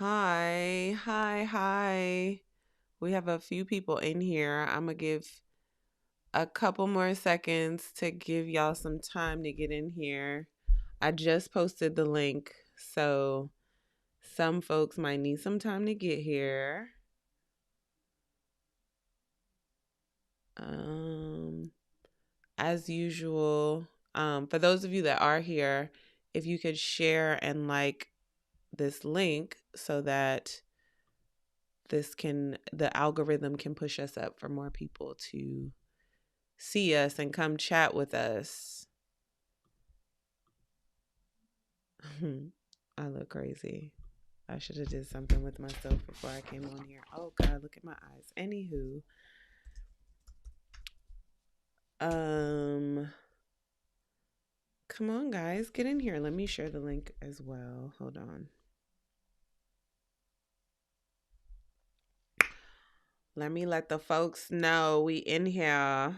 Hi, hi, hi. We have a few people in here. I'm going to give a couple more seconds to give y'all some time to get in here. I just posted the link, so some folks might need some time to get here. Um, as usual, for those of you that are here, if you could share and like this link so that the algorithm can push us up for more people to see us and come chat with us. I look crazy. I should have did something with myself before I came on here. Oh God, look at my eyes. Anywho, um, come on, guys, get in here. Let me share the link as well. Hold on. Let me let the folks know we in here.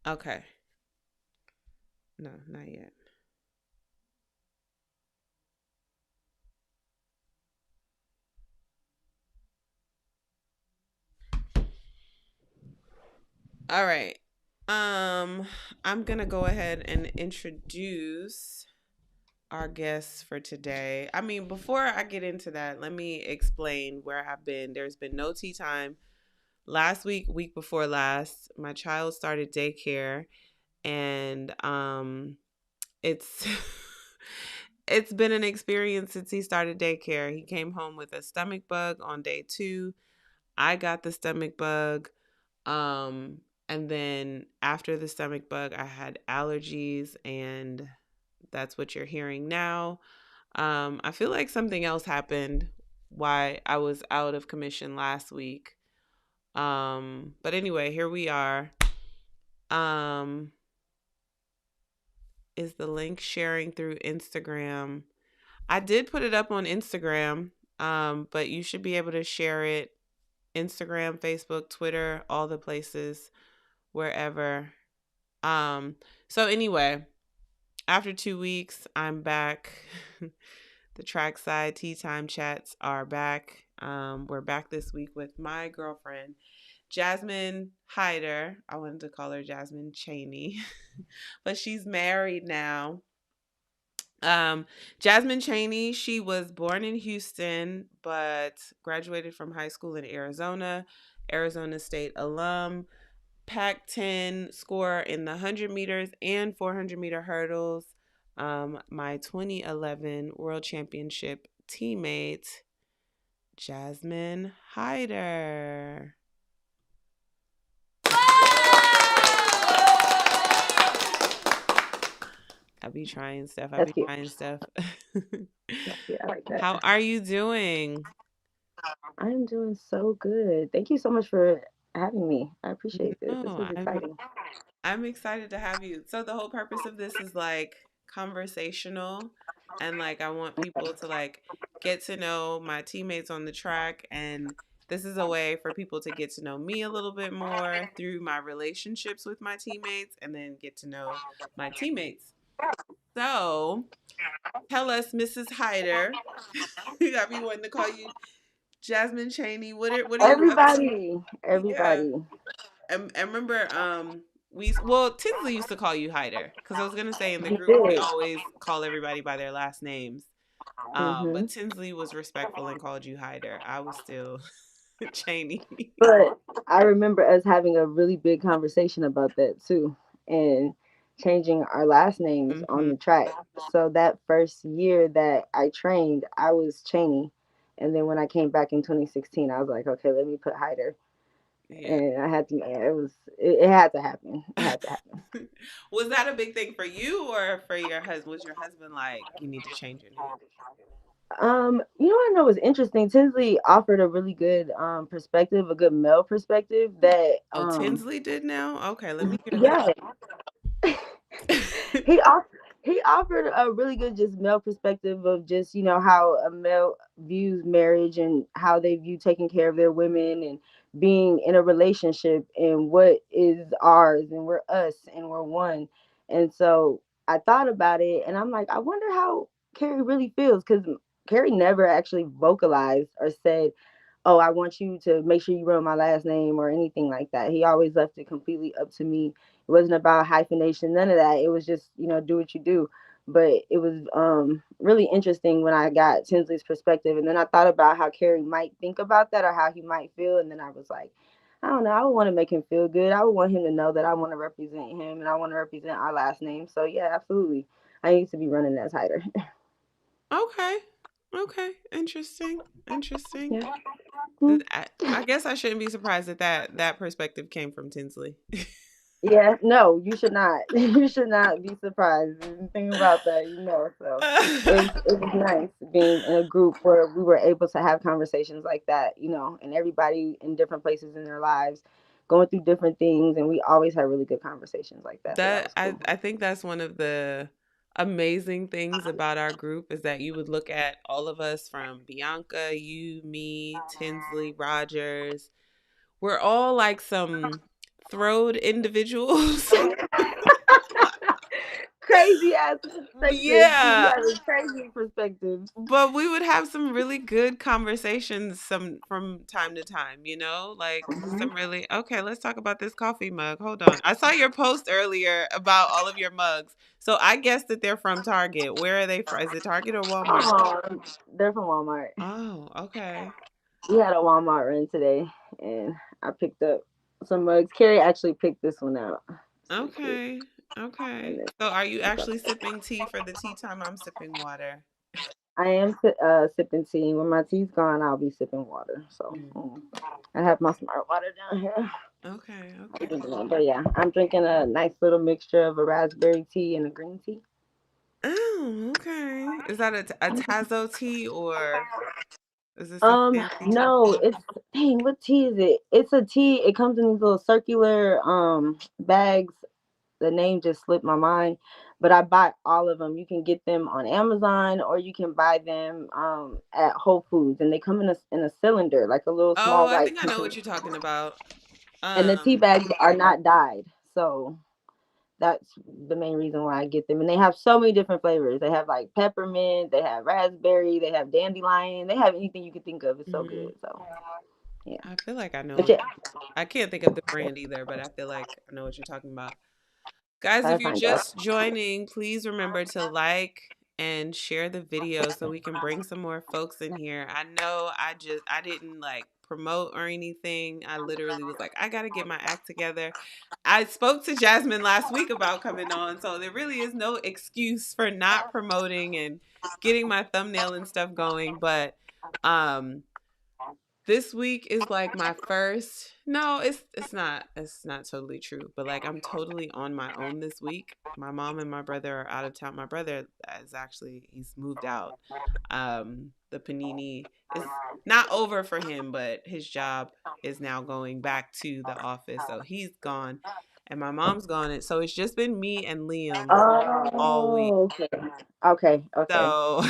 Okay. No, not yet. All right. I'm gonna go ahead and introduce our guests for today. I mean, before I get into that, let me explain where I've been. There's been no tea time. Last week before last, my child started daycare, and it's it's been an experience since he started daycare. He came home with a stomach bug on day 2. I got the stomach bug. Um, and then after the stomach bug, I had allergies, and that's what you're hearing now. I feel like something else happened why I was out of commission last week. But anyway, here we are. Um, is the link sharing through Instagram? I did put it up on Instagram, but you should be able to share it Instagram, Facebook, Twitter, all the places, wherever. Um, so anyway, after 2 weeks, I'm back. The trackside tea time chats are back. We're back this week with my girlfriend, Jasmine Hyder. I wanted to call her Jasmine Cheney, but she's married now. Um, Jasmine Cheney, she was born in Houston, but graduated from high school in Arizona, Arizona State alum, Pac 10 score in the 100 meters and 400-meter hurdles. My 2011 World Championship teammate, Jasmine Hyder. I be trying stuff. I That's be cute. trying stuff. Yeah, I like that. How are you doing? I'm doing so good. Thank you so much for having me. I appreciate this. This No, is exciting. I'm excited to have you. So the whole purpose of this is like conversational, and like I want people to like get to know my teammates on the track, and this is a way for people to get to know me a little bit more through my relationships with my teammates, and then get to know my teammates. So tell us, Mrs. Hyder. I be wanting to call you Jasmine Cheney. What are you up to? Everybody, Yeah. everybody. I remember Tinsley used to call you Hyder, because I was gonna say in the He group we did. always call everybody by their last names. Hmm. But Tinsley was respectful and called you Hyder. I was still Cheney. But I remember us having a really big conversation about that too, and changing our last names on Hmm. the track. So that first year that I trained, I was Cheney, and then when I came back in 2016, I was like, okay, let me put Hyder, Yeah. and I had to. It had to happen. It had to happen. Was that a big thing for you or for your husband? Was your husband like, you need to change your name? I know was interesting. Tinsley offered a really good perspective, a good male perspective that Oh, Tinsley did now? Okay, let me hear yeah, that. he off he offered a really good just male perspective of just, how a male views marriage and how they view taking care of their women and being in a relationship and what is ours and we're us and we're one. And so I thought about it, and I'm like, I wonder how Carrie really feels, because Carrie never actually vocalized or said, "Oh, I want you to make sure you wrote my last name," or anything like that. He always left it completely up to me. It wasn't about hyphenation, none of that. It was just, do what you do. But it was really interesting when I got Tinsley's perspective, and then I thought about how Carrie might think about that or how he might feel, and then I was like, I don't know. I would want to make him feel good. I would want him to know that I want to represent him and I want to represent our last name. So yeah, absolutely. I used to be running as Hyder. Okay. Okay. Interesting. Interesting. Yeah. Hmm. I guess I shouldn't be surprised that that perspective came from Tinsley. Yeah, no, you should not. You should not be surprised. Think about that, So it was nice being in a group where we were able to have conversations like that, and everybody in different places in their lives, going through different things, and we always had really good conversations like that. So that That was cool. I think that's one of the amazing things about our group is that you would look at all of us from Bianca, you, me, Tinsley, Rogers. We're all like some throwed individuals. Crazy ass perspectives. You Yeah. have crazy perspectives. But we would have some really good conversations some from time to time, like some Mhm. really okay, let's talk about this coffee mug. Hold on. I saw your post earlier about all of your mugs. So I guess that they're from Target. Where are they from? Is it Target or Walmart? Oh, they're from Walmart. Oh, okay. We had a Walmart run today, and I picked up some mugs. Carrie actually picked this one out. So cute. Okay. And Okay. then So are you actually sipping tea for the tea time? I'm sipping water. I am sipping tea. When my tea's gone, I'll be sipping water. So Mm. I have my smart water down here. Okay, okay. But yeah, I'm drinking a nice little mixture of a raspberry tea and a green tea. Oh, okay. Is that a Tazo tea or is it some fancy tea? No, it's dang, what tea is it? It's a tea. It comes in these little circular bags. The name just slipped my mind, but I bought all of them. You can get them on Amazon or you can buy them at Whole Foods, and they come in a cylinder, like a little Oh, small I white think I know container. what you're talking about. And the tea Um, bags are not dyed, so that's the main reason why I get them. And they have so many different flavors. They have like peppermint, they have raspberry, they have dandelion, they have anything you can think of. It's so mhm. good. So yeah, I feel like I but know. yeah, I can't think of the brand either, but I feel like I know what you're talking about. Guys, try if to you're find out. just joining, please remember to like and share the video so we can bring some more folks in here. I know I didn't like promote or anything. I literally was like, I got to get my act together. I spoke to Jasmine last week about coming on, so there really is no excuse for not promoting and getting my thumbnail and stuff going, but um this week is like my first. No, it's not totally true, but like I'm totally on my own this week. My mom and my brother are out of town. My brother is actually he's moved out. The panini is not over for him, but his job is now going back to the office, so he's gone and my mom's gone. And so it's just been me and Liam all week. Oh, okay, okay, okay. So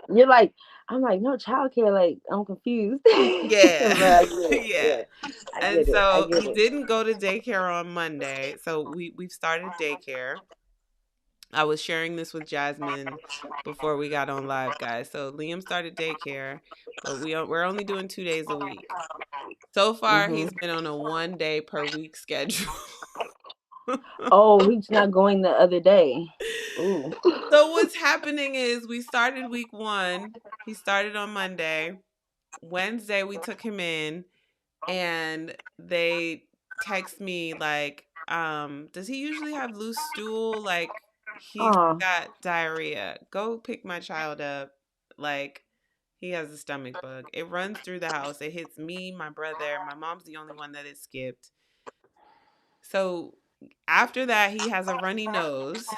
You're like, I'm like, no childcare. Like, I'm confused. But yeah. I get it. Yeah. Yeah, I And get it. I so get he it. didn't go to daycare on Monday. So we've started daycare. I was sharing this with Jasmine before we got on live, guys. So Liam started daycare, but we're only doing 2 days a week. So far, Hmm. he's been on a 1 day per week schedule. Oh, he's not going the other day. Ooh. So what's happening is we started week 1. He started on Monday. Wednesday we took him in and they text me like, does he usually have loose stool? Like he's Oh. got diarrhea. Go pick my child up. Like he has a stomach bug. It runs through the house. It hits me, my brother. My mom's the only one that it skipped. So after that, he has a runny nose.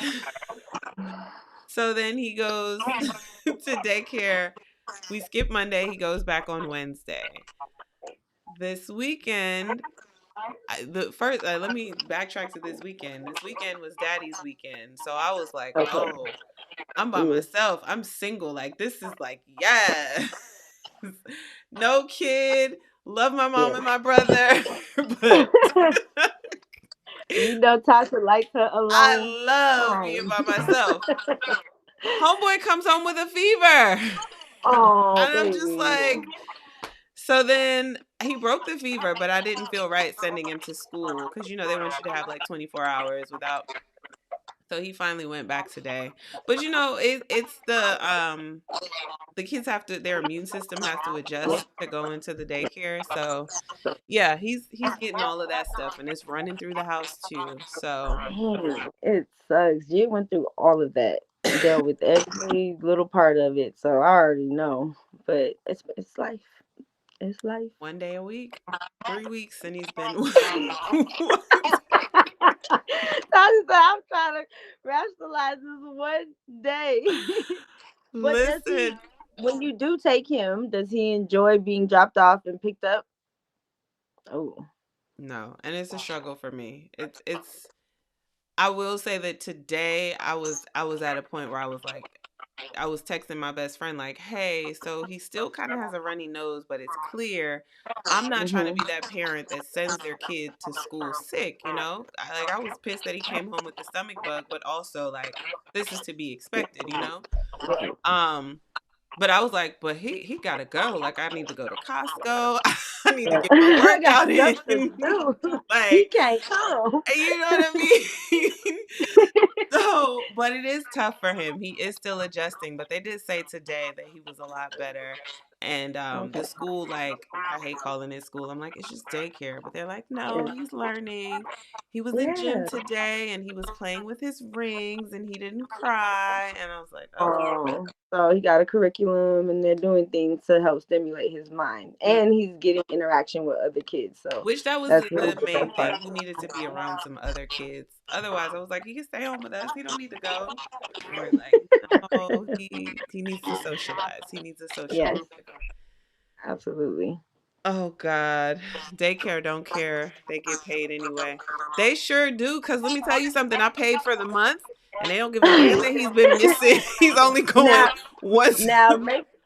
So then he goes to daycare. We skip Monday. He goes back on Wednesday. This weekend, the first let me backtrack to this weekend. This weekend was daddy's weekend. So I was like, Okay. "Oh, I'm by Yeah. myself. I'm single. Like this is like, yeah. No kid. Love my mom Yeah. and my brother." But You know, Tasha likes her alone I love being time. by myself. Homeboy comes home with a fever. Oh, And I'm just baby. like, so then he broke the fever, but I didn't feel right sending him to school because, they want you to have like 24 hours without. So he finally went back today. But, it's the kids have to, their immune system has to adjust to go into the daycare. So yeah, he's getting all of that stuff and it's running through the house too. So Dang, it sucks. You went through all of that, dealt with every little part of it, so I already know. But it's life. It's life. 1 day a week, 3 weeks, and he's been I'm trying to rationalize this one day. But does he, listen. when you do take him, does he enjoy being dropped off and picked up? Oh. No, and it's a struggle for me. It's I will say that today I was at a point where I was like, I was texting my best friend like, "Hey, so he still kind of has a runny nose, but it's clear. I'm not trying to Mhm. be that parent that sends their kid to school sick, you know? I was pissed that he came home with the stomach bug, but also like this is to be expected, you know? Um but I was like, but he got to go. Like I need to go to Costco. I need to Yeah. get my I got workout stuff to in. do. He Like, can't come. you know what I mean? So, but it is tough for him. He is still adjusting, but they did say today that he was a lot better. And Okay. the school, like, I hate calling it school. I'm like, it's just daycare. But they're like, no, Yeah. he's learning. He was in gym Yeah. today and he was playing with his rings and he didn't cry. And I was like, oh, So he got a curriculum and they're doing things to help stimulate his mind. mm. And he's getting interaction with other kids. So Which that was that's the the main best part. thing. He needed to be around some other kids. Otherwise, I was like, he can stay home with us. He don't need to go. And they're like, no, he needs to socialize. He needs a social Yes, life. absolutely. Oh God, daycare don't care. They get paid anyway. They sure do. Cause let me tell you something. I paid for the month, and they don't give a damn that he's been missing. He's only Now, going once.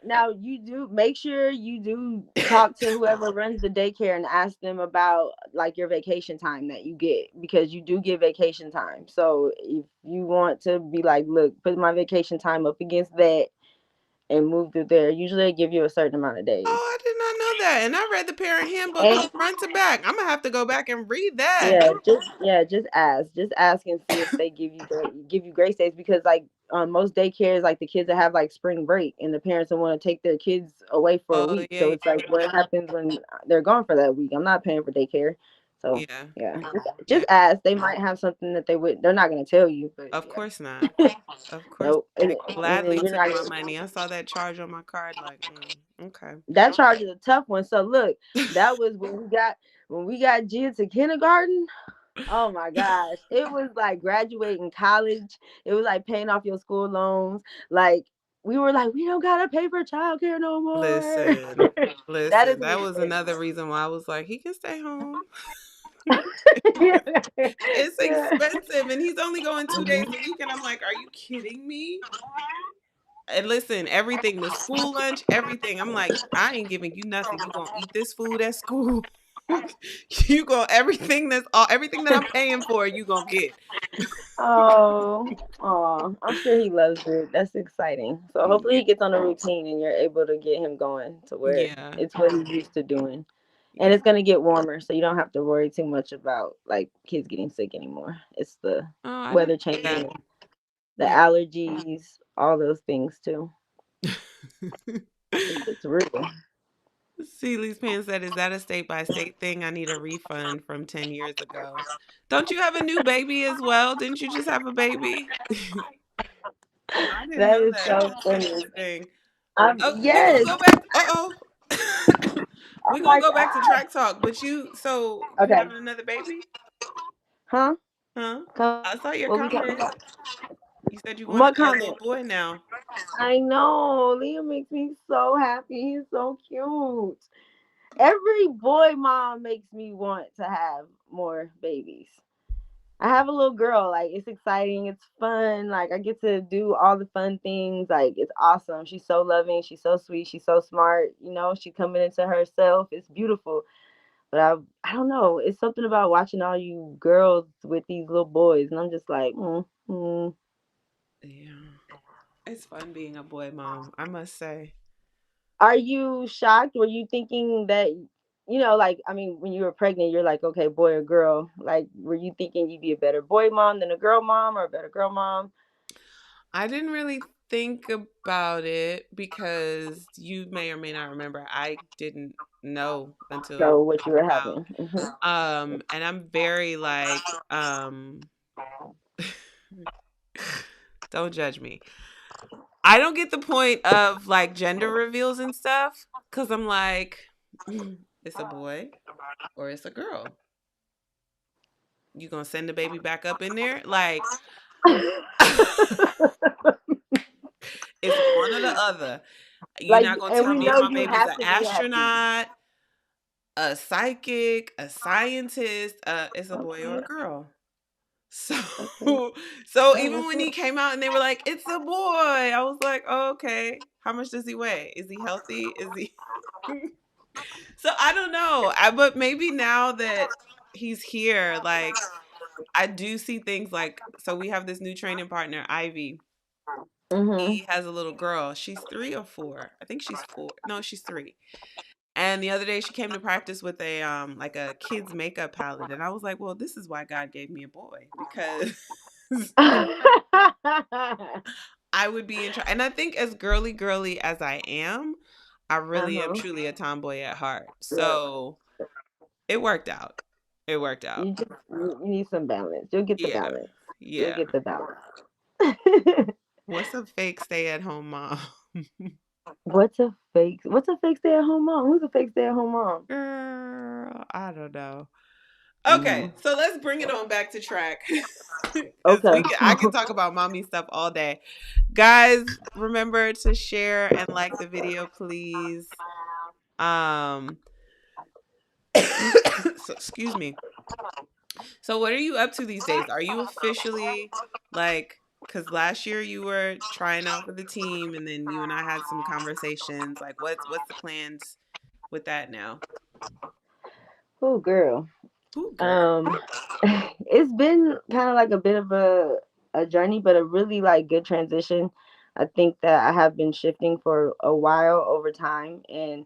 now you do make sure you do talk to whoever runs the daycare and ask them about like your vacation time that you get, because you do get vacation time. So if you want to be like, look, put my vacation time up against that and move through there, usually they give you a certain amount of days. Oh, I did not know that. And I read the parent handbook from And front to back. I'm gonna have to go back and read that. just ask and see if they give you grace days, because like on most daycares, like the kids that have like spring break and the parents will want to take their kids away for a Oh week. So yeah, it's like, what happens when they're gone for that week? I'm not paying for daycare. So yeah, yeah, yeah. just ask. They might have something that they're not going to tell you, but Of yeah. course not. Of course, Nope. And then gladly you're took not my gonna, money. I saw that charge on my card. Like, okay. that charge is a tough one. So look, that was when we got Gia to kindergarten. Oh my gosh. It was like graduating college. It was like paying off your school loans. Like we were like, we don't gotta pay for childcare no more. Listen, That is listen. when That it was another reason why I was like, he can stay home. yeah. It's Yeah. expensive, and he's only going 2 days a week. And I'm like, are you kidding me? And listen, everything, the school lunch, everything. I'm like, I ain't giving you nothing. You gonna eat this food at school. You go everything that I'm paying for, you gonna get. Oh, I'm sure he loves it. That's exciting. So hopefully Yeah. he gets on a routine and you're able to get him going to where Yeah. it's what he's used to doing. And Yeah. it's gonna get warmer, so you don't have to worry too much about like kids getting sick anymore. It's the Oh, I didn't weather know that. changing, the Yeah. allergies, all those things too. It's real. Seeley's Pan said, "Is that a state by state thing? I need a refund from 10 years ago." Don't you have a new baby as well? Didn't you just have a baby? I didn't That know is that. so That's funny. interesting. We're gonna Yes. go back. We're I'm gonna like, go back to ah. track talk. But you Okay. having another baby? Huh? Huh? Come. I saw your What we talking comment. about? You said you wanted What a little comment? boy now. I know. Liam makes me so happy. He's so cute. Every boy mom makes me want to have more babies. I have a little girl. Like, it's exciting. It's fun. Like, I get to do all the fun things. Like, it's awesome. She's so loving. She's so sweet. She's so smart. You know, she's coming into herself. It's beautiful. But I don't know. It's something about watching all you girls with these little boys, and I'm just like, Yeah. It's fun being a boy mom, I must say. Are you shocked? Were you thinking that, like, I mean, when you were pregnant, you're like, okay, boy or girl? Like, were you thinking you'd be a better boy mom than a girl mom, or a better girl mom? I didn't really think about it because you may or may not remember I didn't know until So what they you were came out. having? And I'm very like don't judge me. I don't get the point of like gender reveals and stuff cuz I'm like it's a boy or it's a girl. You going to send the baby back up in there? Like it's one or the other. You're Like, not going to and tell we me if know my you baby's an have to be happy. astronaut, a psychic, a scientist, it's a boy or a Okay, girl. So okay. so Oh, even what's when he up? came out and they were like, "It's a boy," I was like, oh, "Okay, how much does he weigh? Is he healthy? Is he?" So I don't know. But maybe now that he's here, like I do see things like so we have this new training partner, Ivy. Mhm. He has a little girl. She's 3 or 4. I think she's 4. No, she's 3. And the other day she came to practice with a like a kids makeup palette and I was like, "Well, this is why God gave me a boy because I would be in and I think as girly girly as I am, I really am Uh-huh. truly a tomboy at heart. Look, So, it worked out. It worked out. you need some balance. You'll get the Yeah. balance. You'll Yeah. get the balance. What's a fake stay at home mom? What's a fake stay at home mom? Who's a fake stay at home mom? Girl, I don't know. Okay, Mm. so let's bring it on back to track. Cuz Okay. I can talk about mommy stuff all day. Guys, remember to share and like the video, please. Um so excuse me. So what are you up to these days? Are you officially like cuz last year you were trying out for the team and then you and I had some conversations like what's the plans with that now? Oh, girl. Ooh, girl. Um, it's been kind of like a bit of a journey, but a really like good transition. I think that I have been shifting for a while over time, and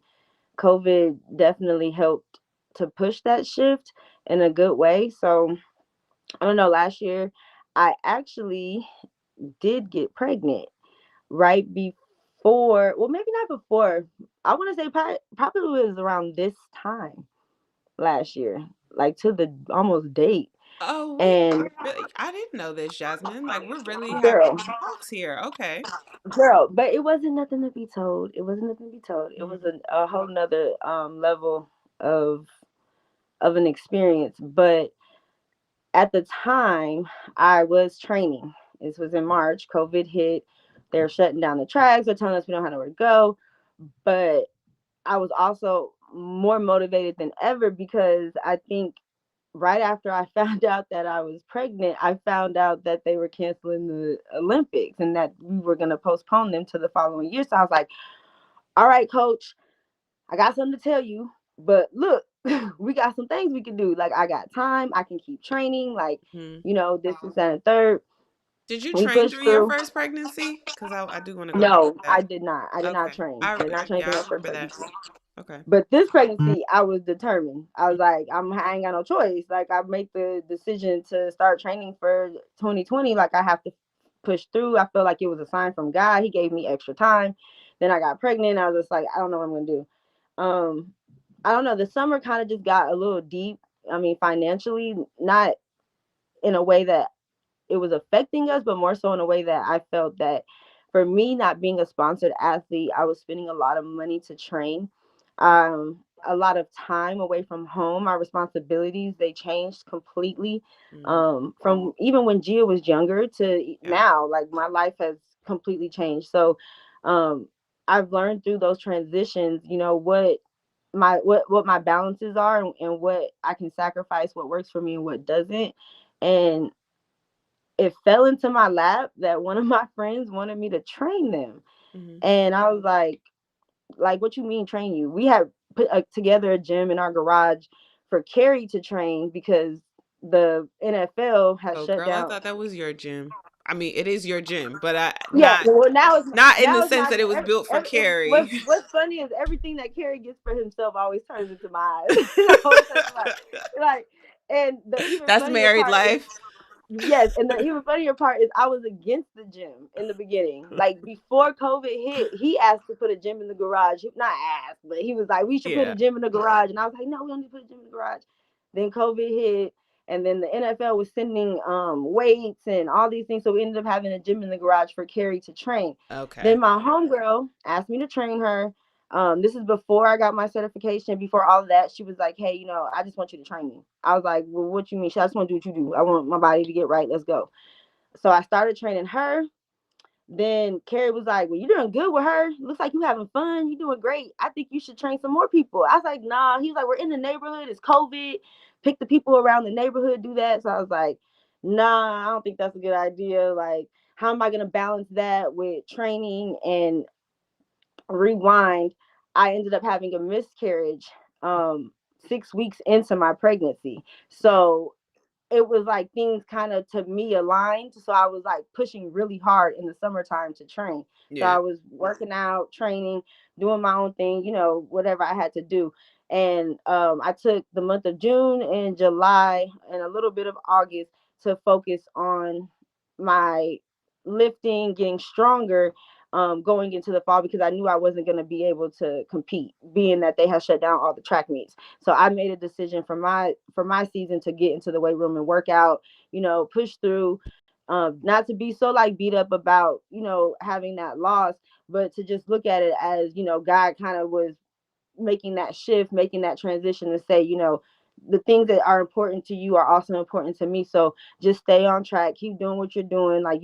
COVID definitely helped to push that shift in a good way. So I don't know. Last year, I actually did get pregnant right before. Well, maybe not before. I want to say probably was around this time last year, like to the almost date. Oh, we And really I didn't know this, Jasmine. Like we're really having girl, talks here. Okay. girl, but it wasn't nothing to be told. It wasn't nothing to be told. It was Mhm. a whole nother level of an experience. But at the time, I was training. This was in March. COVID hit. They're shutting down the tracks. They're telling us we don't have nowhere to go. But I was also more motivated than ever because I think right after I found out that I was pregnant, I found out that they were canceling the Olympics and that we were going to postpone them to the following year. So I was like, all right, coach, I got something to tell you. But look, we got some things we can do. Like, I got time. I can keep training. Like, Mhm. this is that and third. Did you We train pushed through your through. first pregnancy? Cuz I do want to go back to No, I that. did not. I did not Okay. train. I did not train for Yeah, I my first remember that. pregnancy. Okay. But this pregnancy, I was determined. I was like, I ain't got no choice. Like, I made the decision to start training for 2020. Like, I have to push through. I felt like it was a sign from God. He gave me extra time. Then I got pregnant. I was just like, I don't know what I'm gonna do. Um, I don't know. The summer kind of just got a little deep. I mean, financially, not in a way that it was affecting us, but more so in a way that I felt that for me, not being a sponsored athlete, I was spending a lot of money to train, a lot of time away from home. Our responsibilities they changed completely, Mhm. from even when Gia was younger to Yeah. now. Like my life has completely changed. So, um, I've learned through those transitions, what my balances are and what I can sacrifice, what works for me and what doesn't. And it fell into my lap that one of my friends wanted me to train them. Mhm. And I was like, what you mean train you? We had put together a gym in our garage for Carrie to train because the NFL has Oh, shut girl, I down. thought that was your gym. I mean, it is your gym, but I Yeah, not well not in the now it's sense not that it was built for what's Carrie. funny is everything that Carrie gets for himself always turns into my eyes. It always turns into like, and the even That's funnier married part is life. yes, and the even funnier part is I was against the gym in the beginning. Like before COVID hit, he asked to put a gym in the garage. Not asked, but he was like, "We should put a Yeah. gym in the garage," and I was like, "No, we don't need to put a gym in the garage." Then COVID hit, and then the NFL was sending weights and all these things, so we ended up having a gym in the garage for Carrie to train. Okay. Then my homegirl asked me to train her. This is before I got my certification. Before all of that, she was like, "Hey, I just want you to train me." I was like, "Well, what you mean?" She, "I just want to do what you do. I want my body to get right. Let's go." So I started training her. Then Carrie was like, "Well, you're doing good with her. Looks like you having fun. You're doing great. I think you should train some more people." I was like, "Nah." He was like, "We're in the neighborhood. It's COVID. Pick the people around the neighborhood. Do that." So I was like, "Nah, I don't think that's a good idea. Like, how am I gonna balance that with training and rewind?" I ended up having a miscarriage 6 weeks into my pregnancy. So it was like things kind of to me aligned. So I was like pushing really hard in the summertime to train. So Yeah. I was working out, training, doing my own thing, whatever I had to do. And I took the month of June and July and a little bit of August to focus on my lifting, getting stronger, going into the fall because I knew I wasn't going to be able to compete, being that they had shut down all the track meets. So I made a decision for my season to get into the weight room and work out, push through, not to be so like beat up about, having that loss, but to just look at it as, God kind of was making that shift, making that transition to say, the things that are important to you are also important to me. So just stay on track, keep doing what you're doing. Like,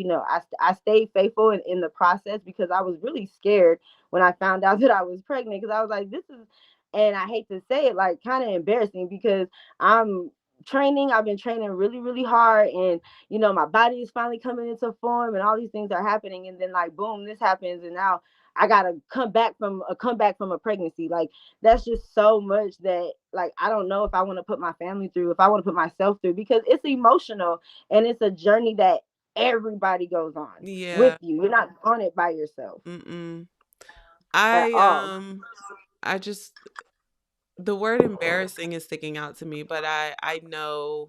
I stayed faithful in the process because I was really scared when I found out that I was pregnant because I was like, this is, and I hate to say it, like kind of embarrassing because I'm training. I've been training really, really hard, and my body is finally coming into form, and all these things are happening. And then like boom, this happens, and now I gotta come back from a pregnancy. Like that's just so much that like I don't know if I want to put my family through, if I want to put myself through, because it's emotional and it's a journey that everybody goes on with Yeah. you. You're not on it by yourself Mm-mm. at I all. I just the word embarrassing is sticking out to me, but I know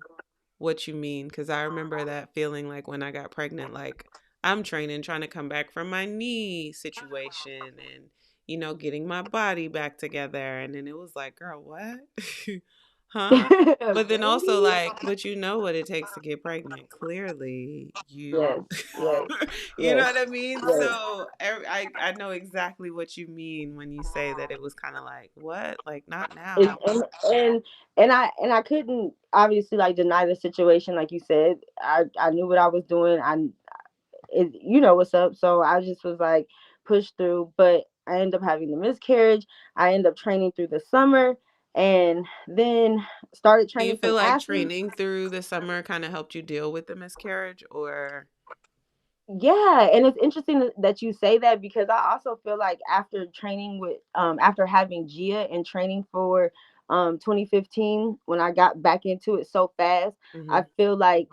what you mean because I remember that feeling like when I got pregnant, like I'm training, trying to come back from my knee situation and getting my body back together, and then it was like, girl, what? Huh? But then also Baby. like, but you know what it takes to get pregnant. Clearly, Yes, you yes, you know yes, what I mean? yes. So I know exactly what you mean when you say that it was kind of like, what? Like not It's, now. and I couldn't obviously like deny the situation, like you said. I knew what I was doing. You know what's up. So I just was like pushed through, but I ended up having the miscarriage. I ended up training through the summer, and then started Do you training some feel like athletes. training through the summer kind of helped you deal with the miscarriage or Yeah, and it's interesting that you say that because I also feel like after training with after having Gia and training for 2015 when I got back into it so fast, I mhm feel like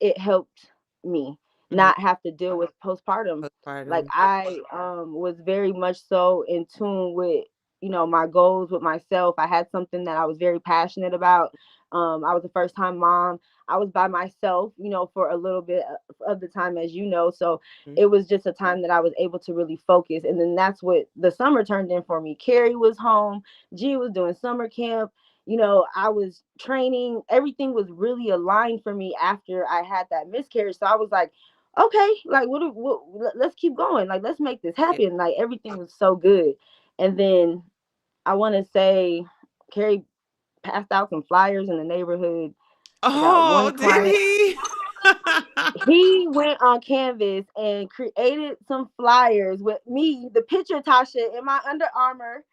it helped me mhm not have to deal with postpartum. Like postpartum? I was very much so in tune with my goals with myself. I had something that I was very passionate about. I was a first time mom. I was by myself, for a little bit of the time, as you know. So Mhm. it was just a time that I was able to really focus. And then that's what the summer turned in for me. Carrie was home. G was doing summer camp. I was training. Everything was really aligned for me after I had that miscarriage. So I was like, okay, like let's keep going. Like let's make this Yeah. happen. Like everything was so good. And then I want to say Carrie passed out some flyers in the neighborhood. I got Oh, one did client. he? He went on Canvas and created some flyers with me, the picture Tasha in my Under Armour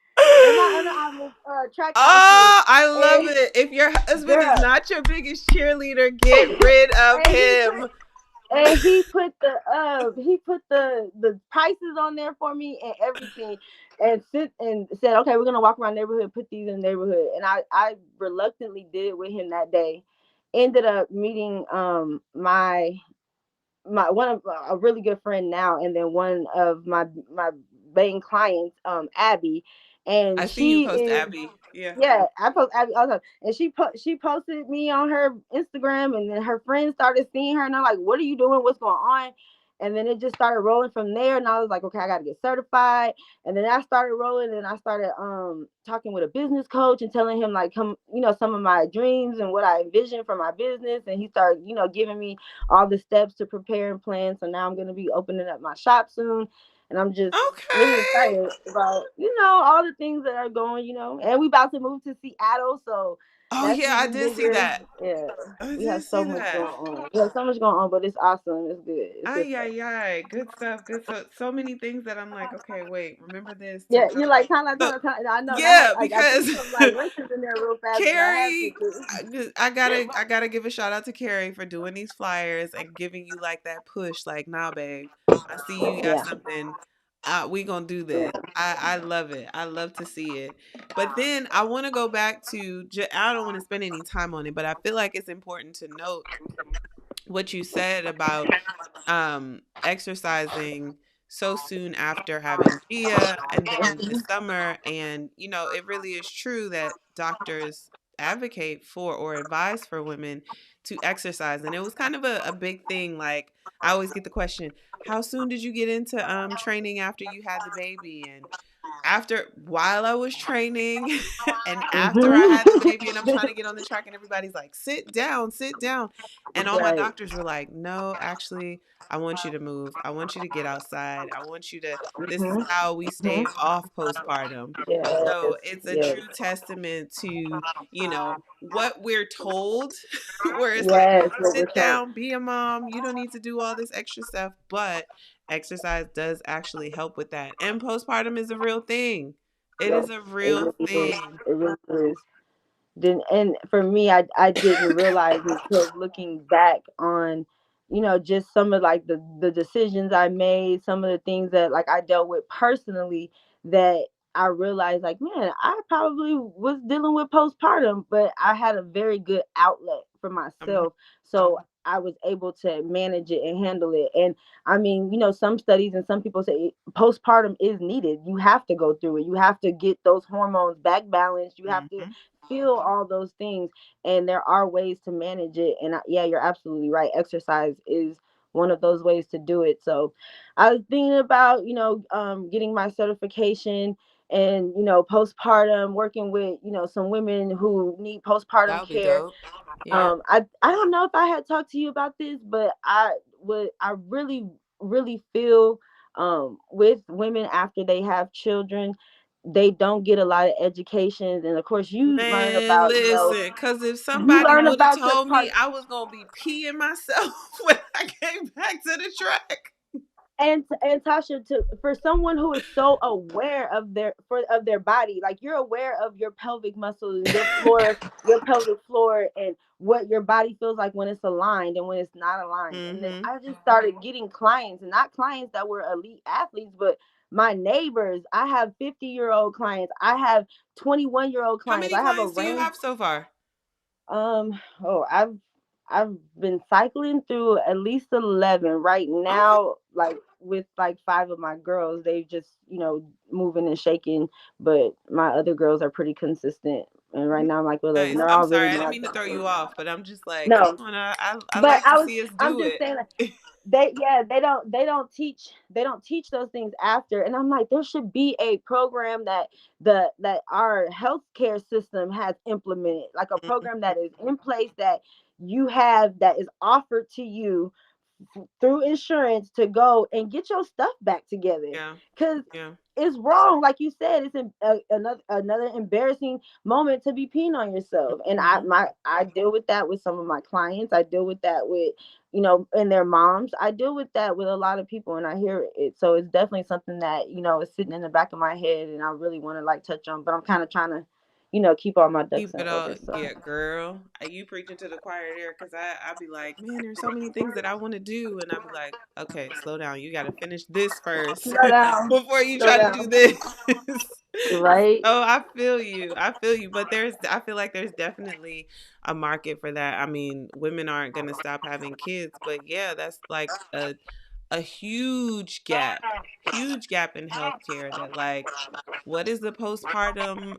track outfit, Oh, I love and it. If your husband is girl, not your biggest cheerleader, get rid of and he put him. and he put the prices on there for me and everything, and said, okay, we're gonna walk around the neighborhood, put these in the neighborhood, and I reluctantly did it with him that day. Ended up meeting my one of a really good friend now, and then one of my main clients, Abby, I and see you she post is, Abby. Yeah. yeah, I post Abby all the time, and she posted me on her Instagram, and then her friends started seeing her, and I'm like, what are you doing? What's going on? And then it just started rolling from there, and I was like, okay, I got to get certified. And then I started rolling, and I started talking with a business coach and telling him like, come, some of my dreams and what I envision for my business, and he started, giving me all the steps to prepare and plan. So now I'm going to be opening up my shop soon, and I'm just really Okay. excited about, all the things that are going, and we about to move to Seattle, so Oh that's yeah, I even did see bigger. that. Yeah, I we have did so see much that. going on. We have so much going on, but it's awesome. It's good. It's good Ay, stuff. ay, ay. Good stuff. Good. So, so many things that I'm like, okay, wait, remember this. Yeah, you're like, time out, So, time out, time out. I know, and I had yeah, I threw because some like lessons in there real fast, but I have to Carrie, too. I gotta give a shout out to Carrie for doing these flyers and giving you like that push, like, nah, babe, I see you got Yeah. something. We gonna do Yeah. this. I love it. I love to see it. But then I want to go back to. I don't want to spend any time on it, but I feel like it's important to note what you said about exercising so soon after having Gia and then this summer. And, it really is true that doctors advocate for or advise for women to exercise. And it was kind of a big thing. Like, I always get the question, how soon did you get into training after you had the baby? And while I was training and after I had the baby and I'm trying to get on the track and everybody's like, sit down, sit down. And all my Right. doctors were like, no, actually, I want you to move. I want you to get outside. I want you to, this is Mhm. how we Mhm. stave off postpartum. Yes. So it's a Yes. true testament to, what we're told, where it's like, Yes. What we're sit told. down, be a mom. You don't need to do all this extra stuff. But exercise does actually help with that. And postpartum is a real thing. It Yep. is a It real really is. thing. It really is. Then, and for me, I didn't realize until looking back on, just some of like the decisions I made, some of the things that like I dealt with personally, that I realized like, man, I probably was dealing with postpartum, but I had a very good outlet for Um, myself, so I was able to manage it and handle it. And I mean, some studies and some people say postpartum is needed. You have to go through it. You have to get those hormones back balanced. You have to mhm. feel all those things, and there are ways to manage it. And yeah, you're absolutely right, exercise is one of those ways to do it. So I was thinking about, getting my certification, and postpartum, working with some women who need That postpartum would be care. dope. Yeah. I don't know if I had talked to you about this, but I really feel, with women after they have children, they don't get a lot of education, and of course Man, listen, because if you somebody learn would have about your told me part. I was going to be peeing myself when I came back to the track. And Tasha, for someone who is so aware of their body, like you're aware of your pelvic muscles and your pelvic floor, and what your body feels like when it's aligned and when it's not aligned. And then Hmm. I just started getting clients, and not clients that were elite athletes, but my neighbors. I have 50-year-old clients. I have 21-year-old How clients. many I have a clients do you range. have so far? Oh, I've been cycling through at least 11 right Okay. now, like with like five of my girls. They just, moving and shaking, but my other girls are pretty consistent. And right now I'm like with 11. Nice. They're I'm all sorry. really I didn't mean to marked. throw you off, but I'm just like, come No, on. I but like to see us I'm do just it. saying, they don't teach those things after. And I'm like, there should be a program that our healthcare system has implemented, like a program Mhm. that is in place, that you have, that is offered to you through insurance, to go and get your stuff back together. Yeah. Because Yeah. it's wrong, like you said, it's another embarrassing moment to be peeing on yourself. And i Hmm. my I deal with that with some of my clients. I deal with that with, and their moms. I deal with that with a lot of people, and I hear it. So it's definitely something that, is sitting in the back of my head, and I really want to like touch on, but I'm kind of trying to keep all my ducks Keep in it all, order. So yeah, girl. You preaching to the choir there, cause I be like, man, there's so many things that I want to do, and I be like, okay, slow down. You got to finish this first slow down, before you slow try to do down, this. right? Oh, I feel you. I feel you. But I feel like there's definitely a market for that. I mean, women aren't gonna stop having kids, but yeah, that's like a huge gap in healthcare. That like, what is the postpartum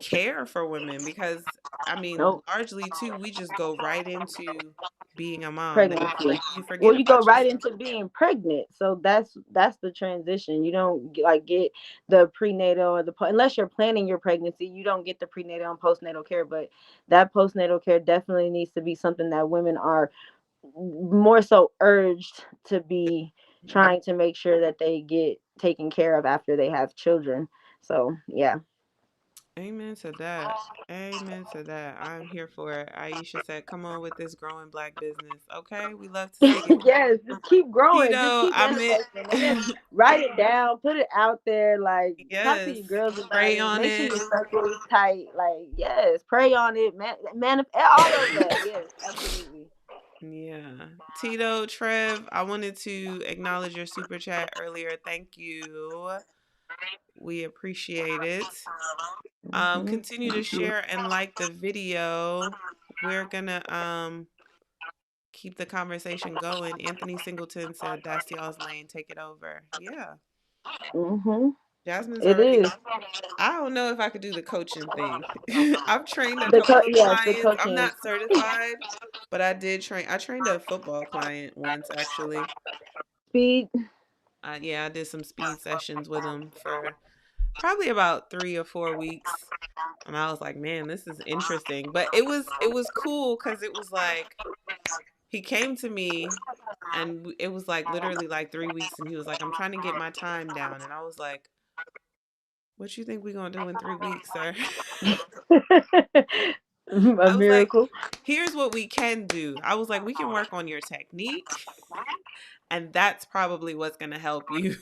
care for women? Because I mean, Nope. largely too, we just go right into being a mom, and Pregnancy. you Well, forget you go about right yourself. into being pregnant, so that's the transition. You don't like get the prenatal or unless you're planning your pregnancy. You don't get the prenatal and postnatal care, but that postnatal care definitely needs to be something that women are more so urged to be Mhm. trying to make sure that they get taken care of after they have children. So yeah. Amen to that. Amen to that. I'm here for it. Aisha said, "Come on with this growing black business." Okay, we love to see it. Yes, just keep growing, just Keto, keep I meant, manifesting, and then write it down, put it out there. Like, talk to yes. your girls about Pray it. on Make sure it. your circle is tight. Like, yes, pray on it, all of that. Yes, absolutely. Yeah. Tito, Trev, I wanted to acknowledge your super chat earlier. Thank you. We appreciate it. Hmm. Continue to share and like the video. We're gonna keep the conversation going. Anthony Singleton said, "That's y'all's lane. Take it over." Yeah. Hmm. Jasmine's It already. is I don't know if I could do the coaching thing. I've trained a couple of yes, the clients. I'm coaching not certified, but I did train. I trained a football client once, actually. speed. Yeah, I did some speed sessions with him for probably about 3 or 4 weeks, and I was like, man, this is interesting. But it was cool because it was like he came to me, and it was like literally like 3 weeks, and he was like, I'm trying to get my time down, and I was like, what you think we gonna do in 3 weeks, sir? A I was like, miracle. here's what we can do. I was like, we can work on your technique, and that's probably what's going to help you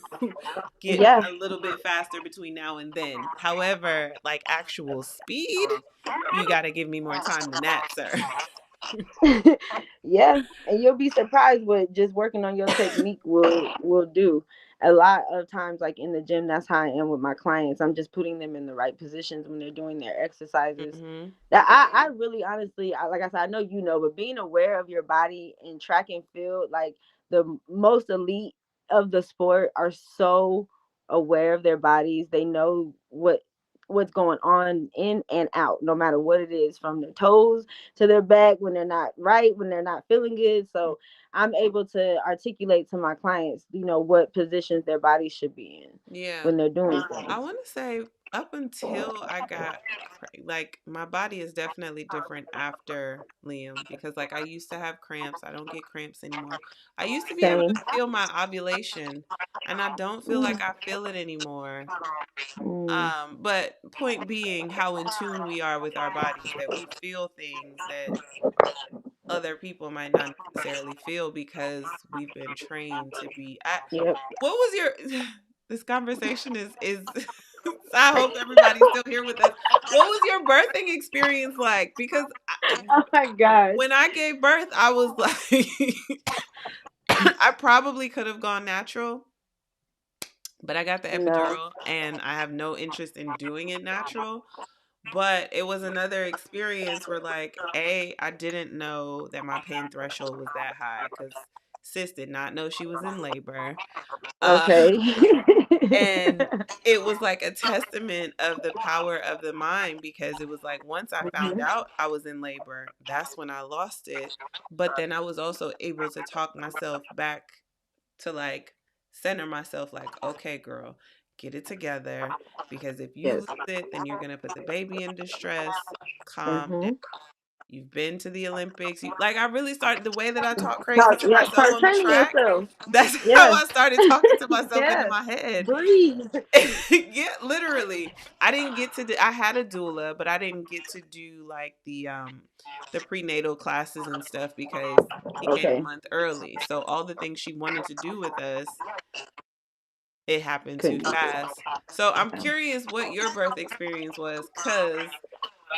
get Yeah. a little bit faster between now and then. However, like actual speed, you got to give me more time than that, sir. Yeah, and you'll be surprised what just working on your technique will do. A lot of times, like in the gym, that's how I am with my clients. I'm just putting them in the right positions when they're doing their exercises. Mhm. That I really honestly, like I said, I know you know, but being aware of your body in track and field, like the most elite of the sport are so aware of their bodies. They know what's going on in and out, no matter what it is, from their toes to their back when they're not right, when they're not feeling good. So I'm able to articulate to my clients, what positions their bodies should be in Yeah. when they're doing I things. want to say up until I got like my body is definitely different after Liam, because like I used to have cramps. I don't get cramps anymore. I used to be able Same. to feel my ovulation, and I don't feel Mm, like I feel it anymore. mm, But point being how in tune we are with our bodies, that we feel things that other people might not necessarily feel because we've been trained to be. yep. What was your this conversation is I hope everybody's still here with us. What was your birthing experience like? Because Oh my gosh. when I gave birth, I was like I probably could have gone natural, but I got the No. epidural and I have no interest in doing it natural. But it was another experience where, like, I didn't know that my pain threshold was that high because sis did not know she was in labor. Uh, Okay. and it was like a testament of the power of the mind, because it was like once I found Mhm. out I was in labor, that's when I lost it. But then I was also able to talk myself back to like center myself, like, okay, girl, get it together. Because if you Yes. lose it, then you're gonna put the baby in distress. Calm down. Hmm. You've been to the Olympics. Like I really started the way that I talk crazy Talk, to yeah, myself start on the training track. yourself. That's how Yeah. I started talking to myself into Yeah. my head. Breathe. Yeah, literally. I didn't get to I had a doula, but I didn't get to do like the prenatal classes and stuff because he came a Okay. month early. So all the things she wanted to do with us, it happened too Couldn't. fast. So I'm curious what your birth experience was, cuz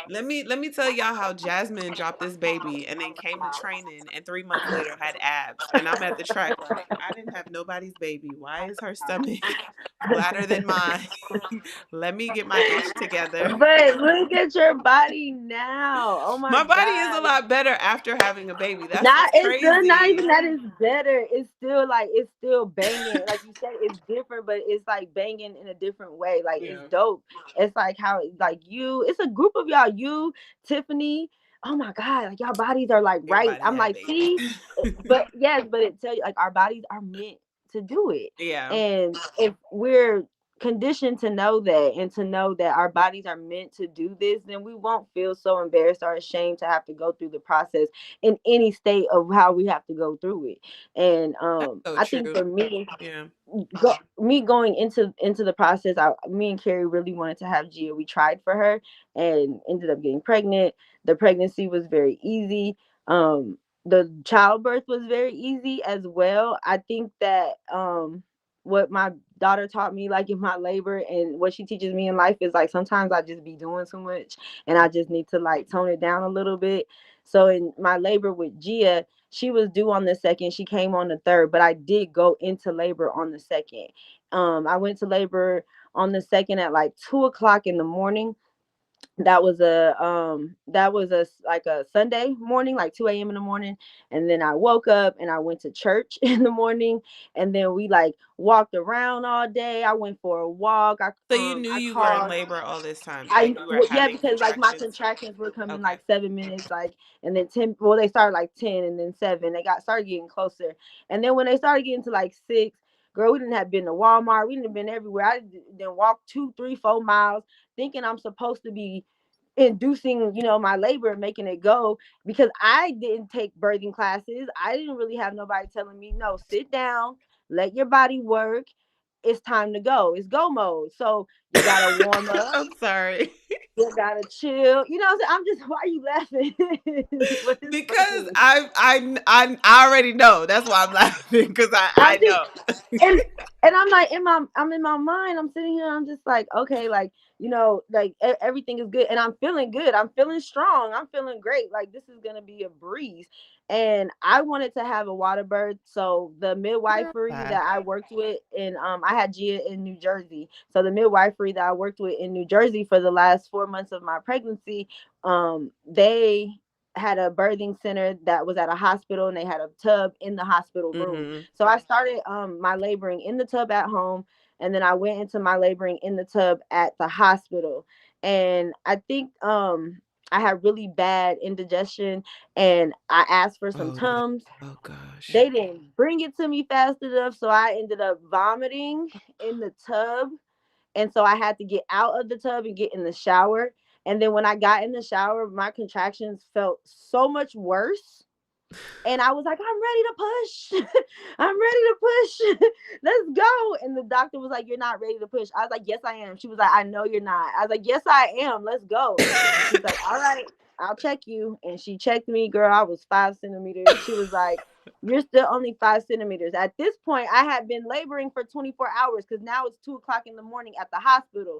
let me tell y'all how Jasmine dropped this baby and then came to training and 3 months later had abs. And I'm at the track like, I didn't have nobody's baby. Why is her stomach flatter than mine? Let me get my ish together. But look at your body now. Oh my My body is a God. lot better after having a baby. That's Not what's it's still not even crazy. that it's better. It's still like it's still banging. Like you said, it's different, but it's like banging in a different way. Like it's Yeah. dope. It's like how like you. It's a group of y'all. You, Tiffany. Oh my God, like y'all bodies are like right. Everybody I'm had like, babies. see, but yes, but it tell you like our bodies are meant to do it, Yeah. and if we're conditioned to know that and to know that our bodies are meant to do this, then we won't feel so embarrassed or ashamed to have to go through the process in any state of how we have to go through it. And That's so I think true. for me, Yeah. me going into the process, me and Carrie really wanted to have Gia. We tried for her and ended up getting pregnant. The pregnancy was very easy. The childbirth was very easy as well. I think that what my daughter taught me, like in my labor, and what she teaches me in life is like sometimes I just be doing too much, and I just need to like tone it down a little bit. So in my labor with Gia, she was due on the second. She came on the third, but I did go into labor on the second. I went to labor on the second at like 2 o'clock in the morning. That was a like a Sunday morning, like 2 a.m. in the morning. And then I woke up and I went to church in the morning, and then we like walked around all day. I went for a walk. I So you knew I you were in called. labor all this time, like you were Yeah, having because like my contractions. contractions were coming Okay. like 7 minutes, like, and then 10. Well, they started like 10, and then 7. They got started getting closer, and then when they started getting to like 6, girl, we didn't have been to Walmart. We didn't have been everywhere. I didn't walk 2, 3, 4 miles, thinking I'm supposed to be inducing, my labor and making it go, because I didn't take birthing classes. I didn't really have nobody telling me, no, sit down, let your body work. It's time to go. It's go mode. So you gotta warm up. I'm sorry. You gotta chill. You know what I'm saying? I'm just, why are you laughing? What is Because funny? I already know. That's why I'm laughing because I I'm just, know. and I'm like I'm in my mind. I'm sitting here. I'm just like, okay, like, like everything is good, and I'm feeling good. I'm feeling strong. I'm feeling great. Like this is gonna be a breeze. And I wanted to have a water birth, so the midwifery Okay. that I worked with, and I had Gia in New Jersey. So the midwifery that I worked with in New Jersey for the last 4 months of my pregnancy, they had a birthing center that was at a hospital, and they had a tub in the hospital room. Mm-hmm. So I started my laboring in the tub at home, and then I went into my laboring in the tub at the hospital. And I think I had really bad indigestion, and I asked for some Oh yeah. Tums. Oh gosh. They didn't bring it to me fast enough, so I ended up vomiting in the tub. And so I had to get out of the tub and get in the shower. And then when I got in the shower, my contractions felt so much worse, and I was like, I'm ready to push. I'm ready to push. Let's go. And the doctor was like, you're not ready to push. I was like, yes, I am. She was like, I know you're not. I was like, yes, I am. Let's go. And she's like, all right, I'll check you. And she checked me, girl. I was 5 centimeters. She was like, you're still only 5 centimeters. At this point, I had been laboring for 24 hours, because now it's 2 o'clock in the morning at the hospital.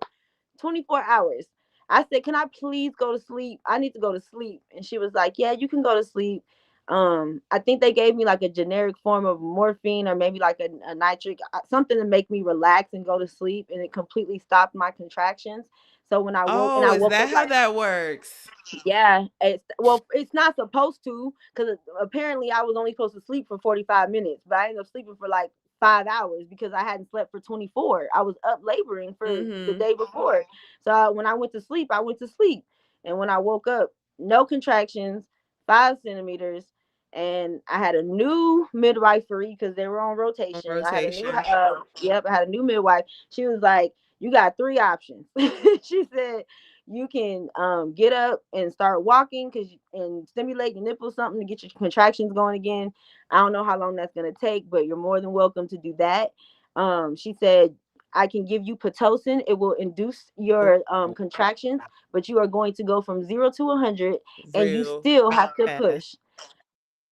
24 hours. I said, can I please go to sleep? I need to go to sleep. And she was like, yeah, you can go to sleep. I think they gave me like a generic form of morphine, or maybe like a nitric, something to make me relax and go to sleep. And it completely stopped my contractions. So when Oh, I is woke that up how like, that works? yeah, it's not supposed to, because apparently I was only supposed to sleep for 45 minutes, but I ended up sleeping for like 5 hours because I hadn't slept for 24. I was up laboring for the Mm-hmm. day before. So when I went to sleep, I went to sleep. And when I woke up, no contractions, 5 centimeters. And I had a new midwifery because they were on On rotation. I had a new, rotation. yep, I had a new midwife. She was like, you got 3 options. She said, you can get up and start walking, and stimulate your nipples, something to get your contractions going again. I don't know how long that's going to take, but you're more than welcome to do that. She said, I can give you pitocin. It will induce your Ooh, contractions, but you are going to go from 0 to 100, and you real still have to fast. push.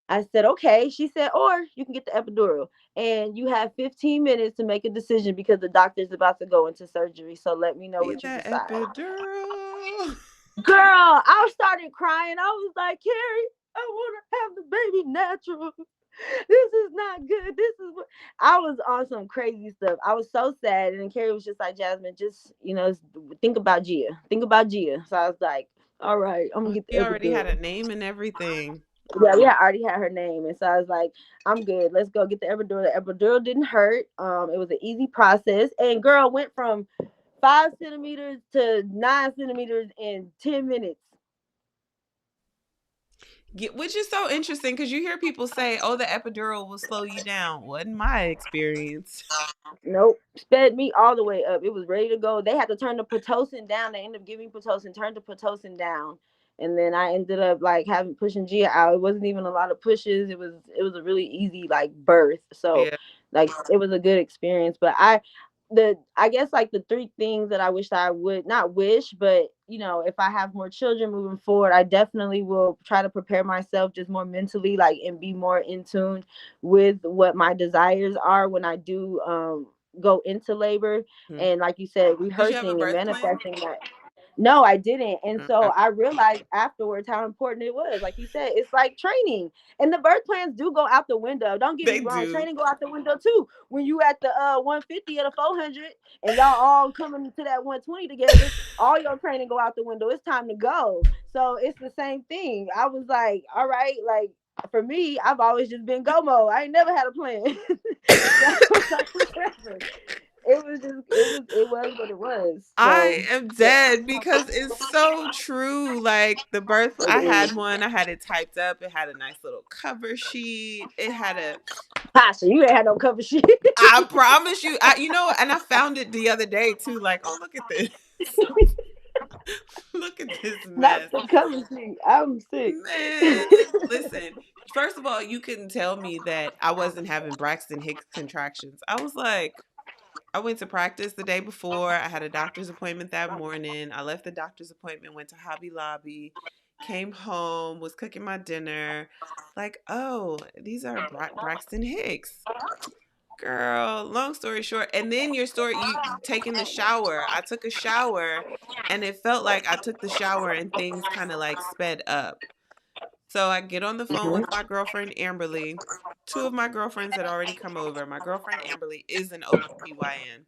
I said, okay. She said, or you can get the epidural. And you have 15 minutes to make a decision because the doctor's about to go into surgery. So let me know Be what you that decide. epidural. Girl, I started crying. I was like, Carrie, I want to have the baby natural. This is not good. This is what I was on some crazy stuff. I was so sad. And then Carrie was just like, Jasmine, just, think about Gia. Think about Gia. So I was like, all right, I'm Oh, going to she get the already had a epidural. name and everything. Yeah, yeah, I already had her name, and so I was like, "I'm good. Let's go get the epidural." The epidural didn't hurt. It was an easy process, and girl went from 5 centimeters to 9 centimeters in 10 minutes. Which is so interesting because you hear people say, "Oh, the epidural will slow you down." Wasn't my experience. Nope, sped me all the way up. It was ready to go. They had to turn the pitocin down. They ended up giving pitocin, turned the pitocin down, and then I ended up like having pushing Gia out. It wasn't even a lot of pushes. It was a really easy like birth. So Yeah. like it was a good experience. But I guess like the three things that I wish that I would not wish, but if I have more children moving forward, I definitely will try to prepare myself just more mentally, like, and be more in tune with what my desires are when I do go into labor. Mhm. And like you said, Did you have a rehearsing and birth plan? manifesting that. No, I didn't. And so Okay. I realized afterwards how important it was. Like you said, it's like training. And the birth plans do go out the window. Don't get me They wrong. do. Training go out the window too. When you at the 150 or the 400 and y'all all coming to that 120 together, all your training go out the window. It's time to go. So it's the same thing. I was like, all right, like for me, I've always just been go mode. I ain't never had a plan. So like whatever. It was what it was. I So am yeah, dead because it's so true. Like the birth, it I had is. one. I had it typed up. It had a nice little cover sheet. It had a. Tasha, you ain't had no cover sheet. I promise you. And I found it the other day too. Like, oh, look at this. Look at this Not mess. the cover sheet. I'm sick. Man, listen. First of all, you couldn't tell me that I wasn't having Braxton Hicks contractions. I was like, I went to practice the day before. I had a doctor's appointment that morning. I left the doctor's appointment, went to Hobby Lobby, came home, was cooking my dinner. Like, oh, these are Braxton Hicks. Girl, long story short. And then you taking the shower. I took a shower and it felt like I took the shower and things kind of like sped up. So I get on the phone with my girlfriend Amberly. Two of my girlfriends had already come over. My girlfriend Amberly is an OBGYN.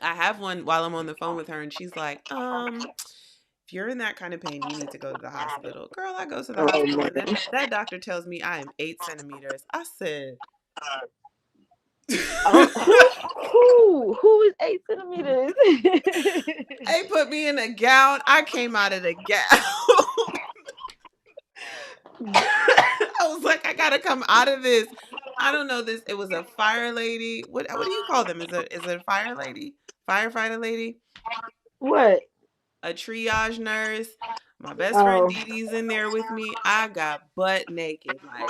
I have one while I'm on the phone with her, and she's like, if you're in that kind of pain, you need to go to the hospital. Girl, I go to the Oh hospital, and man. that doctor tells me I am 8 centimeters. I said, Who is 8 centimeters? they put me in a gown. I came out of the gown. I was like, I gotta come out of this. I don't know this. It was a fire lady. What do you call them? Is it a fire lady? Firefighter lady? What? A triage nurse. My best friend Oh. Dee Dee's in there with me. I got butt naked. Like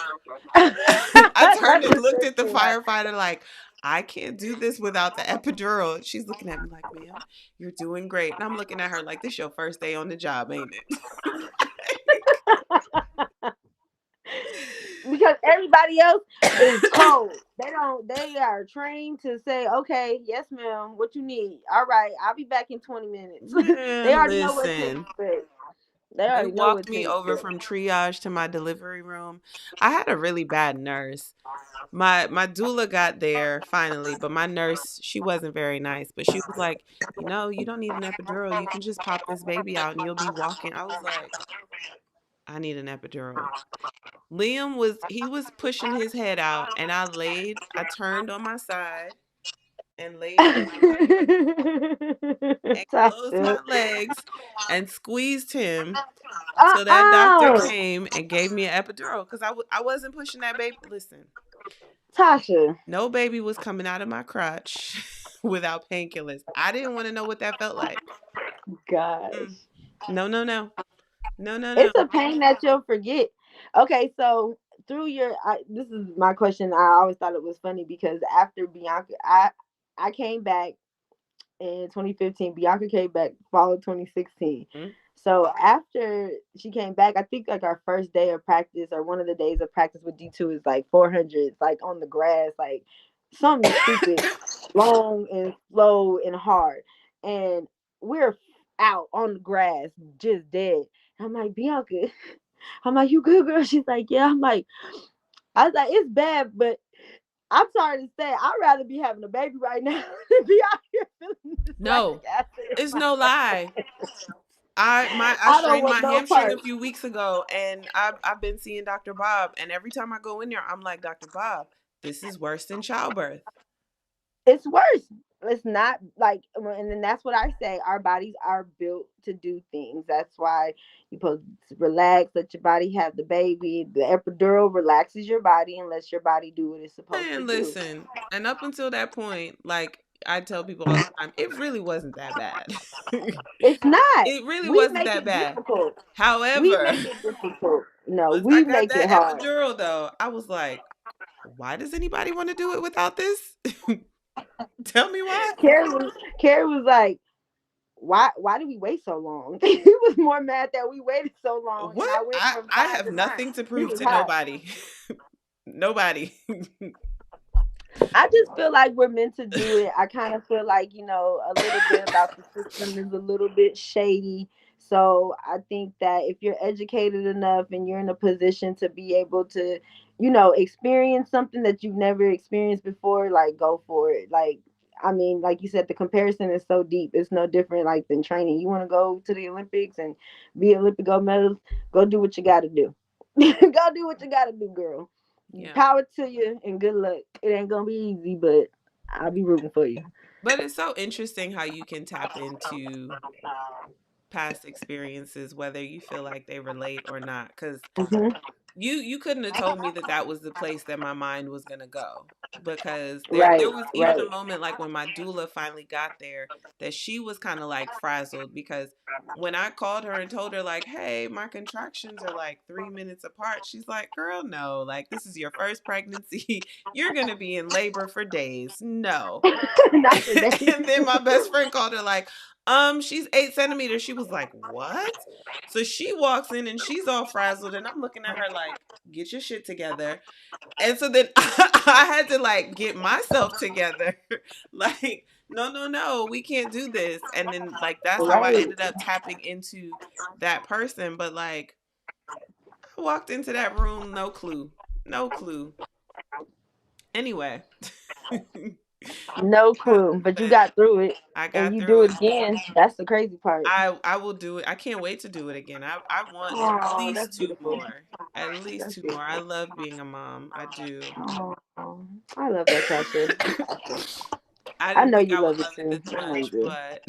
I turned That's and what looked they at the say. Like, firefighter like, I can't do this without the epidural. She's looking at me like, ma'am, you're doing great. And I'm looking at her like, this your first day on the job, ain't it? Like, because everybody else is cold. They are trained to say, okay, yes, ma'am, what you need. All right, I'll be back in 20 minutes. They man, already know what to listen. expect. They They already know walked what to me over expect. from triage to my delivery room. I had a really bad nurse. My doula got there finally, but my nurse, she wasn't very nice. But she was like, you don't need an epidural. You can just pop this baby out and you'll be walking. I was like, I need an epidural. He was pushing his head out, and I turned on my side and laid down and closed Tasha. my legs and squeezed him till that doctor Uh-uh. came and gave me an epidural because I wasn't pushing that baby. Listen, Tasha. no baby was coming out of my crotch without painkillers. I didn't want to know what that felt like. Mm. Gosh. No, no, no. No, no, no. It's a pain that you'll forget. Okay, so this is my question. I always thought it was funny because after Bianca, I came back in 2015. Bianca came back fall of 2016. Mm. So after she came back, I think like our first day of practice or one of the days of practice with D2 is like 400s, like on the grass, like something stupid, long and slow and hard. And we're out on the grass, just dead. I'm like, Bianca, I'm like, you good, girl? She's like, yeah. I was like, it's bad, but I'm sorry to say, I'd rather be having a baby right now than be out here feeling this lactic No, acid in it's my no lie. leg. I I don't strained want my no hamstring a part. few weeks ago, and I've been seeing Dr. Bob, and every time I go in there, I'm like, Dr. Bob, this is worse than childbirth. It's worse. It's not like, and then that's what I say. Our bodies are built to do things. That's why you're supposed to relax, let your body have the baby. The epidural relaxes your body and lets your body do what it's supposed to Man, do. listen, and up until that point, like I tell people all the time, it really wasn't that bad. It's not. It really We wasn't make that it bad. difficult. We However, make it difficult. No, once I we got make it that hard. epidural, though, I was like, why does anybody want to do it without this? Tell me why. Carrie was like, why did we wait so long? He was more mad that we waited so long and What? I went from I time have to time. nothing to He prove was to hot. nobody. Nobody. I just feel like we're meant to do it. I kind of feel like, a little bit about the system is a little bit shady. So I think that if you're educated enough and you're in a position to be able to, experience something that you've never experienced before, like go for it. Like, I mean, like you said, the comparison is so deep. It's no different like than training. You want to go to the Olympics and be Olympic gold medalist, go do what you got to do. Go do what you got to do, girl. Yeah. Power to you and good luck. It ain't gonna be easy, but I'll be rooting for you. But it's so interesting how you can tap into past experiences, whether you feel like they relate or not. Because Hmm. you couldn't have told me that that was the place that my mind was gonna go, because there Right, was even a right. moment like when my doula finally got there that she was kind of like frazzled, because when I called her and told her like, hey, my contractions are like 3 minutes apart, she's like, girl, no, like this is your first pregnancy. You're gonna be in labor for days. No. Not for days. And then my best friend called her like, she's 8 centimeters. She was like, what? So she walks in and she's all frazzled, and I'm looking at her like, get your shit together. And so then I had to like get myself together. Like, no, no, no, we can't do this. And then like that's how I Right. ended up tapping into that person. But like I walked into that room, no clue. No clue. Anyway. No clue, but you But got through it, I and got you do through it it. again. That's the crazy part. I will do it. I can't wait to do it again. I want at Oh, least that's two beautiful. more. At least That's two more. I beautiful. love being a mom. I do. Oh, I love that, Tasha. That's awesome. I I didn't know think you I would love it love it too. this I know you much, do. but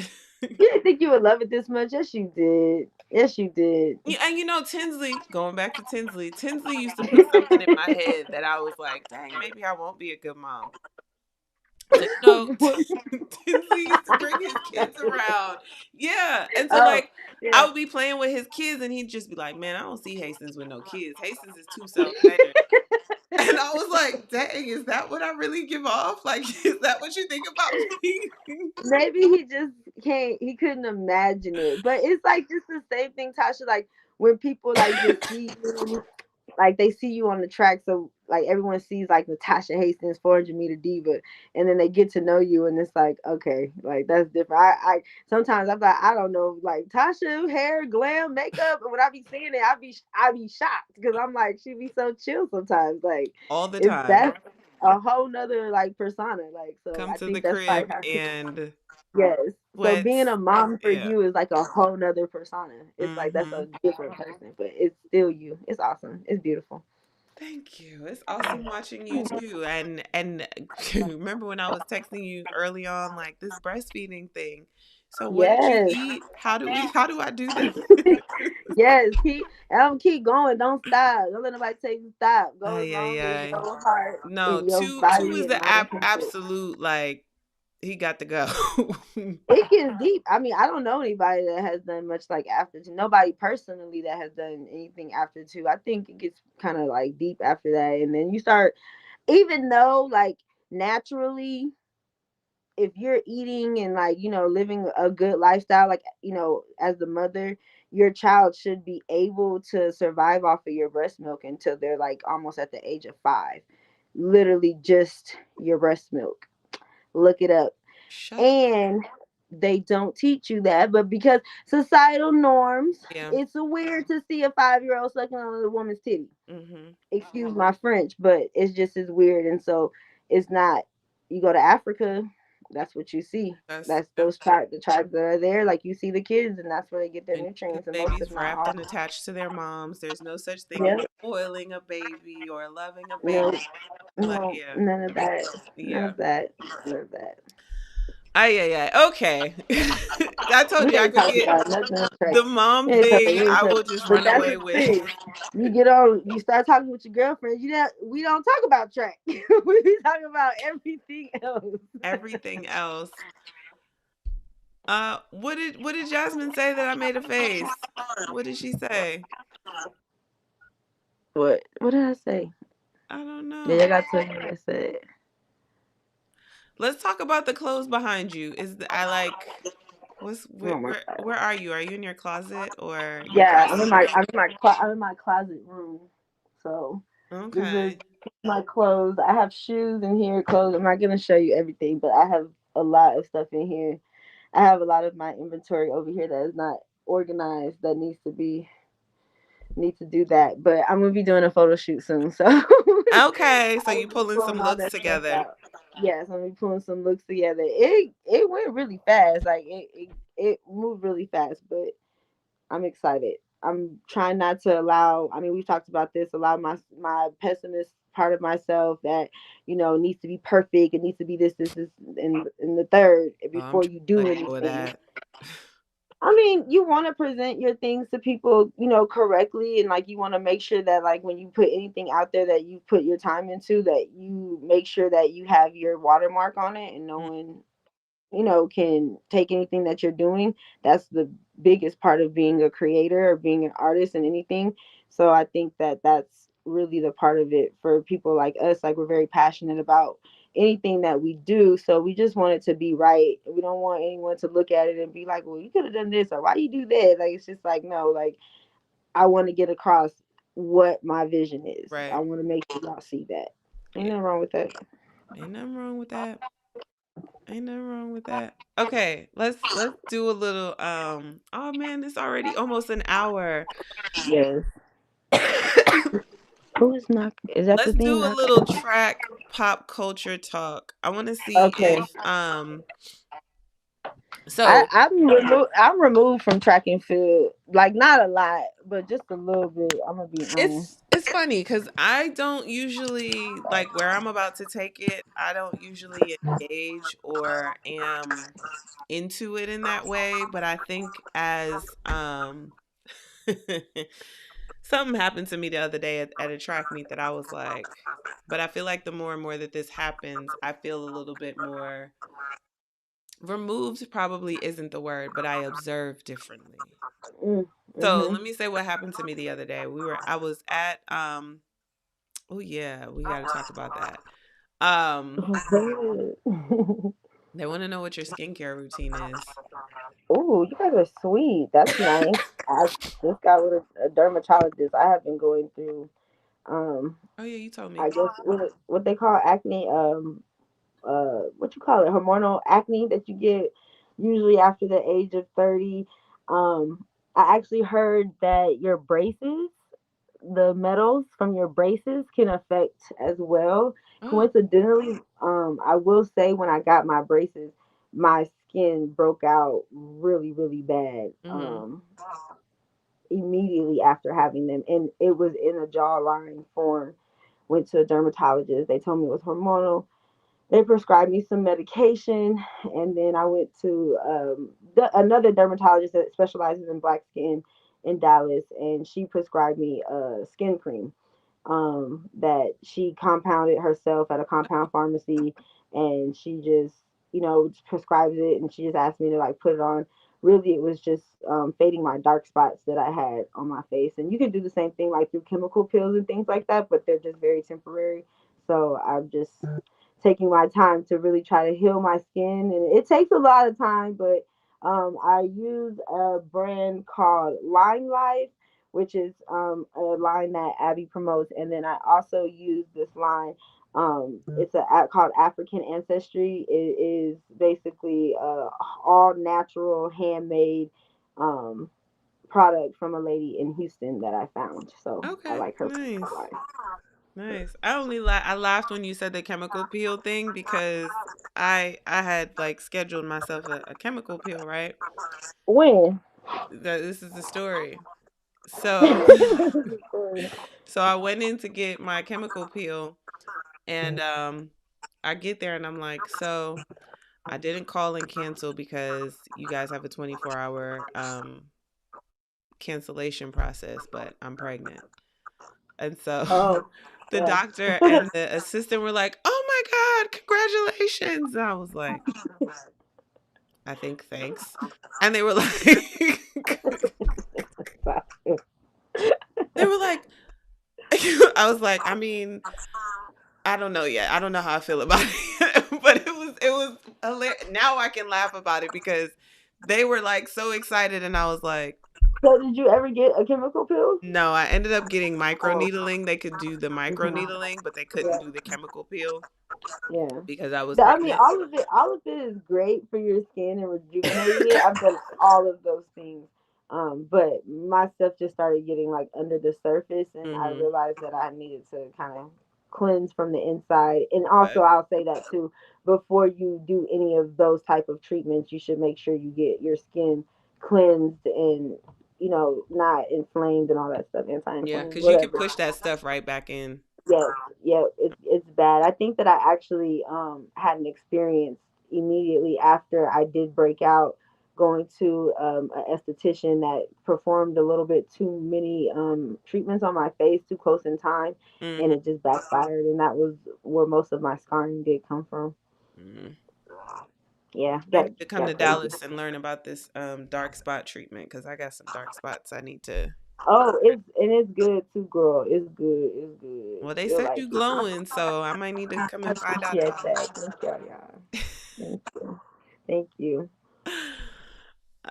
You didn't think you would love it this much? Yes, you did. Yes, you did. yeah, and Tinsley, going back to Tinsley, Tinsley used to put something in my head that I was like, dang, maybe I won't be a good mom. So Tinsley used to bring his kids around. Yeah. And so Oh, like I yeah. would be playing with his kids and he'd just be like, man, I don't see Hastings with no kids. Hastings is too self-centered. And I was like, dang, is that what I really give off? Like, is that what you think about me? Maybe he just can't. He couldn't imagine it. But it's like just the same thing, Tasha. Like when people like just see you, like they see you on the track, so like everyone sees like Natasha Hastings 400-meter diva, and then they get to know you, and it's like okay, like that's different. I sometimes I'm like I don't know, like Tasha hair, glam, makeup, and when I be seeing it, I be shocked because I'm like she be so chill sometimes. Like All the it's time. that's a whole nother like persona. Like so, Come I to the think that's probably crib how she. and Yes. So being a sweats. mom for Yeah. you is like a whole nother persona. It's like that's Mm-hmm. a different person, but it's still you. It's awesome. It's beautiful. Thank you. It's awesome watching you too. And remember when I was texting you early on, like this breastfeeding thing. So what did you Yes. eat? How do I do this? Yes. Keep going. Don't stop. Don't let nobody tell you to stop. Go as Ay, ay, long as ay. your heart No, and your two body is and the mind can fit. absolute like he got to go. It gets deep. I mean, I don't know anybody that has done much like after two. Nobody personally that has done anything after two. I think it gets kind of like deep after that. And then you start, even though like naturally if you're eating and like living a good lifestyle like as the mother, your child should be able to survive off of your breast milk until they're like almost at the age of 5. Literally just your breast milk. Look it up. Shut. And they don't teach you that, but because societal norms, Yeah. it's weird to see a 5-year-old sucking on a woman's titty. Mhm. Excuse my French, but it's just as weird. And so it's not. You go to Africa, that's what you see. That's That's yeah. those tribes, the tribes that are there. Like you see the kids, and that's where they get their And the nutrients, and most, if baby's not wrapped all. and attached to their moms. There's no such thing as Yeah, spoiling a baby or loving a baby. no, Like, no, yeah. none of that, none Yeah. of that, none of that. Ay, ay, ay. Okay. I told We you I ain't could talking get about nothing else, right? the mom We ain't talking. thing. We ain't I talking. will just But run that's away the with thing. You get on, you start talking with your girlfriend. You know, we don't talk about track. We be talking about everything else. everything else. What did Jasmine say that I made a face? What did she say? What? What did I say? I don't Yeah, I know. got to tell you what I said. Let's talk about the clothes behind you. I like what's Oh my god. where are you? Are you in your closet or your Yeah, dressing room? I'm in my closet room. So this is Okay. my clothes. I have shoes in here, clothes. I'm not gonna show you everything, but I have a lot of stuff in here. I have a lot of my inventory over here that is not organized, that need to do that. But I'm gonna be doing a photo shoot soon, so I Okay, so you will be pulling some pulling all looks that stuff together. out. Yes, I'm gonna be pulling some looks together. It went really fast. Like it moved really fast, but I'm excited. I'm trying not to allow. I mean, we've talked about this. Allow my pessimist part of myself that needs to be perfect. It needs to be this, and the third Oh, I'm before trying you to do let go of anything. that. I mean, you want to present your things to people, correctly, and like you want to make sure that like when you put anything out there that you put your time into, that you make sure that you have your watermark on it, and no Mm, one can take anything that you're doing. That's the biggest part of being a creator or being an artist and anything. So I think that that's really the part of it for people like us. Like we're very passionate about anything that we do. So we just want it to be right. We don't want anyone to look at it and be like, well, you could have done this or why you do that. Like it's just like no, like I want to get across what my vision is. I right. want to make sure y'all see that. Ain't Yeah. nothing wrong with that. Ain't nothing wrong with that. Ain't nothing wrong with that. Okay, let's do a little oh man, it's already almost an hour. Yes. Who is knock? Is that the Let's thing do a knocking? little track pop culture talk. I want to see Okay. if so I'm removed from track and field. Like not a lot, but just a little bit. I'm gonna be honest. it's funny cuz I don't usually like where I'm about to take it. I don't usually engage or am into it in that way, but I think as something happened to me the other day at a track meet that I was like, but I feel like the more and more that this happens, I feel a little bit more removed, probably isn't the word, but I observe differently. Mm, So mhm. let me say what happened to me the other day. I was at oh yeah, we gotta talk about that. Um they want to know what your skincare routine is. Ooh, you guys are sweet. That's nice. I just got with a dermatologist. I have been going through, um, Oh yeah, you told I me. guess what they call acne. What you call it, hormonal acne that you get usually after the age of 30. I actually heard that your braces, the metals from your braces can affect as well. Oh. Coincidentally, I will say when I got my braces, my skin broke out really, really bad. Mhm. Immediately after having them, and it was in a jawline form. Went to a dermatologist. They told me it was hormonal. They prescribed me some medication, and then I went to another dermatologist that specializes in black skin in Dallas, and she prescribed me a skin cream that she compounded herself at a compound pharmacy, and she just prescribes it, and she just asked me to like put it on. Really, it was just fading my dark spots that I had on my face, and you can do the same thing like through chemical peels and things like that, but they're just very temporary. So I'm just taking my time to really try to heal my skin, and it takes a lot of time, but I use a brand called Line Life, which is a line that Abby promotes, and then I also use this line. It's a app called African Ancestry. It is basically all natural, handmade um, product from a lady in Houston that I found. So I Okay, like her nice. line. Nice. I laughed when you said the chemical peel thing because I had like scheduled myself a chemical peel, right? When? That this is the story. So so I went in to get my chemical peel and I get there and I'm like, "So, I didn't call and cancel because you guys have a 24-hour cancellation process, but I'm pregnant." And so Oh, the yeah. doctor and the assistant were like, "Oh my God, congratulations." And I was like, I think thanks. And they were like, they were like, I was like, I mean, I don't know yet. I don't know how I feel about it, but it was hilarious. Now I can laugh about it because they were like so excited, and I was like, So did you ever get a chemical pill? no. I ended up getting micro Oh, needling. They could do the micro mhm. needling, but they couldn't Yeah, do the chemical peel yeah. because I was I mean, pregnant. all of it is great for your skin and rejuvenating it. I've done all of those things, but my stuff just started getting like under the surface, and I Hmm. realized that I needed to kind of cleanse from the inside. And also, But I'll say that too. Before you do any of those type of treatments, you should make sure you get your skin cleansed and not inflamed and all that stuff, yeah, anti-inflamed, because you can whatever. push that stuff right back in. Yes, yeah, it's bad. I think that I actually had an experience immediately after I did break out, going to an esthetician that performed a little bit too many treatments on my face too close in time, and Hmm. it just backfired, and that was where most of my scarring did come from. Hmm. Yeah, I need to come to got crazy. Dallas and learn about this dark spot treatment because I got some dark spots I need to. Oh, it's good too, girl. It's good. It's good. Well, they You'll said like you it. glowing, so I might need to come I and find out appreciate about that. Thank y'all, y'all. it. Thank you. Thank you.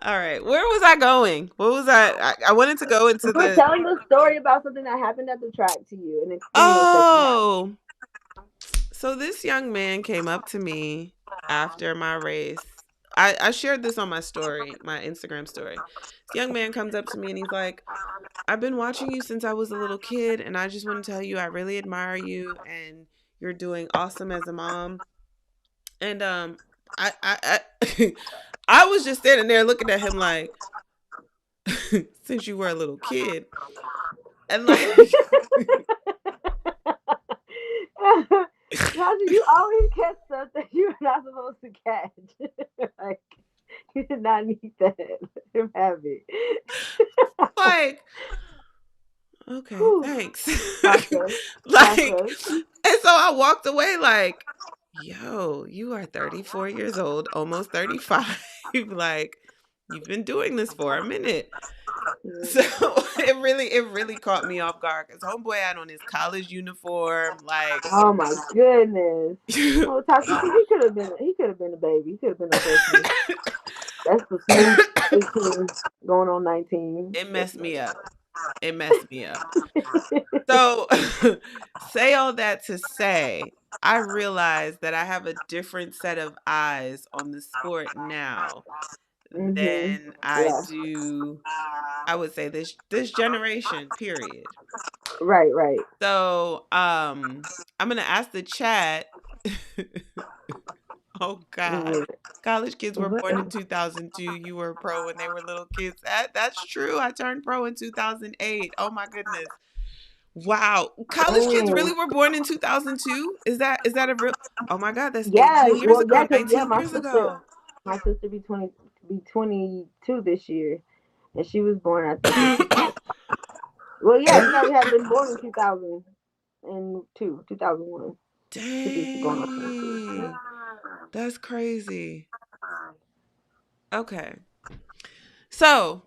All right, where was I going? What was I wanted to go into You were the. telling a story about something that happened at the track to you, an experience that you had. Oh, so this young man came up to me after my race. I shared this on my story, my Instagram story. This young man comes up to me and he's like, I've been watching you since I was a little kid, and I just want to tell you I really admire you and you're doing awesome as a mom. And I I was just standing there looking at him like, since you were a little kid, and like, Tasha, you always catch stuff that you're not supposed to catch. Like you did not need that. Let him have it. like, okay, Whew. thanks. Tasha, Like, Tasha. and so I walked away like, yo, you are 34 years old, almost 35. Like, you've been doing this for a minute. So it really caught me off guard because homeboy had on his college uniform, like, Oh my goodness. Oh, Tasha, he could have been a baby. He could have been a freshman. That's the smooth 18 going on 19. it That's messed not me up. It messed me up. So say all that to say, I realized that I have a different set of eyes on the sport now Mhm. than I Yeah. do, I would say this generation, period. Right, right. So I'm gonna ask the chat. Oh God. Mhm. College kids were What? born in 2002. You were pro when they were little kids. That's true. I turned pro in 2008. Oh my goodness. Wow. College kids Dang. really were born in 2002? Is that a real? Oh my God, that's Yeah, 18 years well, ago. yeah, cause yeah, 19 years ago. my sister be 22 this year, and she was born I think in 2000. Well, yeah, you know, we had been born in 2002, 2001. She'll be going on 22. Yeah. Dang. That's crazy. Okay. So,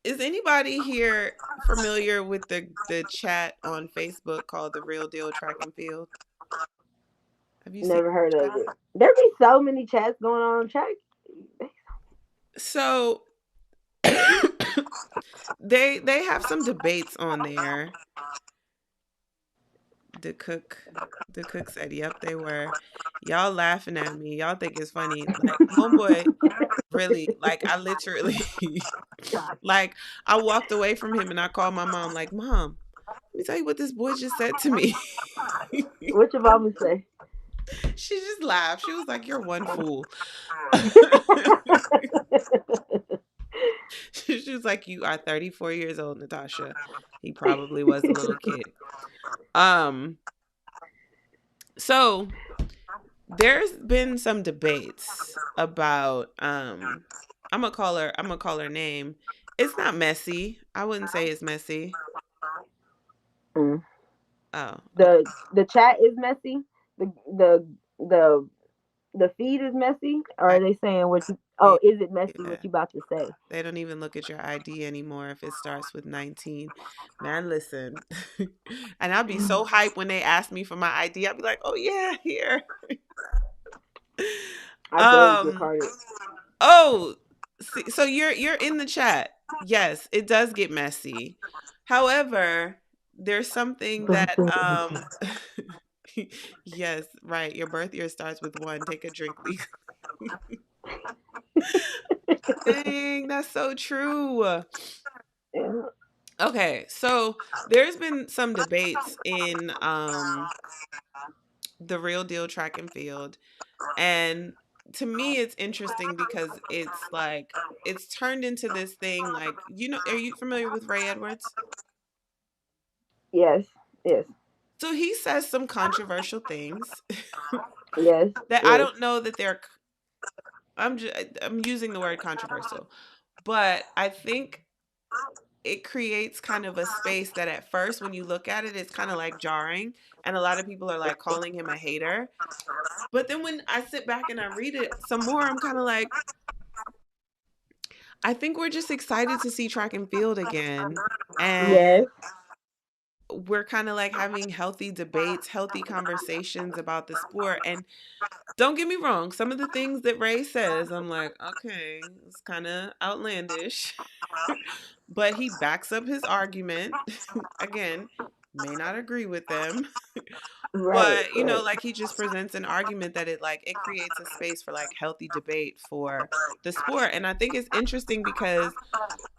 is anybody here familiar with the chat on Facebook called The Real Deal Track and Field? Have you seen Never heard the of chat? it. There be so many chats going on track. So they have some debates on there. The cook the cook said, "Yep, they were. Y'all laughing at me. Y'all think it's funny." Like homeboy really, like I literally like I walked away from him and I called my mom like, "Mom, let me tell you what this boy just said to me." What your mama say? She just laughed. She was like, "You're one fool." She was like, "You are 34 years old, Natasha." He probably was a little kid. Um, so there's been some debates about I'm gonna call her name. It's not messy. I wouldn't say it's messy. Mm. Oh, okay. The chat is messy. The the the feed is messy. Or I are they saying what you? yeah, Oh, is it messy? yeah. What you about to say? They don't even look at your ID anymore if it starts with 19. Man, listen. And I'll be so hyped when they ask me for my ID. I'll be like, "Oh yeah, here." I barely get Um, carded. oh, see, so you're in the chat. Yes, it does get messy. However, there's something that yes, right. Your birth year starts with 1. Take a drink, please. Dang, that's so true. Yeah. Okay, so there's been some debates in the real deal track and field, and to me it's interesting because it's like it's turned into this thing like, are you familiar with Ray Edwards? Yes. Yes. So he says some controversial things Yes. that I Yes. don't know that I'm using the word controversial, but I think it creates kind of a space that at first when you look at it, it's kind of like jarring, and a lot of people are like calling him a hater. But then when I sit back and I read it some more, I'm kind of like, I think we're just excited to see track and field again. And Yes. we're kind of like having healthy debates, healthy conversations about the sport. And don't get me wrong, some of the things that Ray says, I'm like, okay, it's kind of outlandish. But he backs up his argument. Again, may not agree with them. Right. But, Right. like he just presents an argument that it creates a space for like healthy debate for the sport. And I think it's interesting because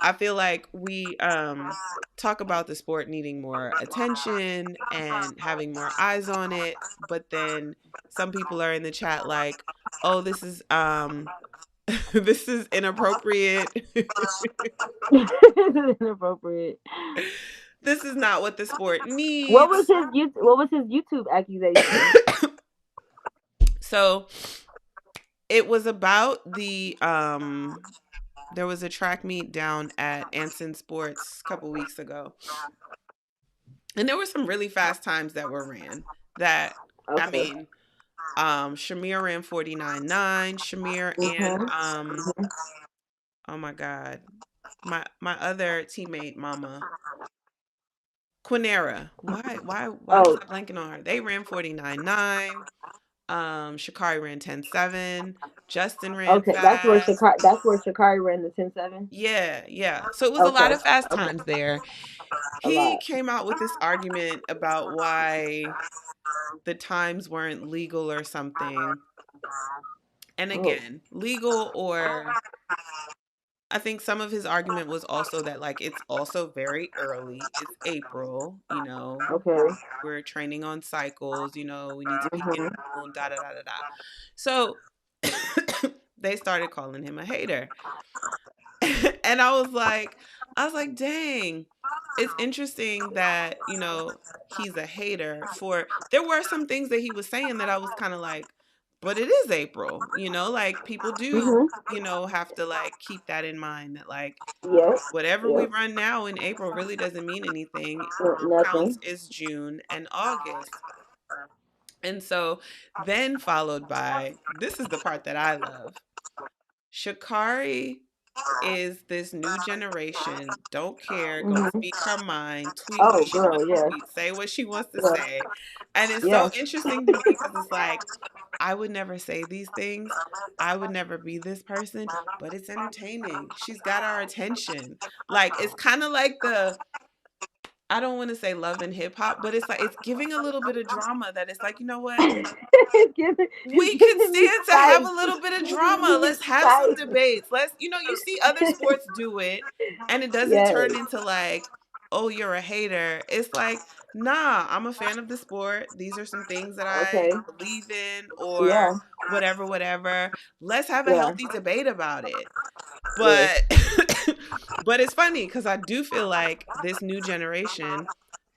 I feel like we talk about the sport needing more attention and having more eyes on it, but then some people are in the chat like, "Oh, this is this is inappropriate." Inappropriate. This is not what the sport What was needs. his What was his YouTube accusation? So, it was about there was a track meet down at Anson Sports a couple weeks ago. And there were some really fast times that were ran that I Okay. mean, Shamir ran 49.9. Shamir and Mhm. oh my god, my other teammate mama Quinera. Why was Oh, I blanking on her? They ran 49.9. Shakari ran 10.7. Justin ran okay. fast. That's where Shakari ran the 10-7. Yeah, yeah. So it was a lot Okay. of fast Okay. times there. A He lot. came out with this argument about why the times weren't legal or something. And Oh. again, legal, or I think some of his argument was also that like it's also very early. It's April, Okay. we're training on cycles, we need to peak in Mhm. June, da da da da da. So they started calling him a hater. And I was like, dang, it's interesting that, he's a hater for there were some things that he was saying that I was kind of like, but it is April, like people do, Mhm. have to like keep that in mind that like Yes. whatever we Yes. run now in April really doesn't mean anything. What counts Nothing. is June and August. And so then followed by this is the part that I love. Shakari is this new generation, don't care, gonna Mhm. speak her mind, tweet what Oh, she wants girl. to Yes. tweet, say what she wants to Yes. say. And it's so Yes. interesting to me because it's like, I would never say these things. I would never be this person, but it's entertaining. She's got our attention. Like it's kind of like the I don't want to say love and hip hop, but it's like it's giving a little bit of drama that it's like, you know what? It's We could giving me stand to have a spite. little bit It's of giving drama. me Let's have some spite. debates. Let's, you see other sports do it and it doesn't Yes. turn into like, oh, you're a hater. It's like, nah, I'm a fan of the sport. These are some things that I Okay. believe in or Yeah. whatever, whatever. Let's have a Yeah. healthy debate about it. Yes. But but it's funny because I do feel like this new generation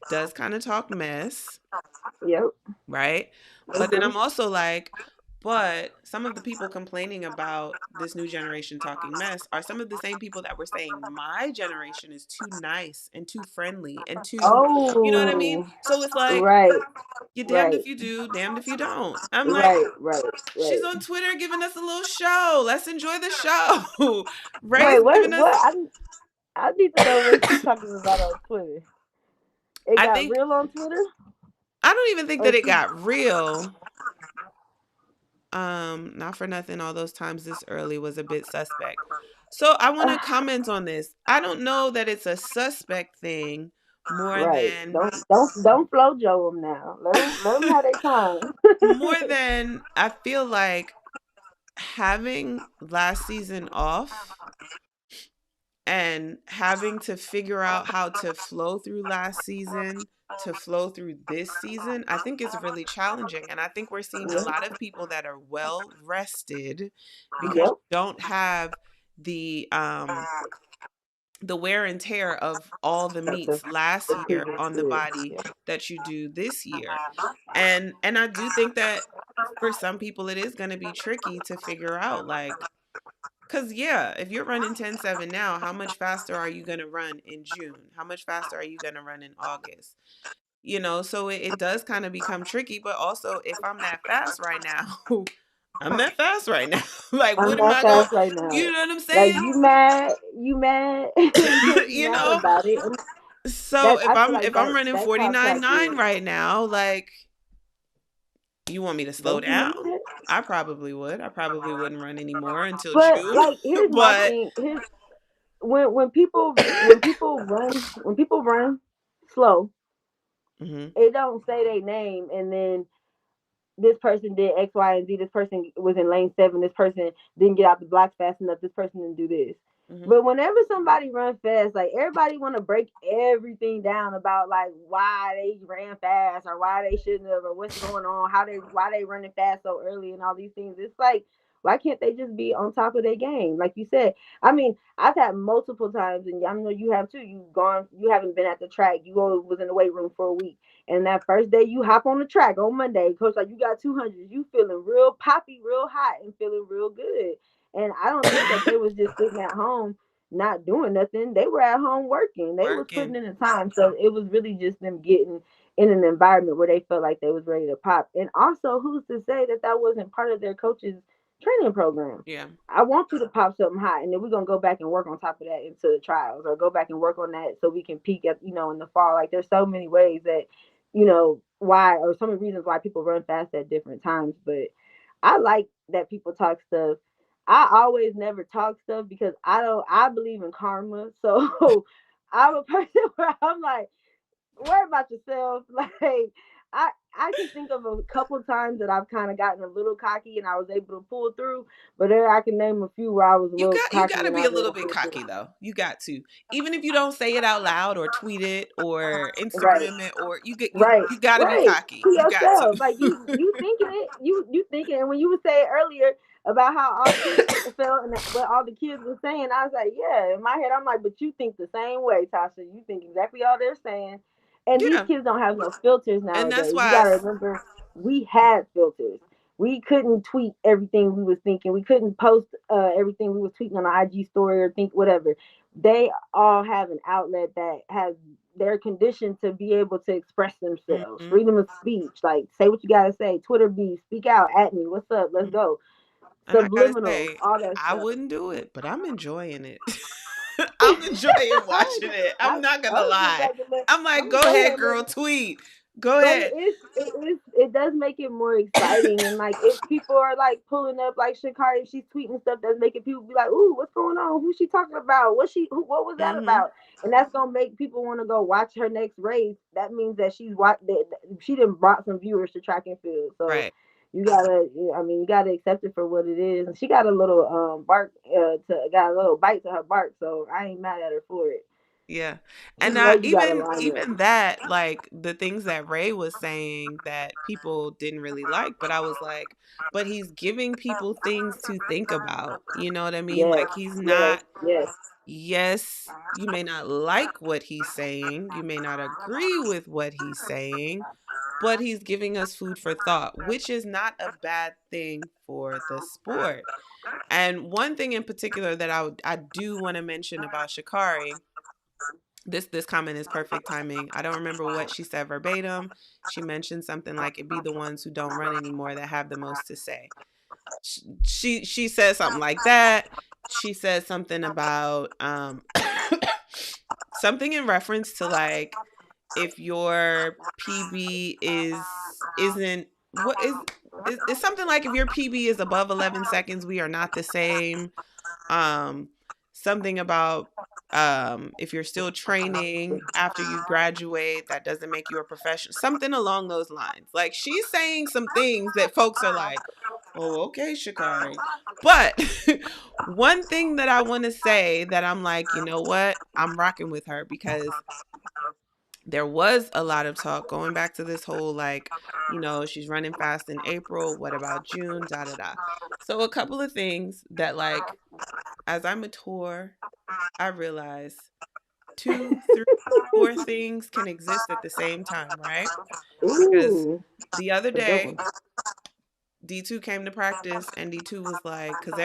does kind of talk mess, Yep. right? They But then do. I'm also like, but some of the people complaining about this new generation talking mess are some of the same people that were saying my generation is too nice and too friendly and too, you know what I mean? Oh. So it's like, Right. you're damned Right. if you do, damned if you don't. I'm like, Right. Right. she's Right. on Twitter giving us a little show. Let's enjoy the show. Ray's Wait. What? giving us, What? I need to know what she's talking about on Twitter. It I got think, real on Twitter, I don't even think or that it she? got real. Not for nothing, all those times this early was a bit suspect. So I want to comment on this. I don't know that it's a suspect thing more Right. than Don't flow Joe them now. Let them have their time. more than I feel like having last season off and having to figure out how to flow through last season to flow through this season, I think is really challenging. And I think we're seeing a Yep. lot of people that are well rested because Yep. you don't have the wear and tear of all the That's meats last the year previous on the year. body Yeah. that you do this year. And I do think that for some people it is going to be tricky to figure out like cuz yeah, if you're running 10-7 now, how much faster are you going to run in June? How much faster are you going to run in August? So it does kind of become tricky, but also if I'm that fast right now, I'm that fast right now. Like I'm what am that I going, fast right now. you know what I'm Like saying? you mad, you you mad know? about it. And So that if I feel I'm like if I'm running that's how track 49.9 is. right now, like you want me to slow Don't you down? mad? I probably would. I probably wouldn't run anymore until But June. like, here's my But thing. Here's when people run slow, mhm, it don't say their name, and then this person did X, Y, and Z. This person was in lane 7. This person didn't get out the blocks fast enough. This person didn't do this. mhm, But whenever somebody runs fast, like everybody want to break everything down about like why they ran fast or why they shouldn't have or what's going on, why they running fast so early and all these things. It's like why can't they just be on top of their game? Like you said, I mean, I've had multiple times, and I know you have too. You haven't been at the track. You was in the weight room for a week, and that first day you hop on the track on Monday, coach like you got 200, you feeling real poppy, real hot, and feeling real good. And I don't think that they was just sitting at home not doing nothing. They were at home working. They was putting working. in the time. So it was really just them getting in an environment where they felt like they was ready to pop. And also, who's to say that that wasn't part of their coach's training program? Yeah. I want you to pop something hot, and then we're gonna go back and work on top of that into the trials, or go back and work on that so we can peak at in the fall. Like there's so many ways that why, or so many reasons why people run fast at different times. But I like that people talk stuff. I always never talk stuff because I believe in karma. So I'm a person where I'm like, worry about yourself. Like I can think of a couple of times that I've kind of gotten a little cocky and I was able to pull through, but there I can name a few where I was a little You got cocky to and be I a little didn't bit pull through. cocky though. You got to. Even if you don't say it out loud or tweet it or Right. Instagram it or Right, you got to be right. cocky. To You got yourself, like to. you thinking it, you thinking. And when you were saying earlier about how all the kids felt and what all the kids were saying, I was like, yeah. In my head, I'm like, but you think the same way, Tasha. You think exactly all they're saying. And these Yeah. kids don't have no filters And that's nowadays. You why gotta remember, we had filters. We couldn't tweet everything we was thinking. We couldn't post everything we was tweeting on the IG story or think whatever. They all have an outlet that has they're conditioned to be able to express themselves. mhm, Freedom of speech, like say what you gotta say. Twitter be speak out at me. What's up? Let's mhm. go. And I got to Subliminals, say, all that I stuff. wouldn't do it, but I'm enjoying it. I'm enjoying watching it. I, I'm not going I to was just lie. like, I'm let like, me go go ahead, ahead and girl, tweet. Go But ahead. it does make it more exciting, and like if people are like pulling up like Shakari, if she's tweeting stuff that's making people be like, "Ooh, what's going on? Who's she talking about? What was that Mm-hmm. about?" And that's gonna make people want to go watch her next race. That means that she done brought some viewers to track and field. So Right. you gotta, I mean, you gotta accept it for what it is. And she got a little bark got a little bite to her bark, so I ain't mad at her for it. Yeah. Just And know I you gotta even line even up. that, like the things that Ray was saying that people didn't really like, but I was like, but he's giving people things to think about. You know what I mean? Yes, Like he's yes, not, yes. yes, you may not like what he's saying, you may not agree with what he's saying, but he's giving us food for thought, which is not a bad thing for the sport. And one thing in particular that I do want to mention about Shakari, this comment is perfect timing. I don't remember what she said verbatim. She mentioned something like it be the ones who don't run anymore that have the most to say. She says something like that. She says something about something in reference to like if your PB isn't what is something like if your PB is above 11 seconds, we are not the same. um Something about if you're still training after you graduate, that doesn't make you a professional, something along those lines. Like she's saying some things that folks are like, oh, okay, Shakari. But one thing that I want to say that I'm like, you know what, I'm rocking with her because there was a lot of talk going back to this whole like, she's running fast in April, what about June, da da da. So a couple of things that like as I mature, I realize two, three, four things can exist at the same time, right? Because Ooh, the other a good one. day, D2 came to practice and D2 was like, because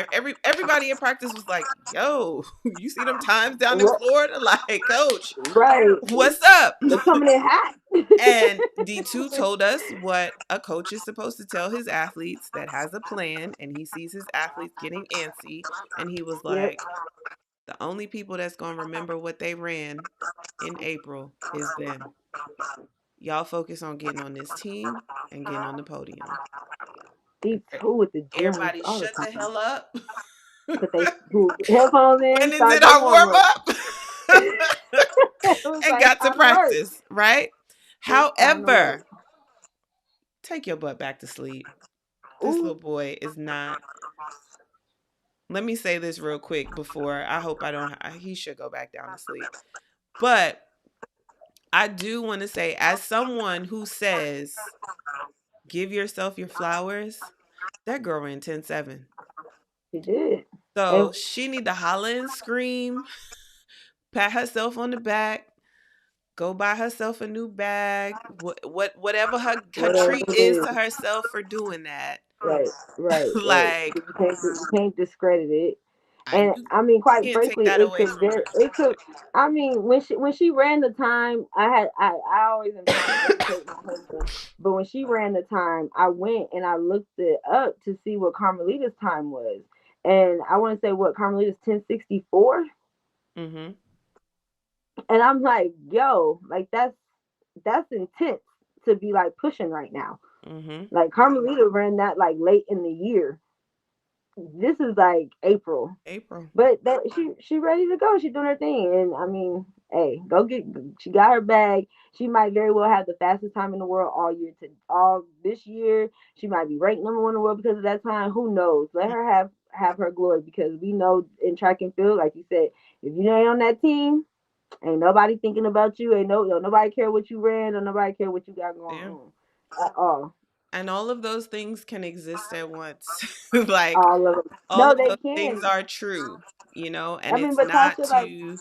everybody at practice was like, yo, you see them times down in Florida? Like, coach, Right. what's up? They're coming in hot. And D2 told us what a coach is supposed to tell his athletes that has a plan, and he sees his athletes getting antsy. And he was Yep. like, the only people that's going to remember what they ran in April is them. Y'all focus on getting on this team and getting on the podium. D2 with the gems Everybody all the shut the time. hell up. Put they headphones When in, is start it their our warm warm up. up? It was And like got to time to work. practice, right? It's time to work. However, take your butt back to sleep. This Ooh, little boy is not. Let me say this real quick before I hope I don't. He should go back down to sleep. But I do want to say, as someone who says, give yourself your flowers, that girl ran 10-7. she did. And So she need to holler and scream, pat herself on the back, go buy herself a new bag, whatever her whatever treat it is is. to herself for doing that. Right, right, right. Like You can't discredit it. And you I mean, quite can't take frankly, that away from her. it could. I mean, when she ran the time, I always am trying to educate my husband. But when she ran the time, I went and I looked it up to see what Carmelita's time was, and I want to say what Carmelita's 10:64, Mhm. and I'm like, yo, like that's intense to be like pushing right now. Mhm. Like Carmelita ran that like late in the year. This is like April. April. But that she ready to go. She doing her thing, and I mean, hey, go get. She got her bag. She might very well have the fastest time in the world all this year. She might be ranked number one in the world because of that time. Who knows? Let her have her glory because we know in track and field, like you said, if you ain't on that team, ain't nobody thinking about you. Ain't nobody care what you ran or nobody care what you got going Yeah. on at all. And all of those things can exist at once. Like All of them. all No, of they those things can. are true, I and mean, it's but not Tasha, like to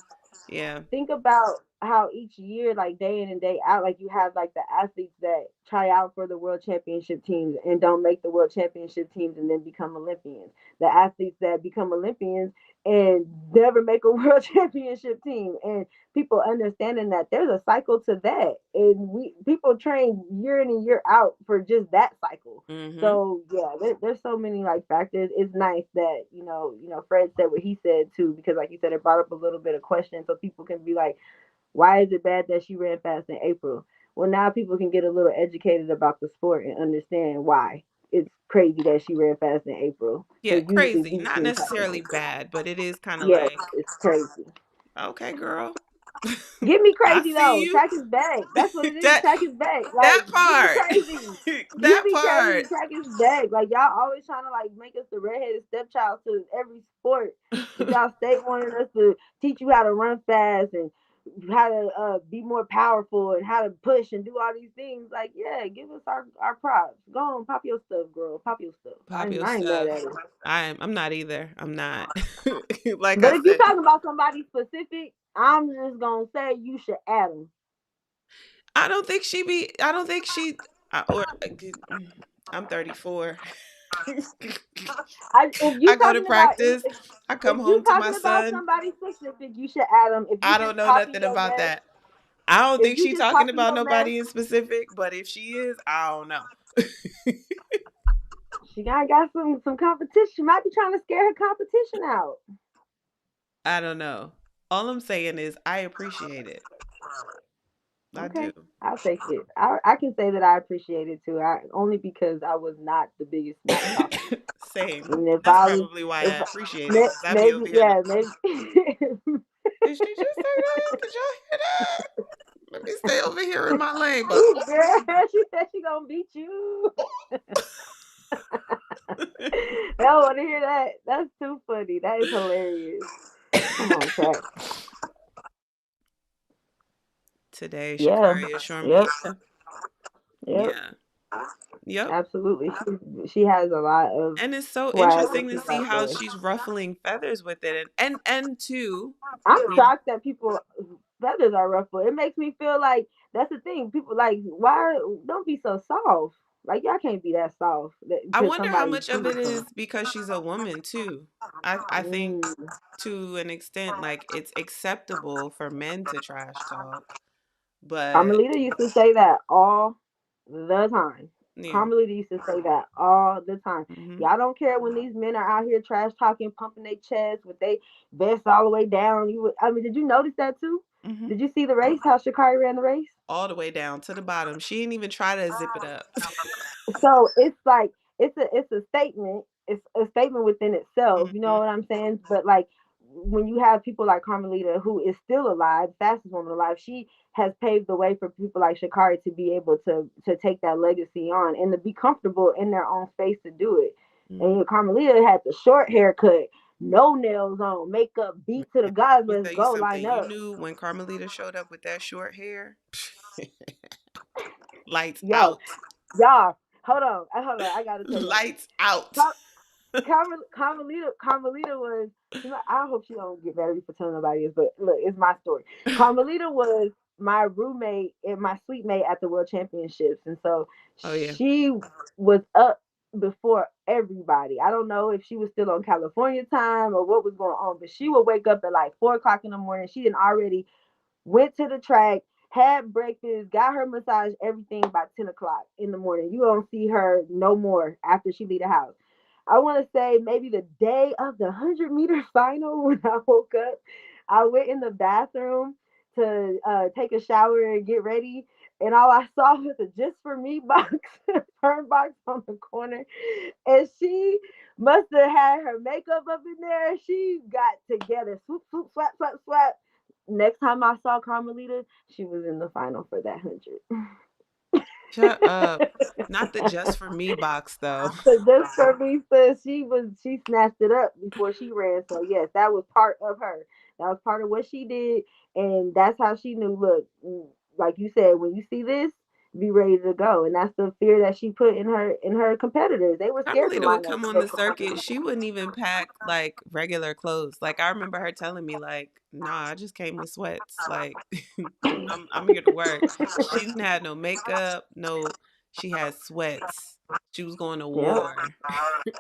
yeah. think about how each year, like day in and day out, like you have like the athletes that try out for the world championship teams and don't make the world championship teams and then become Olympians. The athletes that become Olympians and never make a world championship team. And people understanding that there's a cycle to that. And we people train year in and year out for just that cycle. Mhm. So yeah, there's so many like factors. It's nice that Fred said what he said too, because like you said, it brought up a little bit of question, so people can be like, why is it bad that she ran fast in April? Well, now people can get a little educated about the sport and understand why it's crazy that she ran fast in April. Yeah, Because usually crazy. these Not things happen. necessarily bad, but it is kind of Yes, like, it's crazy. okay, girl. Give me I crazy see though. you. Track is back. That's what it is. that Track is back. Like, that give me part. crazy. Give That me crazy. part. Track is back. Like y'all always trying to like make us the redheaded stepchild to every sport, but y'all stay wanting us to teach you how to run fast and how to be more powerful and how to push and do all these things. Like, yeah, give us our props. Go on, pop your stuff, girl. Pop your stuff. Pop your I ain't mad stuff. at it. I'm not either. I'm not. Like But I if you said, talking about somebody specific, I'm just gonna say you should add them. I don't think she or I'm 34. If you I go to talking about practice. I if come you home to my talking about son. somebody specific, you should add them. If you I don't just know talking nothing your about mess, that. I don't if think you she just talking talking about your mess, nobody in specific, but if she is, I don't know. she got some competition. She might be trying to scare her competition out. I don't know. All I'm saying is I appreciate it. I Okay, do. I'll take it. I can say that I appreciate it too. I only because I was not the biggest smack talker. Same. And if That's I was, probably why if I appreciate it because I be maybe over here like, yeah, maybe. did she just say that? Did y'all hear that? Let me stay over here in my lane, but Ooh, girl, she said she gonna beat you. I don't want to hear that. That's too funny. That is hilarious. Come on, track. today Yeah. Shakari assured Yep. me, yeah, Yep. yeah, yep. Absolutely. She has a lot of And it's so swag when interesting to she's see out how there. she's ruffling feathers with it, and two, I'm we shocked that people feathers are ruffled. It makes me feel like that's the thing. People like why don't be so soft. Like y'all can't be that soft I to wonder how somebody's much of it people. is because she's a woman too. I think Mm. to an extent like it's acceptable for men to trash talk, but Carmelita used to say that all the time. yeah. Carmelita used to say that all the time. Mhm. Y'all don't care when these men are out here trash talking, pumping their chest with their vest all the way down. I mean, did you notice that too? Mhm. Did you see the race? How Shakari ran the race? All the way down to the bottom. She didn't even try to zip it up. So it's like it's a statement. It's a statement within itself. You know Mhm. what I'm saying? But like when you have people like Carmelita, who is still alive, fastest woman alive, she has paved the way for people like Shakari to be able to take that legacy on and to be comfortable in their own space to do it. And Mhm. you know, Carmelita had the short haircut, no nails on, makeup, beat to the Man, gods. let me Let's tell you go, something. line You up. knew when Carmelita showed up with that short hair, lights Yo, out. y'all, hold on. I gotta tell y'all. Lights out. Carmelita was. I hope she don't get mad at me for telling nobody this, but look, it's my story. Carmelita was my roommate and my suite mate at the World Championships, and so Oh yeah. she was up before everybody. I don't know if she was still on California time or what was going on, but she would wake up at like 4 o'clock in the morning. She didn't already went to the track, had breakfast, got her massage, everything by 10 o'clock in the morning. You don't see her no more after she leave the house. I want to say maybe the day of the 100-meter final when I woke up, I went in the bathroom to take a shower and get ready. And all I saw was a just for me box, burn box on the corner. And she must have had her makeup up in there. She got together. Swoop, swoop, swap, swap, swap. Next time I saw Carmelita, she was in the final for that 100. Shut up. Not the just for me box though. So just for me, says she snatched it up before she ran. So yes, that was part of her. That was part of what she did, and that's how she knew. Look, like you said, when you see this, be ready to go. And that's the fear that she put in her competitors. They were scared to Carmelita would line up come on the next to circuit. her. She wouldn't even pack like regular clothes. Like I remember her telling me, like, "Nah, I just came with sweats. Like, I'm here to work." She didn't have no makeup. No, she had sweats. She was going to Yep. war.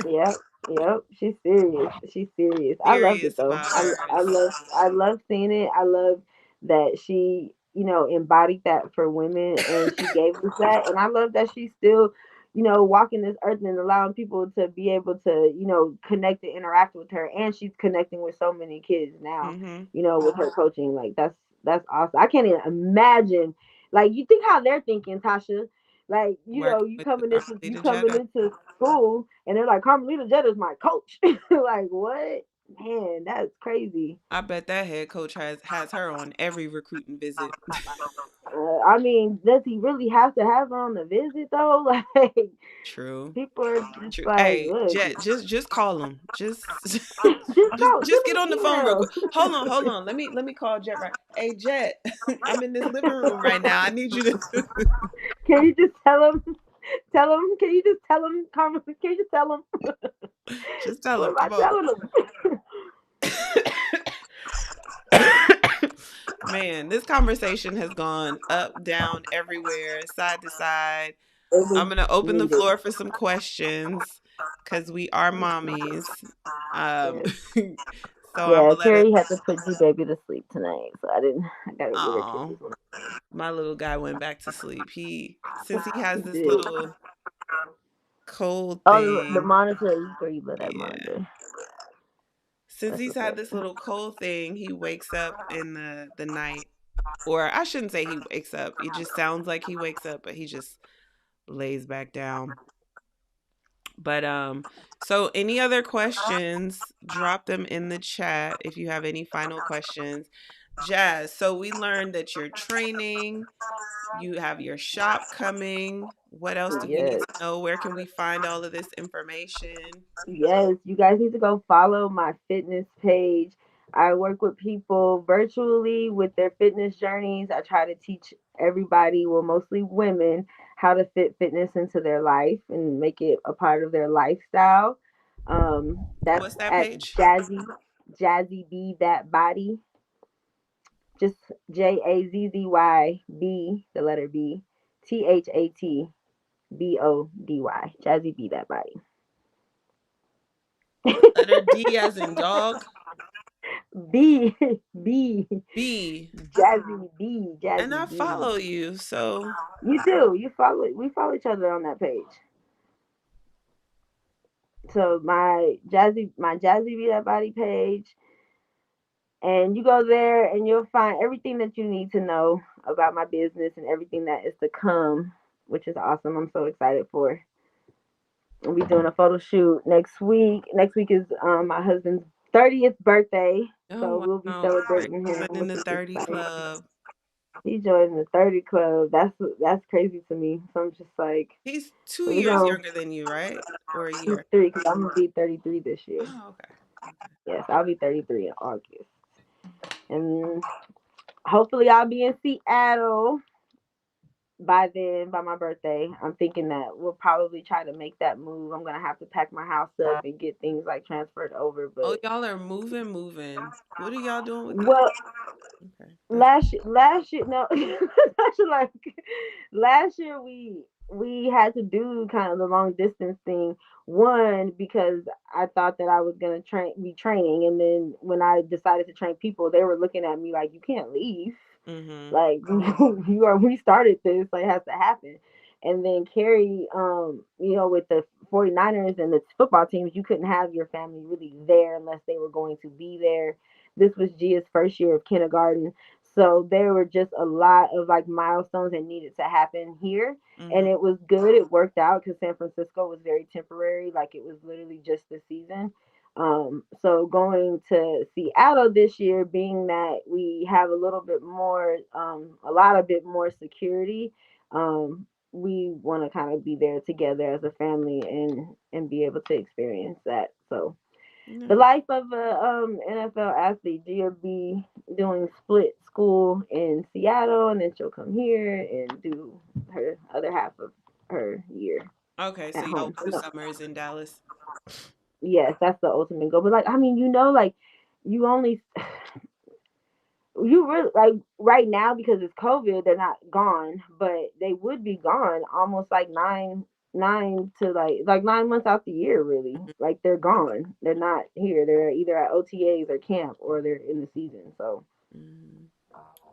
Yep, yep. She's serious. She's serious. I loved it Serious though. about hers. I love seeing it. I love that she, embodied that for women and she gave us that. And I love that she's still, walking this earth and allowing people to be able to, connect and interact with her. And she's connecting with so many kids now, Mhm. with her coaching. Like that's awesome. I can't even imagine Like you think how they're thinking, Tasha. Like, Working you with you Carmelita coming Jetta. into school and they're like, Carmelita Jetta's my coach. Like what? Man, that's crazy. I bet that head coach has her on every recruiting visit. I mean, does he really have to have her on the visit though? Like True. people are just True. like, Hey, look, Jet, just call him. Just just call, just send get me on the an phone real email. quick. Hold on. Let me call Jet right. Hey Jet, I'm in this living room right now. I need you to Can you just tell him? Tell him. Can you just tell him? Can you just tell him? just tell What him. am I Come on. telling him? Man, this conversation has gone up, down, everywhere, side to side. It was I'm going to open the needed. floor for some questions because we are mommies. Um, Yes. so I'm Yeah, going to let it. Carrie had to put G baby to sleep tonight, so I didn't. I gotta give her Oh, kisses when my little guy went back to sleep. Since he has I this did. little cold Oh, the thing, monitor. You girl, you love that yeah. monitor. Since That's he's what's had up. this little cold thing, he wakes up in the night, or I shouldn't say he wakes up. It just sounds like he wakes up, but he just lays back down. But so any other questions, drop them in the chat if you have any final questions. Jazz, so we learned that you're training, you have your shop coming. What else do we need Yes. to know? Where can we find all of this information? Yes, you guys need to go follow my fitness page. I work with people virtually with their fitness journeys. I try to teach everybody, well, mostly women, how to fit fitness into their life and make it a part of their lifestyle. That's What's that at page? Jazzy B That Body. Just JAZZY B, the letter B, THATBODY. Jazzy B That Body. The letter D as in dog. B B B. And Jazzy I B. follow you. So You do. You follow. We follow each other on that page. So my Jazzy B That Body page, and you go there and you'll find everything that you need to know about my business and everything that is to come, which is awesome. I'm so excited for. We'll be doing a photo shoot next week. Next week is my husband's 30th birthday, so oh we'll be wow. celebrating him, Joining which the is 30 exciting. club. He joined the 30 club. That's crazy to me. So I'm just like, He's two we're years gonna younger than you, right? Or a he's year? three because I'm gonna be 33 this year. Oh, okay. Okay. Yes, I'll be 33 in August, and hopefully I'll be in Seattle by then, by my birthday. I'm thinking that we'll probably try to make that move. I'm gonna have to pack my house up and get things like transferred over, Oh, but y'all are moving, moving. What are y'all doing with the well, okay. That's last year no actually like last year we had to do kind of the long distance thing. One, because I thought that I was gonna be training, and then when I decided to train people, they were looking at me like, you can't leave. mm-hmm. Like we started this, like it has to happen. And then Carrie, with the 49ers and the football teams, you couldn't have your family really there unless they were going to be there. This was Gia's first year of kindergarten. So there were just a lot of like milestones that needed to happen here. Mm-hmm. And it was good. It worked out because San Francisco was very temporary. Like it was literally just the season. So going to Seattle this year, being that we have a little bit more, a lot of bit more security, we want to kind of be there together as a family and be able to experience that. So the Nice. life of a NFL athlete, she'll be doing split school in Seattle, and then she'll come here and do her other half of her year Okay, so at y'all home. So two no, summers in Dallas. yes, that's the ultimate goal. But like, I mean, like you only you really like right now because it's COVID, they're not gone, but they would be gone almost like nine to like 9 months out the year, really. Like they're gone. They're not here. They're either at OTAs or camp or they're in the season. So Mm,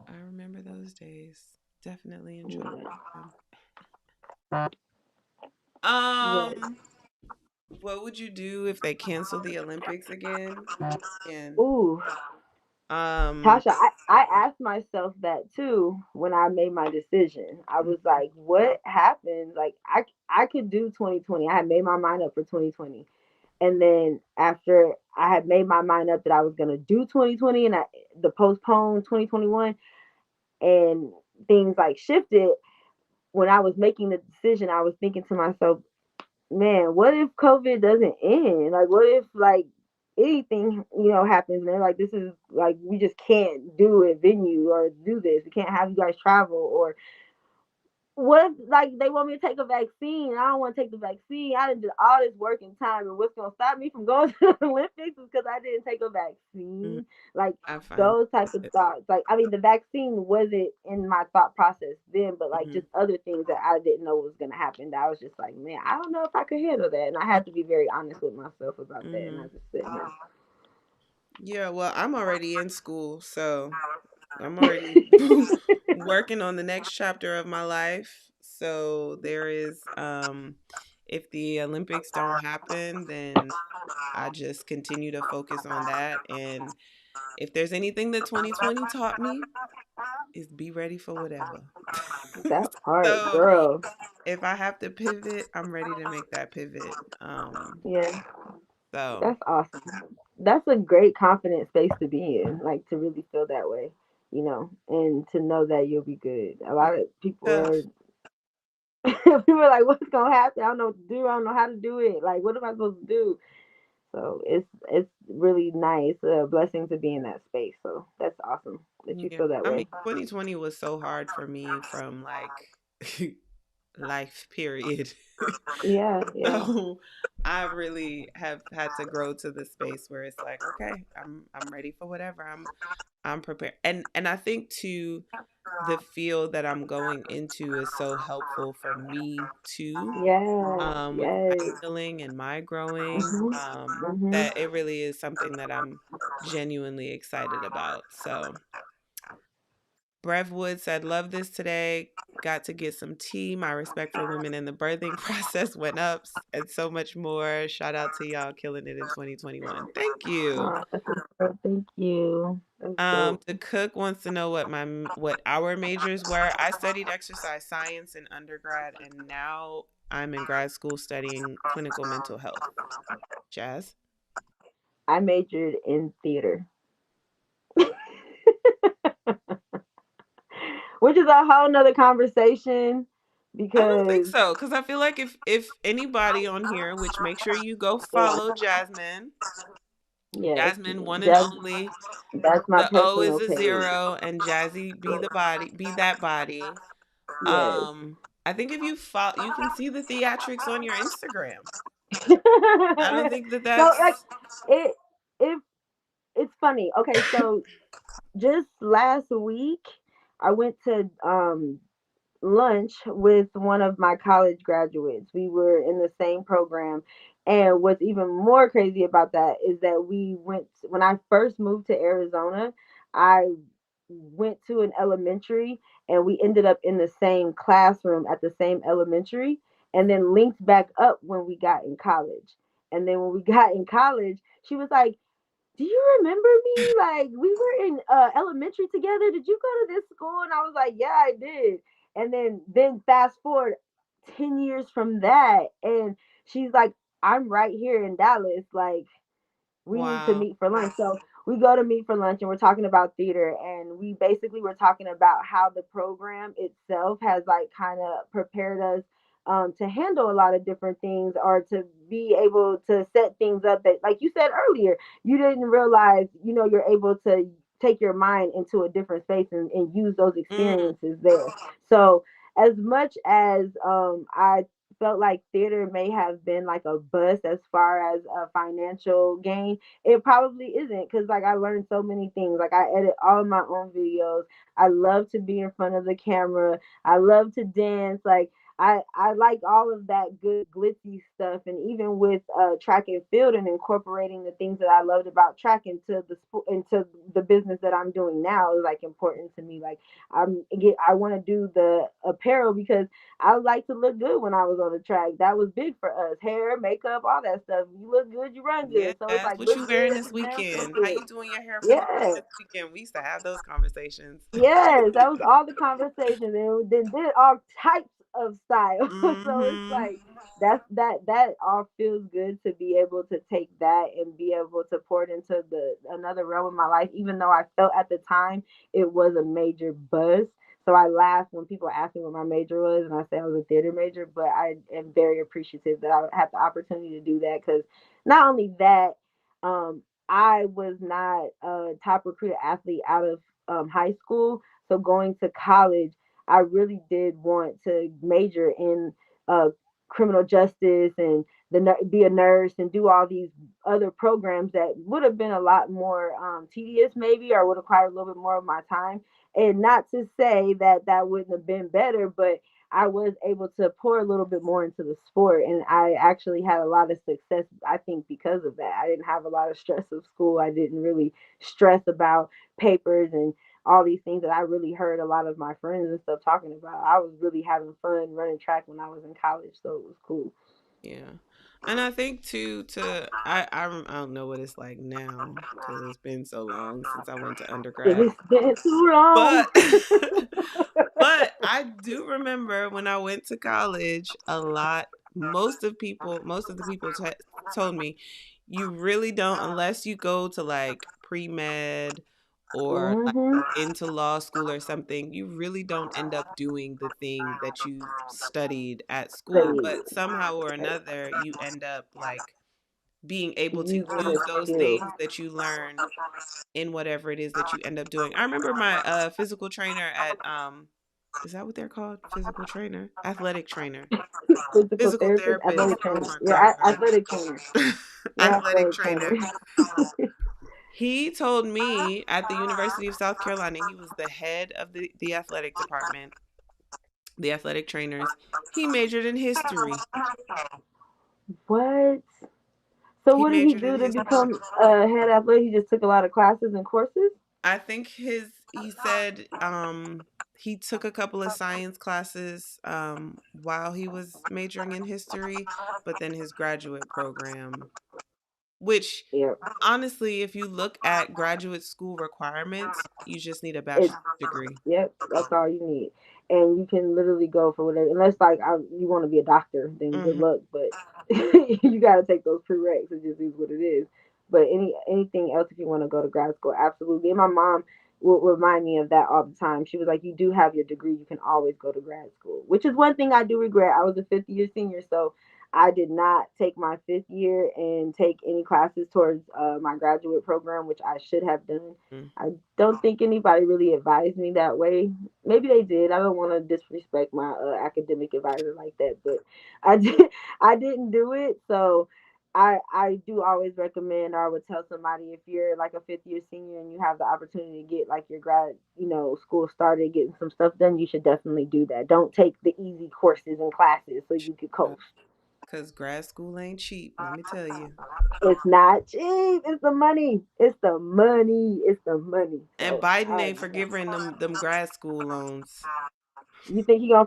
I remember those days. Definitely enjoyed yeah. them. What? What would you do if they cancel the Olympics again? And Ooh. Um, Tasha, I asked myself that too when I made my decision. I was like, what happened? Like I could do 2020. I had made my mind up for 2020. And then after I had made my mind up that I was going to do 2020 and the postponed 2021 and things like shifted, when I was making the decision, I was thinking to myself, man, what if COVID doesn't end? Like, what if like anything happens? And they're like, this is like we just can't do a venue or do this. We can't have you guys travel. Or what if like they want me to take a vaccine? I don't want to take the vaccine. I did all this work and time, and what's gonna stop me from going to the Olympics is because I didn't take a mhm, vaccine. Like I find those types of it. thoughts. Like I mean, the vaccine wasn't in my thought process then, but like Mhm, just other things that I didn't know was gonna happen. That I was just like, man, I don't know if I could handle that, and I had to be very honest with myself about that. And I mhm. just said no. Yeah, well, I'm already in school, so I'm already working on the next chapter of my life. So there is, if the Olympics don't happen, then I just continue to focus on that. And if there's anything that 2020 taught me, is be ready for whatever. That part, So girl. if I have to pivot, I'm ready to make that pivot. Yeah, So that's awesome. That's a great confident space to be in, like to really feel that way, and to know that you'll be good. A lot of people are tough. people are like, what's gonna happen? I don't know what to do. I don't know how to do it. Like, what am I supposed to do? So it's really nice, a blessing to be in that space. So that's awesome that you Yeah. feel that I mean, way. 2020 was so hard for me from like life period. Yeah, yeah, So I really have had to grow to the space where it's like, okay, I'm ready for whatever. I'm prepared. And I think too the field that I'm going into is so helpful for me too. yes, With my yes. healing and my growing, Mhm, mhm. that it really is something that I'm genuinely excited about. So Brev Wood said, love this today. Got to get some tea. My respect for women in the birthing process went up and so much more. Shout out to y'all killing it in 2021. Thank you. Oh, that's dope. Thank you. That's dope. The cook wants to know what our majors were. I studied exercise science in undergrad, and now I'm in grad school studying clinical mental health. Jazz. I majored in theater, which is a whole nother conversation I don't think because so, because I feel like if anybody on here, which make sure you go follow Jasmine, yes, Jasmine one and just only. that's my The O is personal a page. zero, and Jazzy be the body, be that body. Yes. I think if you follow, you can see the theatrics on your Instagram. So I don't think that like that's it it it's funny. Okay, so just last week I went to lunch with one of my college graduates. We were in the same program. And what's even more crazy about that is that we went, when I first moved to Arizona, I went to an elementary and we ended up in the same classroom at the same elementary and then linked back up when we got in college. And then when we got in college, she was like, do you remember me? Like we were in elementary together. Did you go to this school? And I was like, yeah, I did. And then fast forward 10 years from that, and she's like, I'm right here in Dallas. Like we need to wow. meet for lunch. So we go to meet for lunch and we're talking about theater, and we basically were talking about how the program itself has like kind of prepared us to handle a lot of different things, or to be able to set things up that, like you said earlier, you didn't realize, you're able to take your mind into a different space and use those Mm, experiences there. So as much as I felt like theater may have been like a bust as far as a financial gain, it probably isn't, because like I learned so many things. Like I edit all of my own videos. I love to be in front of the camera. I love to dance. Like I like all of that good glitzy stuff, and even with track and field and incorporating the things that I loved about track into into the business that I'm doing now is like important to me. Like I want to do the apparel because I like to look good when I was on the track. That was big for us. Hair, makeup, all that stuff. You look good, you run good. So it's Yes. like What look you good wearing and this smell so weekend? How good. you doing your hair for the Yeah. this weekend? We used to have those conversations. Yes, that was all the conversations, and we then did all types of style. So it's Mm-hmm. like that all feels good to be able to take that and be able to pour it into the another realm of my life. Even though I felt at the time it was a major buzz, so I laugh when people ask me what my major was, and I say I was a theater major. But I am very appreciative that I had the opportunity to do that because not only that, I was not a top recruited athlete out of high school. So going to college, I really did want to major in uh, criminal justice and be a nurse and do all these other programs that would have been a lot more tedious, maybe, or would require a little bit more of my time. And not to say that that wouldn't have been better, but I was able to pour a little bit more into the sport, and I actually had a lot of success. I think because of that, I didn't have a lot of stress of school. I didn't really stress about papers and all these things that I really heard a lot of my friends and stuff talking about. I was really having fun running track when I was in college, so it was cool. Yeah. And I think too I don't know what it's like now because it's been so long since I went to undergrad. It's been too long. But but I do remember when I went to college a lot. Most of the people told me you really don't unless you go to like pre-med or like Hmm. into law school or something, you really don't end up doing the thing that you studied at school, but somehow or another you end up like being able to Using use the those skills. things that you learned in whatever it is that you end up doing. I remember my physical trainer at is that what they're called? Physical trainer? Athletic trainer. Physical Physical therapist, therapist. athletic Oh trainer. my Your god. athletic trainer. Your Athletic athletic trainer. trainer. He told me at the University of South Carolina, he was the head of the athletic department, the athletic trainers. He majored in history. What? So He what did he majored in do to history. become head athlete? He just took a lot of classes and courses. I think he said he took a couple of science classes while he was majoring in history, but then his graduate program, which Yeah. honestly, if you look at graduate school requirements, you just need a It's bachelor's degree. Yep, that's all you need, and you can literally go for whatever. Unless like you want to be a doctor, then good Hmm. luck. But you got to take those prereqs. It just is what it is. But anything else, if you want to go to grad school, absolutely. And my mom will remind me of that all the time. She was like, "You do have your degree. You can always go to grad school," which is one thing I do regret. I was a fifth year senior, so I did not take my fifth year and take any classes towards my graduate program, which I should have done. I don't think anybody really advised me that way. Maybe they did. I don't want to disrespect my academic advisor like that, but I did. I didn't do it, so I do always recommend, or I would tell somebody if you're like a fifth year senior and you have the opportunity to get like your grad, school started, getting some stuff done, you should definitely do that. Don't take the easy courses and classes so you could coast. Because grad school ain't cheap, let me tell you. It's not cheap. It's the money. It's the money. It's the money. And So Biden I ain't forgiving them grad school loans. You think he gonna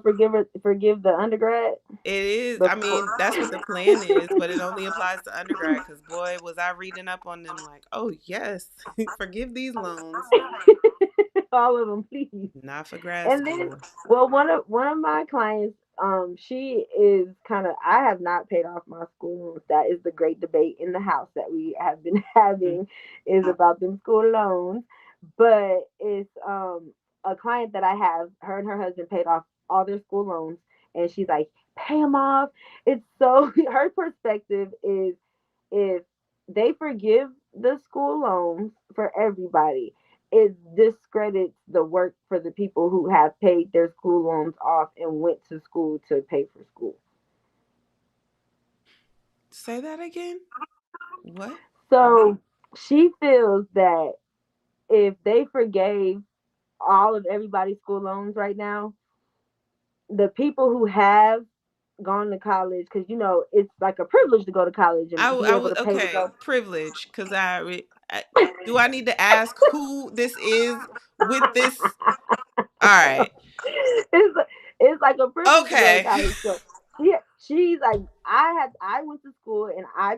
forgive the undergrad? It is. I Before. mean, that's what the plan is, but it only applies to undergrad. Because boy, was I reading up on them like, oh yes, forgive these loans, All of them, please. not for grad And then, school. well, one of my clients, she is kind of. I have not paid off my school loans. That is the great debate in the house that we have been Mm. having, is about them school loans. But it's a client that I have. Her and her husband paid off all their school loans, and she's like, pay them off. It's so her perspective is if they forgive the school loans for everybody, it discredits the work for the people who have paid their school loans off and went to school to pay for school. Say that again. What? So she feels that if they forgave all of everybody's school loans right now, the people who have gone to college, because it's like a privilege to go to college and be I able was to pay to okay. go. Privilege, because I do I need to ask who this is with this? All right. it's it's like a privilege to go to Okay. college. So she's like, I went to school and I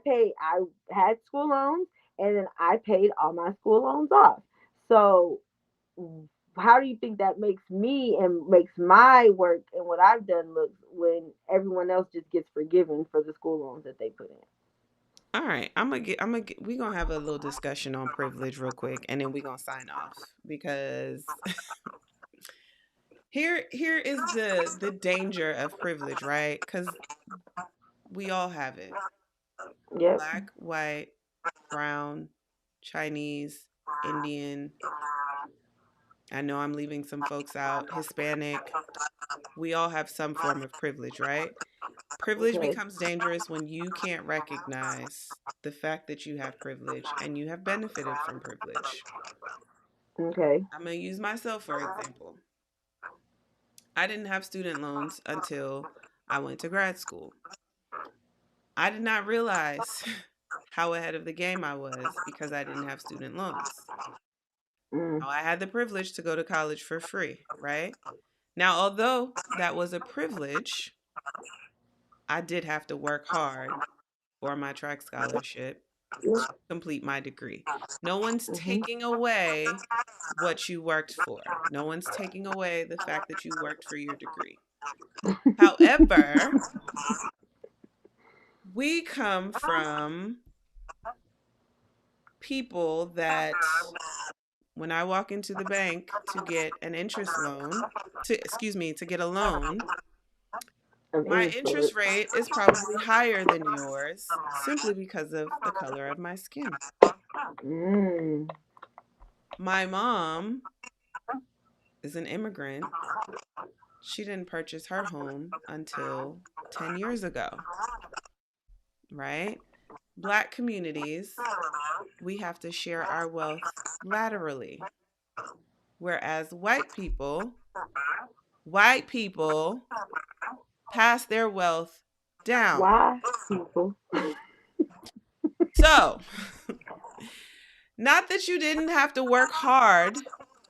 had school loans, and then I paid all my school loans off. So how do you think that makes me and makes my work and what I've done look when everyone else just gets forgiven for the school loans that they put in? All right. we gonna have a little discussion on privilege real quick, and then we gonna sign off because here is the danger of privilege, right? Because we all have it. Yep. Black, white, brown, Chinese, Indian. I know I'm leaving some folks out. Hispanic. We all have some form of privilege, right? Privilege Okay. becomes dangerous when you can't recognize the fact that you have privilege and you have benefited from privilege. Okay. I'm going to use myself for example. I didn't have student loans until I went to grad school. I did not realize how ahead of the game I was because I didn't have student loans. Mm. Now, I had the privilege to go to college for free, right? Now, although that was a privilege, I did have to work hard for my track scholarship, complete my degree. No one's Mm-hmm. taking away what you worked for. No one's taking away the fact that you worked for your degree. However, we come from people that when I walk into the bank to get an interest loan, to get a loan, I'm my in for it. interest rate is probably higher than yours simply because of the color of my skin. Mm. My mom is an immigrant. She didn't purchase her home until 10 years ago, right? Black communities, we have to share our wealth laterally, whereas white people pass their wealth down. Why people? So, not that you didn't have to work hard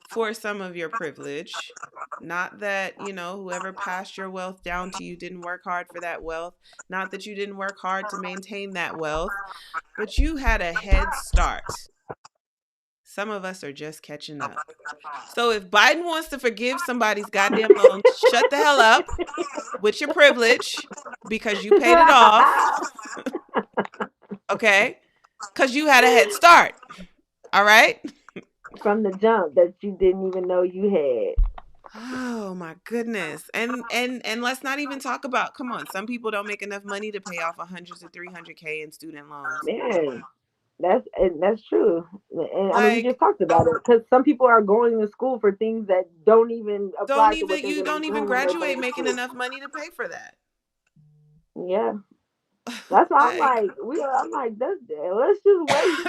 for some of your privilege. Not that, whoever passed your wealth down to you didn't work hard for that wealth. Not that you didn't work hard to maintain that wealth, but you had a head start. Some of us are just catching up. So if Biden wants to forgive somebody's goddamn loan, shut the hell up with your privilege because you paid it off, okay? Because you had a head start, all right? From the jump that you didn't even know you had. Oh my goodness. And let's not even talk about, come on, some people don't make enough money to pay off 100 to 300K in student loans. Man, that's true. And I mean, we just Like, talked about it because some people are going to school for things that don't even apply to what they're you going to don't be even doing when they graduate finish making school. enough money to pay for that. Yeah, that's why I'm Like, like, I'm like, let's just wait.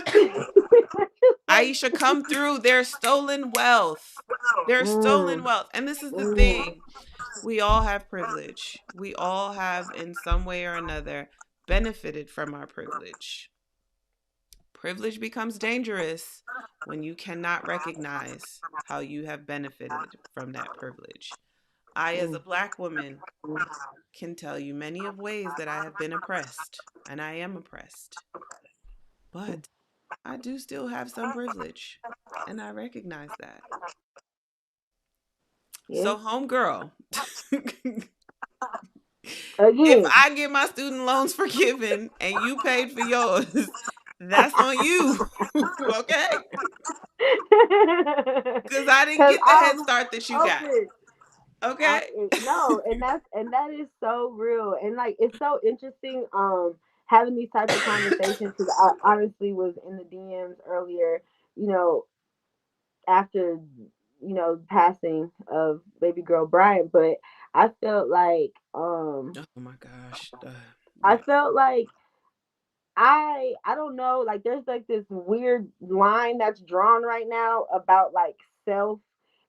Let's just wait. Aisha, come through. There's stolen wealth. There's stolen Mm, wealth. And this is the mm, thing. We all have privilege. We all have, in some way or another, benefited from our privilege. Privilege becomes dangerous when you cannot recognize how you have benefited from that privilege. I, as a mm, Black woman, can tell you many of ways that I have been oppressed, and I am oppressed. mm. But I do still have some privilege, and I recognize that. Yeah. So, homegirl, if Again. I get my student loans forgiven and you paid for yours, that's on you, okay? Because I didn't Cause get the head start that you got, open. okay? No, and that is so real, and like it's so interesting. Having these type of conversations because I honestly was in the DMs earlier. You know, after passing of baby girl Bryant, but I felt like Oh my gosh. I Yeah. felt like I don't know, like there's like this weird line that's drawn right now about like self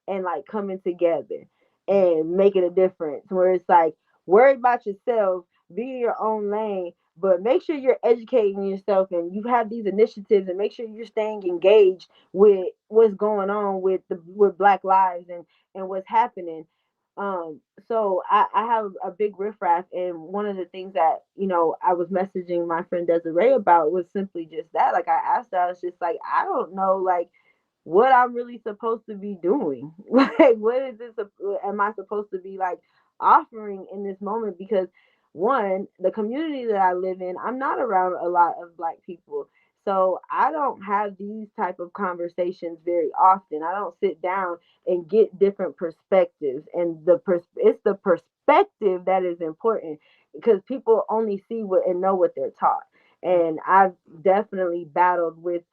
and like coming together. and making a difference. Where it's like, worry about yourself, be in your own lane, but make sure you're educating yourself and you have these initiatives, and make sure you're staying engaged with what's going on with Black lives and what's happening. So I have a big riffraff, and one of the things that I was messaging my friend Desiree about was simply just that. Like, I asked her, I was just like, I don't know, like, what I'm really supposed to be doing. Like, what is this? Am I supposed to be like offering in this moment? Because one, the community that I live in, I'm not around a lot of Black people. So I don't have these type of conversations very often. I don't sit down and get different perspectives. And it's the perspective that is important, because people only see what and know what they're taught. And I've definitely battled with,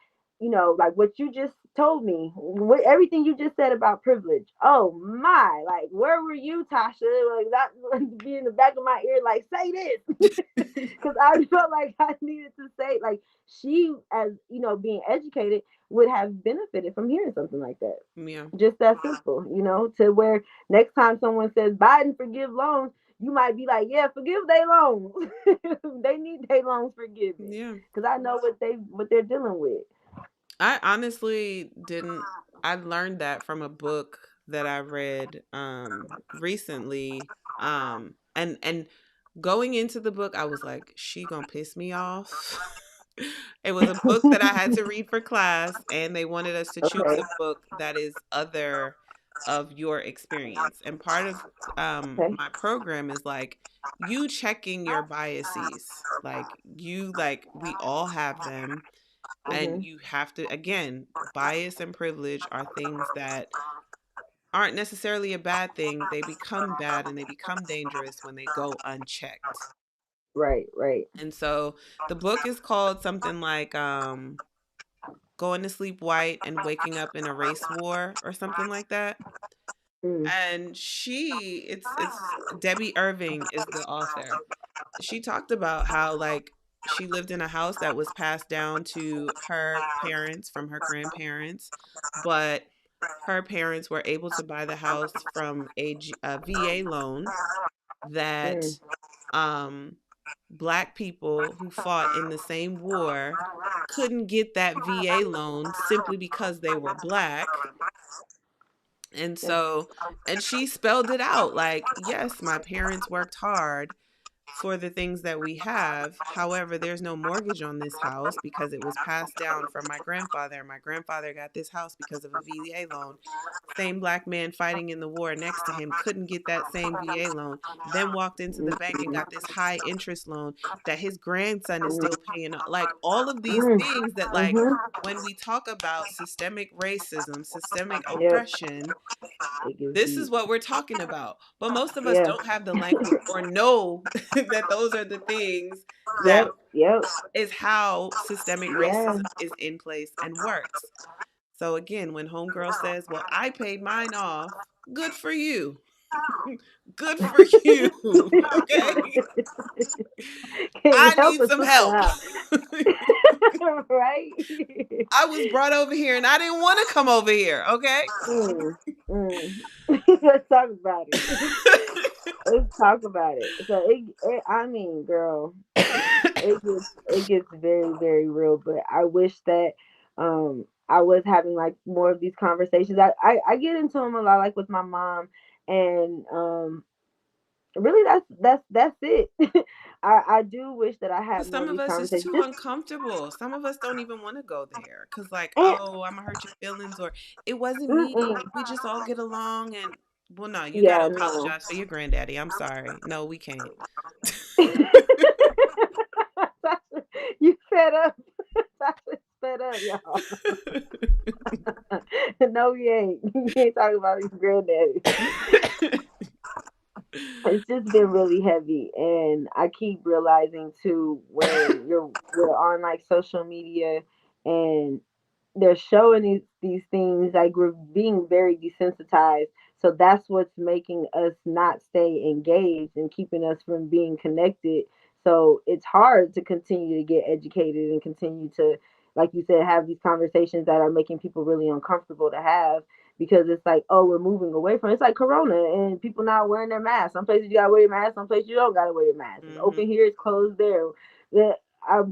like what you just told me, what everything you just said about privilege. Oh my, like, where were you, Tasha? Like, that would be in the back of my ear, like, say this, because I felt like I needed to say, like, she, as being educated, would have benefited from hearing something like that. Yeah. Just that simple, to where next time someone says Biden forgive loans, you might be like, yeah, forgive their loans. They need their loans forgiven, Yeah. because I know what they're dealing with. I honestly didn't. I learned that from a book that I read recently. And going into the book, I was like, she gonna piss me off. It was a book that I had to read for class, and they wanted us to choose Okay. a book that is other of your experience. And part of Okay. my program is like you checking your biases. Like we all have them, and Mhm. you have to, again, bias and privilege are things that aren't necessarily a bad thing. They become bad and they become dangerous when they go unchecked. Right. Right. And so the book is called something like Going to Sleep White and Waking Up in a Race War or something like that. Mm. And it's Debbie Irving is the author. She talked about how, like, she lived in a house that was passed down to her parents from her grandparents, but her parents were able to buy the house from a VA loan that Mm. um black people who fought in the same war couldn't get that VA loan simply because they were black. And Yes. so, and she spelled it out like, yes, my parents worked hard for the things that we have. However, there's no mortgage on this house because it was passed down from my grandfather. My grandfather got this house because of a VA loan. Same black man fighting in the war next to him couldn't get that same VA loan, then walked into the bank and got this high interest loan that his grandson is still paying. Like, all of these Mm. things that, like, Mhm. when we talk about systemic racism, systemic Yep. oppression, It gets this is deep. what we're talking about. But most of us Yeah. don't have the language or know that those are the things that Yep. Yep. is how systemic Yeah. racism is in place and works. So again, when homegirl says, "Well, I paid mine off," good for you. Good for you. Okay? Can you I help need a some sister help. out? Right? I was brought over here and I didn't want to come over here, okay? Mm. Mm. Let's talk about it. Let's talk about it. So I mean, girl, it gets very, very real. But I wish that I was having like more of these conversations. I get into them a lot, like with my mom, and really that's it. I do wish that I had more Some of of these us is conversations. too Just uncomfortable. Some of us don't even want to go there because, like, and oh, I'm gonna hurt your feelings, or it wasn't me. mm-mm. We just all get along, and well, no, you got to Yeah, no. apologize for your granddaddy. I'm sorry. No, we can't. You fed up. Tasha's fed up, y'all. No, you ain't. You ain't talking about his granddaddy. It's just been really heavy, and I keep realizing too, when we're on like social media and they're showing these things, like, we're being very desensitized, so that's what's making us not stay engaged and keeping us from being connected. So it's hard to continue to get educated and continue to, like you said, have these conversations that are making people really uncomfortable to have, because it's like, oh, we're moving away from it. It's like Corona and people not wearing their masks. Some places you gotta wear your mask, some places you don't gotta wear your mask. It's Mm-hmm. open here, it's closed there. Yeah, I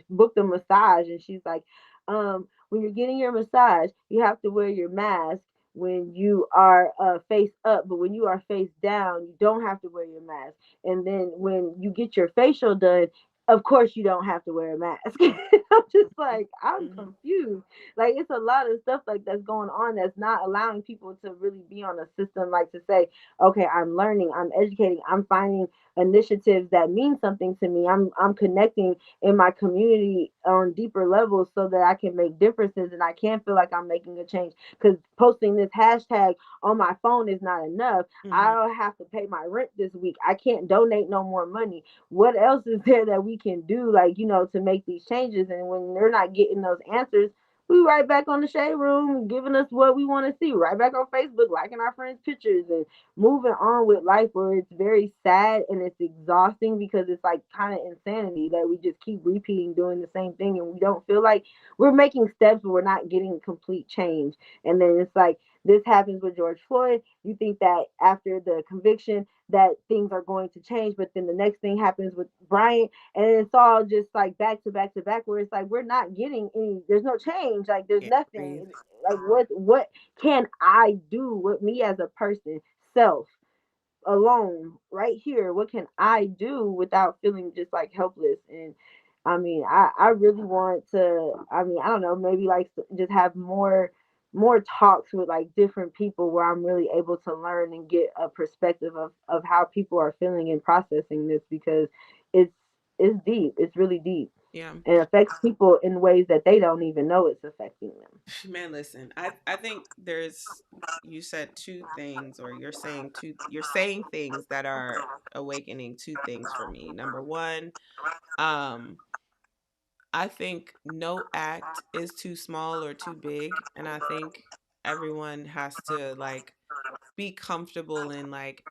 booked a massage, and she's like, when you're getting your massage, you have to wear your mask when you are face up, but when you are face down, you don't have to wear your mask. And then when you get your facial done, of course you don't have to wear a mask. I'm just like, I'm Mm-hmm. confused. Like, it's a lot of stuff like that's going on that's not allowing people to really be on a system, like to say, okay, I'm learning, I'm educating, I'm finding initiatives that mean something to me. I'm connecting in my community on deeper levels so that I can make differences and I can feel like I'm making a change. Because posting this hashtag on my phone is not enough. Mm-hmm. I'll have to pay my rent this week. I can't donate no more money. What else is there that we can do, like, to make these changes? And when they're not getting those answers, we right back on the shade room giving us what we want to see, right back on Facebook liking our friends pictures and moving on with life, where it's very sad and it's exhausting because it's like kind of insanity that we just keep repeating doing the same thing, and we don't feel like we're making steps, but we're not getting complete change. And then it's like this happens with George Floyd. You think that after the conviction that things are going to change, but then the next thing happens with Bryant, and it's all just like back to back to back, where it's like we're not getting any. There's no change. Like, there's Can't breathe. nothing. Like, what can I do with me as a person, self, alone, right here? What can I do without feeling just like helpless? And I mean, I really want to, I mean, I don't know, maybe like just have more talks with like different people where I'm really able to learn and get a perspective of how people are feeling and processing this, because it's it's deep. It's really deep, Yeah. and affects people in ways that they don't even know it's affecting them. Man, listen, I think there's, you said two things, or you're saying things that are awakening two things for me. Number one, um, I think no act is too small or too big. And I think everyone has to like be comfortable in like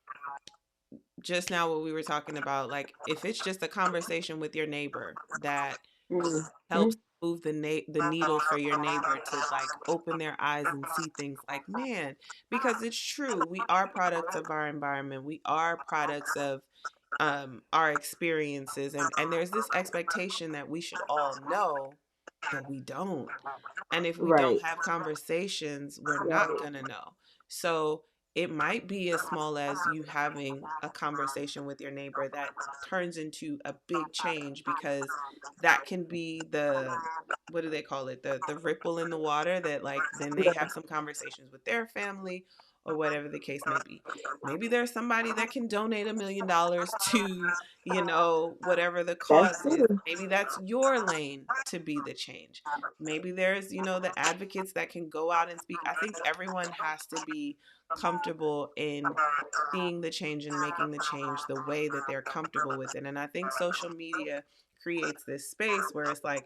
just now what we were talking about, like if it's just a conversation with your neighbor that Mm-hmm. helps move the needle for your neighbor to like open their eyes and see things, like, man, because it's true, we are products of our environment, we are products of our experiences, and there's this expectation that we should all know, but we don't. And if we Right. don't have conversations, we're not Right. going to know. So it might be as small as you having a conversation with your neighbor that turns into a big change, because that can be the, what do they call it? The ripple in the water that like then they have some conversations with their family or whatever the case may be. Maybe there's somebody that can donate $1 million to, whatever the That's cause is. true. Maybe that's your lane to be the change. Maybe there's, the advocates that can go out and speak. I think everyone has to be comfortable in seeing the change and making the change the way that they're comfortable with it. And I think social media creates this space where it's like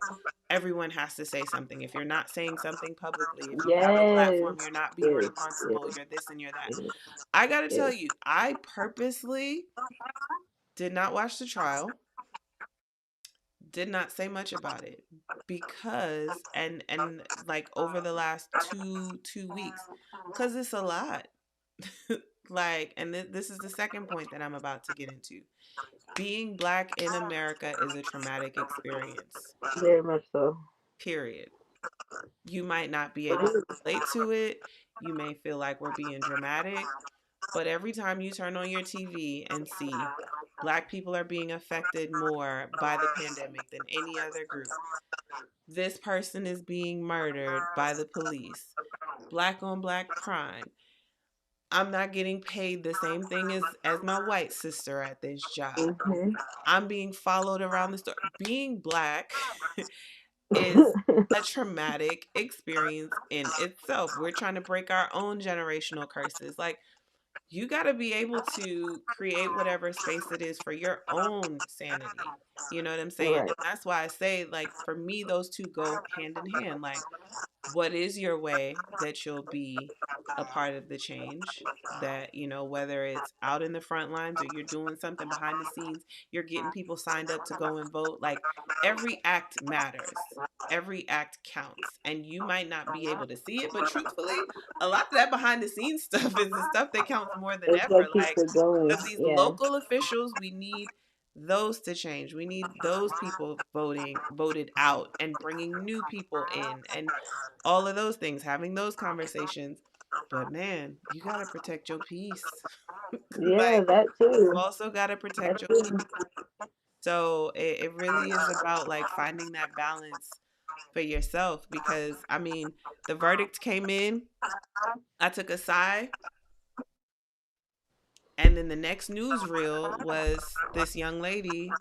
everyone has to say something. If you're not saying something publicly, if you have a Yes. platform, you're not being Yes. responsible, Yes. you're this and you're that. Yes. I got to tell Yes. you, I purposely did not watch the trial, did not say much about it, because and like over the last two weeks, because it's a lot. Like, and this is the second point that I'm about to get into. Being black in America is a traumatic experience, Very much so. period. You might not be able to relate to it, you may feel like we're being dramatic, but every time you turn on your TV and see black people are being affected more by the pandemic than any other group, this person is being murdered by the police, black on black crime, I'm not getting paid the same thing as my white sister at this job, Hmm. I'm being followed around the store. Being black is a traumatic experience in itself. We're trying to break our own generational curses. Like, you got to be able to create whatever space it is for your own sanity. You know what I'm saying? Right. And that's why I say, like, for me, those two go hand in hand. Like, what is your way that you'll be a part of the change? That, whether it's out in the front lines or you're doing something behind the scenes, you're getting people signed up to go and vote. Like, every act matters. every act counts, and you might not be able to see it, but truthfully, a lot of that behind the scenes stuff is the stuff that counts more than It's ever. what keeps Like, it going. because these Yeah. local officials, we need those to change. We need those people voted out and bringing new people in, and all of those things, having those conversations. But man, you got to protect your peace. Yeah, Like, that you too. also got to That protect your peace. too. So it really is about like finding that balance for yourself, because I mean, the verdict came in, I took a sigh, and then the next news reel was this young lady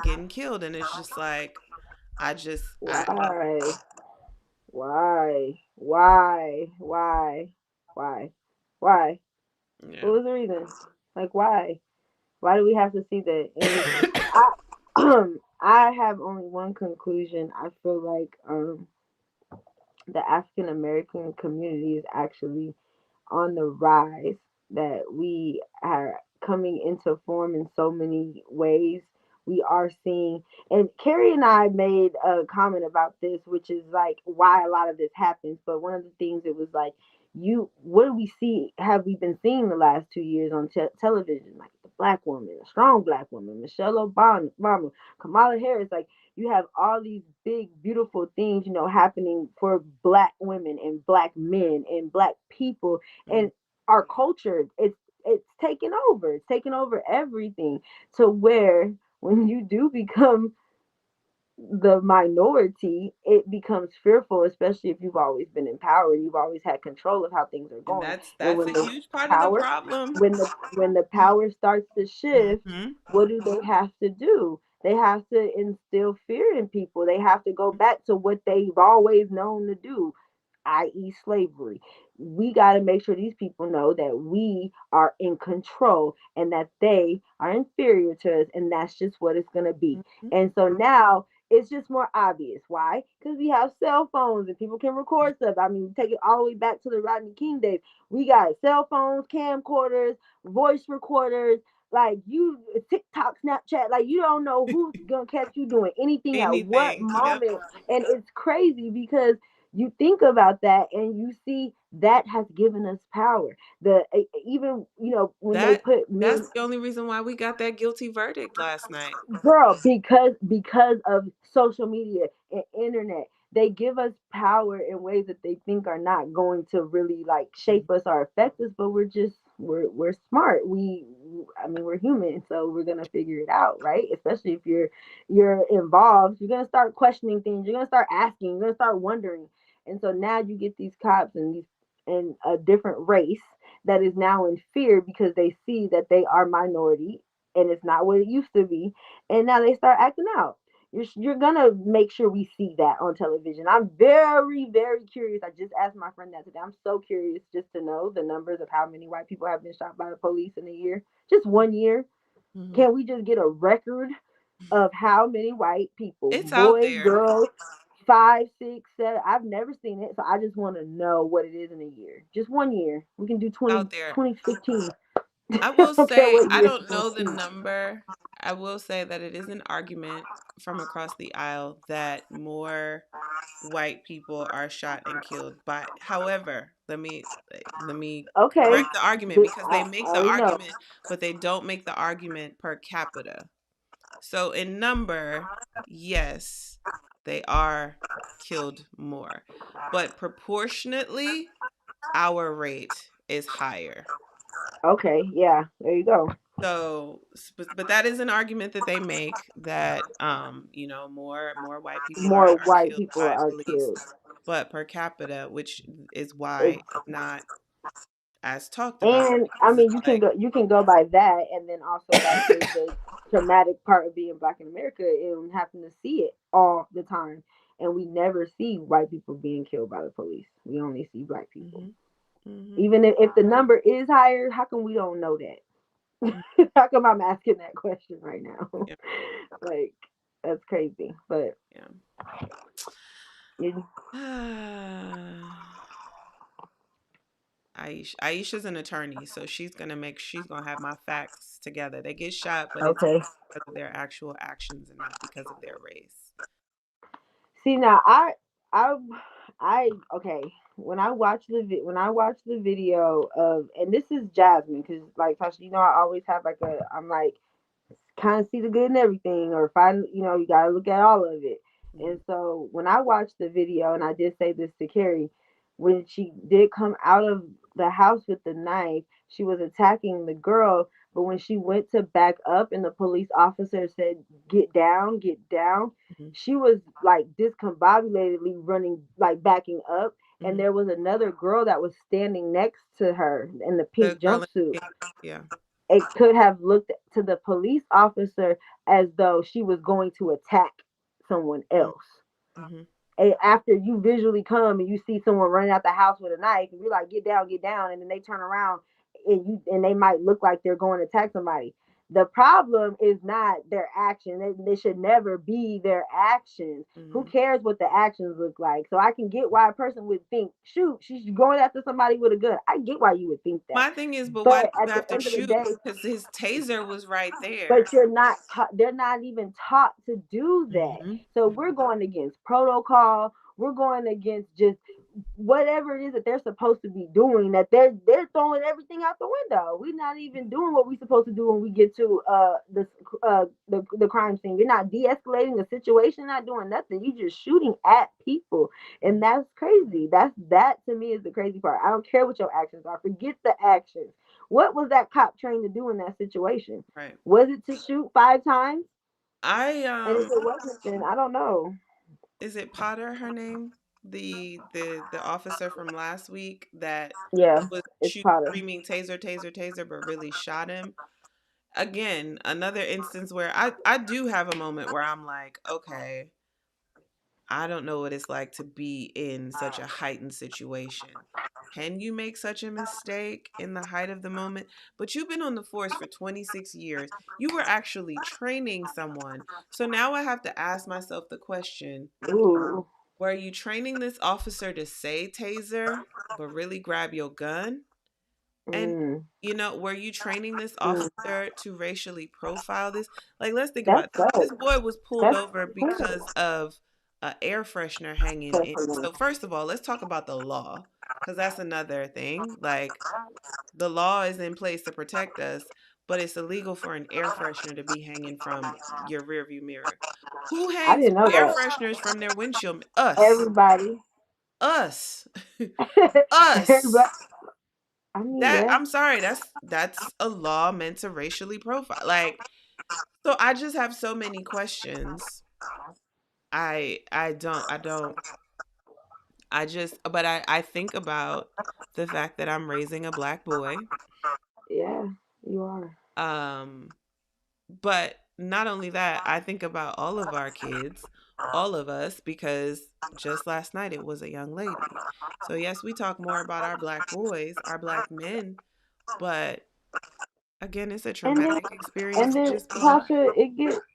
getting killed, and it's just like, I Why? Why? Why? Why? Why? Why? What yeah. was the reason? Like, why? Why do we have to see that? And I, I have only one conclusion. I feel like the African American community is actually on the rise, that we are coming into form in so many ways. We are seeing, and Carrie and I made a comment about this, which is like why a lot of this happens. But one of the things, it was like, what do we see? Have we been seeing the last 2 years on television? Like the black woman, a strong black woman, Michelle Obama, Kamala Harris. Like, you have all these big, beautiful things, happening for black women and black men and black people, Mm. and our culture, it's taken over. It's taken over everything, to where when you do become the minority, it becomes fearful, especially if you've always been in power and you've always had control of how things are And going. And that's a huge part of the power problem. when the power starts to shift, Hmm. what do they have to do? They have to instill fear in people. They have to go back to what they've always known to do, i.e., slavery. We got to make sure these people know that we are in control and that they are inferior to us, and that's just what it's going to be. Hmm. And so now it's just more obvious. Why? Because we have cell phones and people can record stuff. I mean, take it all the way back to the Rodney King days. We got cell phones, camcorders, voice recorders. Like, you, TikTok, Snapchat, like, you don't know who's gonna catch you doing anything at what Anything. Yep. moment. And it's crazy because you think about that and you see that has given us power. Even, when they That put that's men, the only reason why we got that guilty verdict last night. girl, because of social media and internet, they give us power in ways that they think are not going to really like shape us or affect us, but we're smart. I mean, we're human, so we're gonna figure it out, right? Especially if you're involved, you're gonna start questioning things, you're gonna start asking, you're gonna start wondering. And so now you get these cops and a different race that is now in fear because they see that they are minority and it's not what it used to be, and now they start acting out. You're gonna make sure we see that on television. I'm very, very curious. I just asked my friend that today. I'm so curious just to know the numbers of how many white people have been shot by the police in a year, just 1 year. Hmm. Can we just get a record of how many white people, It's out boys, there. girls, five, six, seven? I've never seen it, so I just want to know what it is in a year. Just 1 year. We can do Out 20, there. 2015. I I will don't care say, what I year don't you know the see. number. I will say that it is an argument from across the aisle that more white people are shot and killed by. However, let me Okay, correct the argument, because they I make the already know. argument, but they don't make the argument per capita. So in number, yes, they are killed more, but proportionately, our rate is higher. Okay, yeah, there you go. So, but that is an argument that they make, that more white people are More white killed people by are police, killed. but per capita, which is why It's, it's not as talked about, and I because mean, it's like, you can go by that, and then also back to the traumatic part of being black in America and having to see it all the time, and we never see white people being killed by the police. We only see black people. hmm hmm Even if the number is higher, how come we don't know that? How come I'm asking that question right now? yeah, Like, that's crazy. But it, yeah. Aisha's an attorney, so she's gonna have my facts together. They get shot, but it's okay. because of their actual actions and not because of their race. See now, I, I okay. When I watch the video of, and this is Jasmine, because like Tasha, I always have like I'm like kind of see the good in everything, or find, you got to look at all of it. Mhm. And so when I watched the video, and I did say this to Carrie, when she did come out of the house with the knife, she was attacking the girl. But when she went to back up and the police officer said, get down, Mhm. she was like discombobulated,ly running, like backing up. And Mhm. there was another girl that was standing next to her in the The pink girl in jumpsuit. pink. Yeah. It could have looked to the police officer as though she was going to attack someone Mhm. else. Mhm. And after you visually come and you see someone running out the house with a knife, and you're like, get down, and then they turn around and they might look like they're going to attack somebody. The problem is not their action. They should never be their actions. Who Mhm. cares what the actions look like? So I can get why a person would think, shoot, she's going after somebody with a gun. I get why you would think that. My thing is, but why But did you at the have to end of the shoot? day, Because his taser was right there. but you're not they're not even taught to do that. Mhm. So we're going against protocol. We're going against just whatever it is that they're supposed to be doing, that they're throwing everything out the window. We're not even doing what we're supposed to do when we get to the crime scene. You're not de-escalating the situation, not doing nothing. You're just shooting at people. And Mhm. that's crazy. That to me is the crazy part. I don't care what your actions are. Forget the actions. What was that cop trained to do in that situation? Right. Was it to shoot 5 times? I And if it wasn't, then I don't know. is it Potter her name? The officer from last week that Yeah, was it's Potter. screaming taser, taser, taser, but really shot him. Again, another instance where I do have a moment where I'm like, okay, I don't know what it's like to be in such a heightened situation. Can you make such a mistake in the height of the moment? But you've been on the force for 26 years. You were actually training someone. So now I have to ask myself the question, Ooh. were you training this officer to say taser, but really grab your gun? And Mm, were you training this mm. officer to racially profile this? Like, let's think That about this. This sucks. boy was pulled That's over horrible. because of a air freshener hanging in. So first of all, let's talk about the law, because that's another thing. Like, the law is in place to protect us, but it's illegal for an air freshener to be hanging from your rearview mirror. Who I hangs didn't know air that. fresheners from their windshield? Us. Everybody. Us. Everybody. Us. I mean, That, yeah, I'm sorry, that's a law meant to racially profile. Like, so I just have so many questions. I don't I just but I think about the fact that I'm raising a black boy. yeah, you are. Um but not only that, I think about all of our kids, all of us, because just last night it was a young lady. So yes, we talk more about our black boys, our black men, but again, it's a And then, traumatic experience to just be black. Tasha,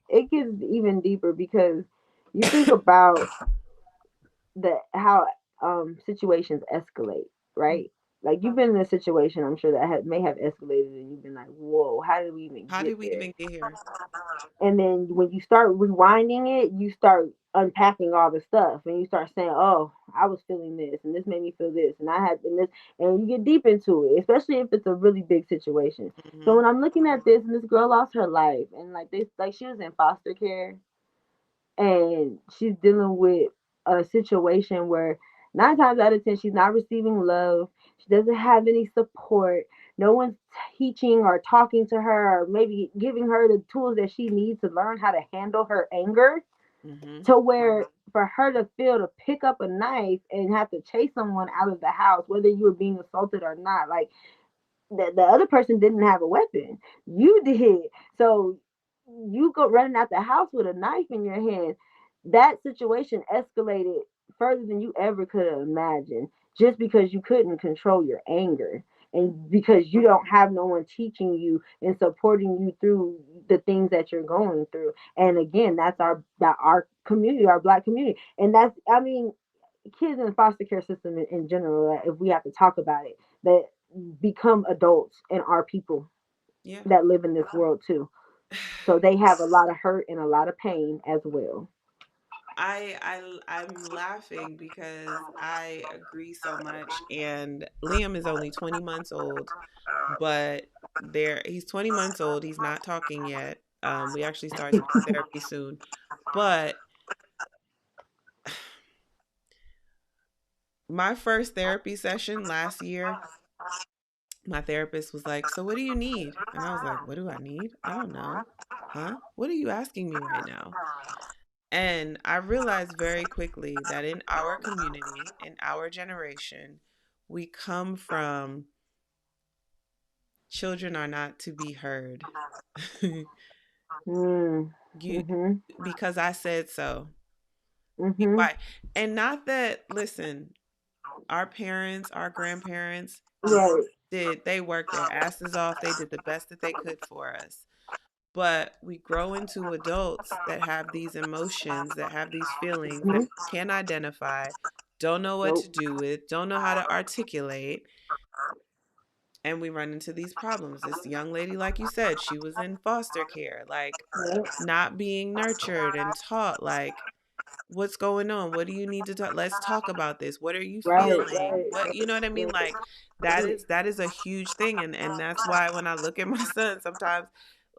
it gets even deeper because you think about the how situations escalate, right? Like you've been in a situation, I'm sure that may have escalated, and you've been like, "Whoa, how did we even How get did we there?" even get here? And then when you start rewinding it, you start unpacking all the stuff, and you start saying, "Oh, I was feeling this, and this made me feel this, and I had and this," and you get deep into it, especially if it's a really big situation. So Hmm. when I'm looking at this, and this girl lost her life, and like she was in foster care, and she's dealing with a situation where 9 times out of 10 she's not receiving love. She doesn't have any support. No one's teaching or talking to her or maybe giving her the tools that she needs to learn how to handle her anger, Hmm. to where for her to feel to pick up a knife and have to chase someone out of the house, whether you were being assaulted or not. Like the other person didn't have a weapon. You did. So you go running out the house with a knife in your hand. That situation escalated further than you ever could have imagined, just because you couldn't control your anger, and because you don't have no one teaching you and supporting you through the things that you're going through. And again, that's our community, our black community. And that's, I mean, kids in the foster care system in general, if we have to talk about it, that become adults and are people Yeah. that live in this world too. So they have a lot of hurt and a lot of pain as well. I'm laughing because I agree so much, and Liam is only 20 months old, but he's 20 months old. He's not talking yet. We actually start speech therapy soon, but my first therapy session last year, my therapist was like, "So what do you need?" And I was like, "What do I need? I don't know." Huh? What are you asking me right now? And I realized very quickly that in our community, in our generation, we come from children are not to be heard. Mm. You Mhm. because I said so. Be Mhm. quiet. And not that, listen, our parents, our grandparents Right. they worked their asses off. They did the best that they could for us. But we grow into adults that have these emotions, that have these feelings that Mhm. we can't identify, don't know what Nope. to do with, don't know how to articulate, and we run into these problems. This young lady, like you said, she was in foster care, like Yep. not being nurtured and taught, like, what's going on? What do you need to talk? Let's talk about this. What are you Right. feeling? Right. What, you know what I mean? Right. Like Right. that is a huge thing, and that's why when I look at my son, sometimes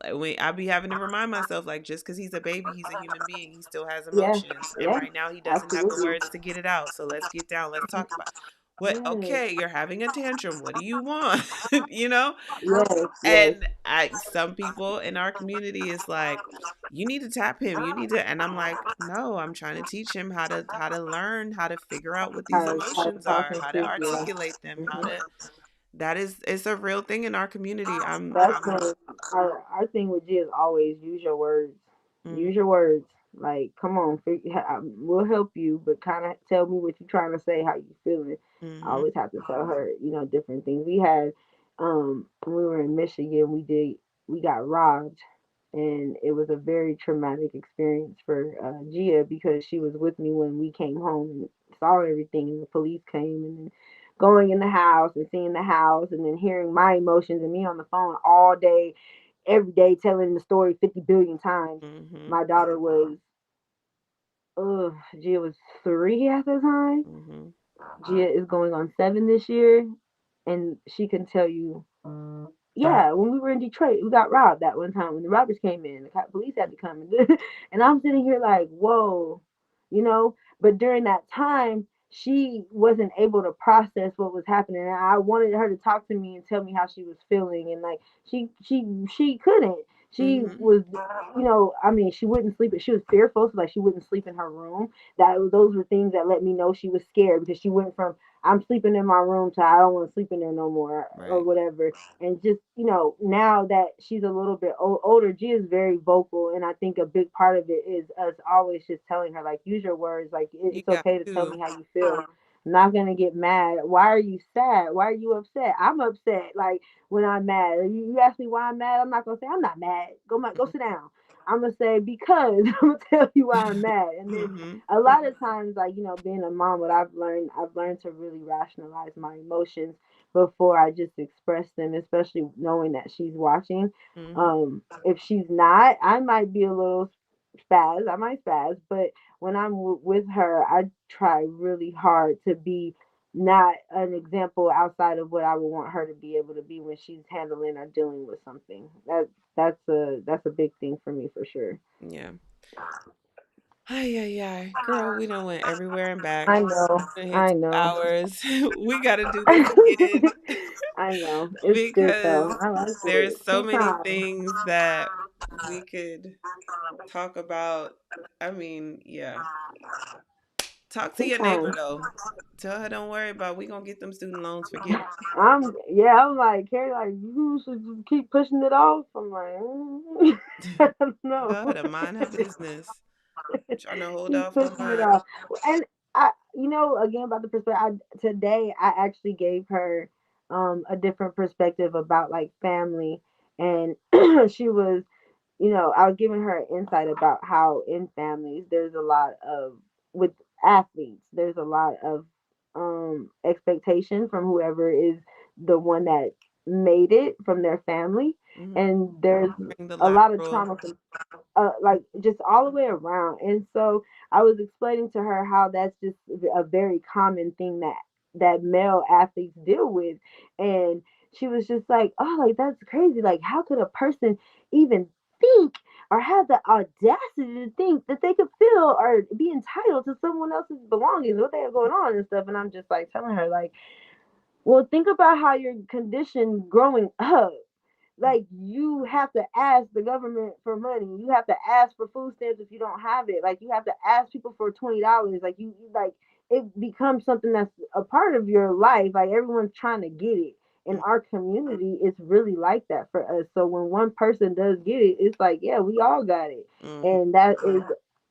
like when I be having to remind myself, like, just because he's a baby, he's a human being. He still has Yeah. emotions, and Yeah. right now he doesn't have the Absolutely. words to get it out. So let's get down. Let's talk about what. Yes. Okay, you're having a tantrum. What do you want? You know. Yes. Yes. And some people in our community is like, you need to tap him. You need to, and I'm like, no, I'm trying to teach him how to learn, how to figure out what these How to emotions talk are, and how to speak. Yeah. articulate them, how Mhm. to. That is, it's a real thing in our community. That's when our thing with G is always use your words. Mm, Use your words. Like, come on, we'll help you, but kind of tell me what you're trying to say, how you feeling. I mm-hmm, always have to tell her, different things. We had, when we were in Michigan, we got robbed, and it was a very traumatic experience for Gia because she was with me when we came home and saw everything, and the police came, and then going in the house and seeing the house, and then hearing my emotions and me on the phone all day, every day, telling the story 50 billion times. mm-hmm, My daughter was, Gia was 3 at the time. mm-hmm, Gia is going on 7 this year, and she can tell you, yeah, when we were in Detroit, we got robbed that one time when the robbers came in. The police had to come, and I'm sitting here like, whoa, you know. But during that time, she wasn't able to process what was happening. And I wanted her to talk to me and tell me how she was feeling, and like she couldn't. She mm-hmm, was, I mean, she wouldn't sleep. She was fearful, so like she wouldn't sleep in her room. Those were things that let me know she was scared because she went from I'm sleeping in my room to I don't want to sleep in there no more or right. whatever. And just, now that she's a little bit older, G is very vocal. And I think a big part of it is us always just telling her, like, use your words. Like, You it's got okay to tell to. me how you feel. I'm not going to get mad. Why are you sad? Why are you upset? I'm upset. Like, when I'm mad, you ask me why I'm mad, I'm not going to say, I'm not mad. Go sit down. I'm gonna say because I'm gonna tell you why I'm mad, and then Mm-hmm, a lot of times, like being a mom, what I've learned to really rationalize my emotions before I just express them, especially knowing that she's watching. mm-hmm, If she's not, I might be a little spaz. I might spaz, but when I'm with her, I try really hard to be not an example outside of what I would want her to be able to be when she's handling or dealing with something. That's a big thing for me for sure. yeah. Ay, ay, ay. Girl, we done went everywhere and back. I know, Gonna hit I 2 know. hours. We gotta do this again I know. It's good though. because I like it. there's so Two many times. things that we could talk about. I mean, yeah. Talk to Two your neighbor times. though. Tell her don't worry about we gonna get them student loans forgiven. I'm like, Carrie, like, you should just keep pushing it off. I'm like, I don't know. Tell her to mind her business. Trying to hold Keep off on pushing it my off. And again about the perspective, today I actually gave her a different perspective about like family, and she was, I was giving her insight about how in families there's a lot of with athletes, there's a lot of expectation from whoever is the one that made it from their family, Mm-hmm. and there's Bring the a lot of lateral. trauma from like just all the way around. And so I was explaining to her how that's just a very common thing that male athletes deal with. And she was just like, oh, like that's crazy. Like, how could a person even think or have the audacity to think that they could feel or be entitled to someone else's belongings, what they have going on and stuff? And I'm just like telling her, like, well, think about how you're conditioned growing up. Like, you have to ask the government for money. You have to ask for food stamps if you don't have it. Like, you have to ask people for $20. Like, like it becomes something that's a part of your life. Like, everyone's trying to get it. In our community, it's really like that for us. So when one person does get it, it's like, yeah, we all got it. Mm-hmm. And that is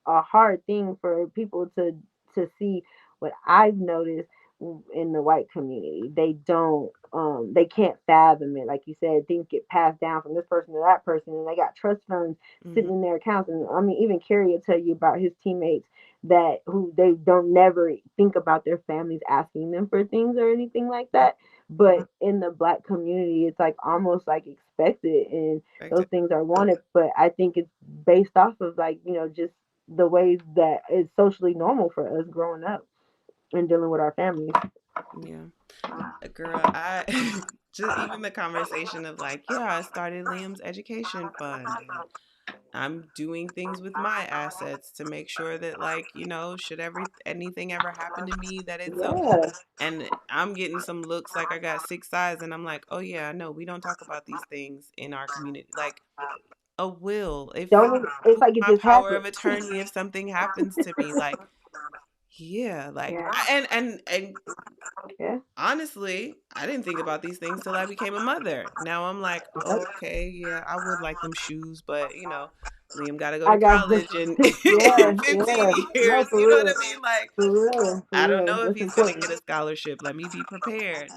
a hard thing for people to see. What I've noticed in the white community, they can't fathom it. Like you said, things get passed down from this person to that person, and they got trust funds Mm-hmm. sitting in their accounts. And I mean, even Kerry will tell you about his teammates that who they don't never think about their families asking them for things or anything like that. But in the black community, it's like almost like expected, and those Expected. things are wanted. But I think it's based off of, like, just the ways that it's socially normal for us growing up and dealing with our families. Yeah. Girl, I just even the conversation of like, yeah, I started Liam's education fund and I'm doing things with my assets to make sure that, like, should anything ever happen to me, that it's okay. Yeah. And I'm getting some looks like I got six eyes, and I'm like, oh yeah, no, we don't talk about these things in our community. Like a will, if Don't. It's who's like it my just power happened. of attorney if something happens to me, like, yeah, like Yeah. and Yeah. honestly, I didn't think about these things till I became a mother. Now I'm like, Yep. okay, yeah, I would like them shoes, but Liam got to go to I got college in yeah, in 15 yeah. No, years. for You know what real. I mean? Like, For real. For I don't real. know if That's he's going to important. get a scholarship. Let me be prepared.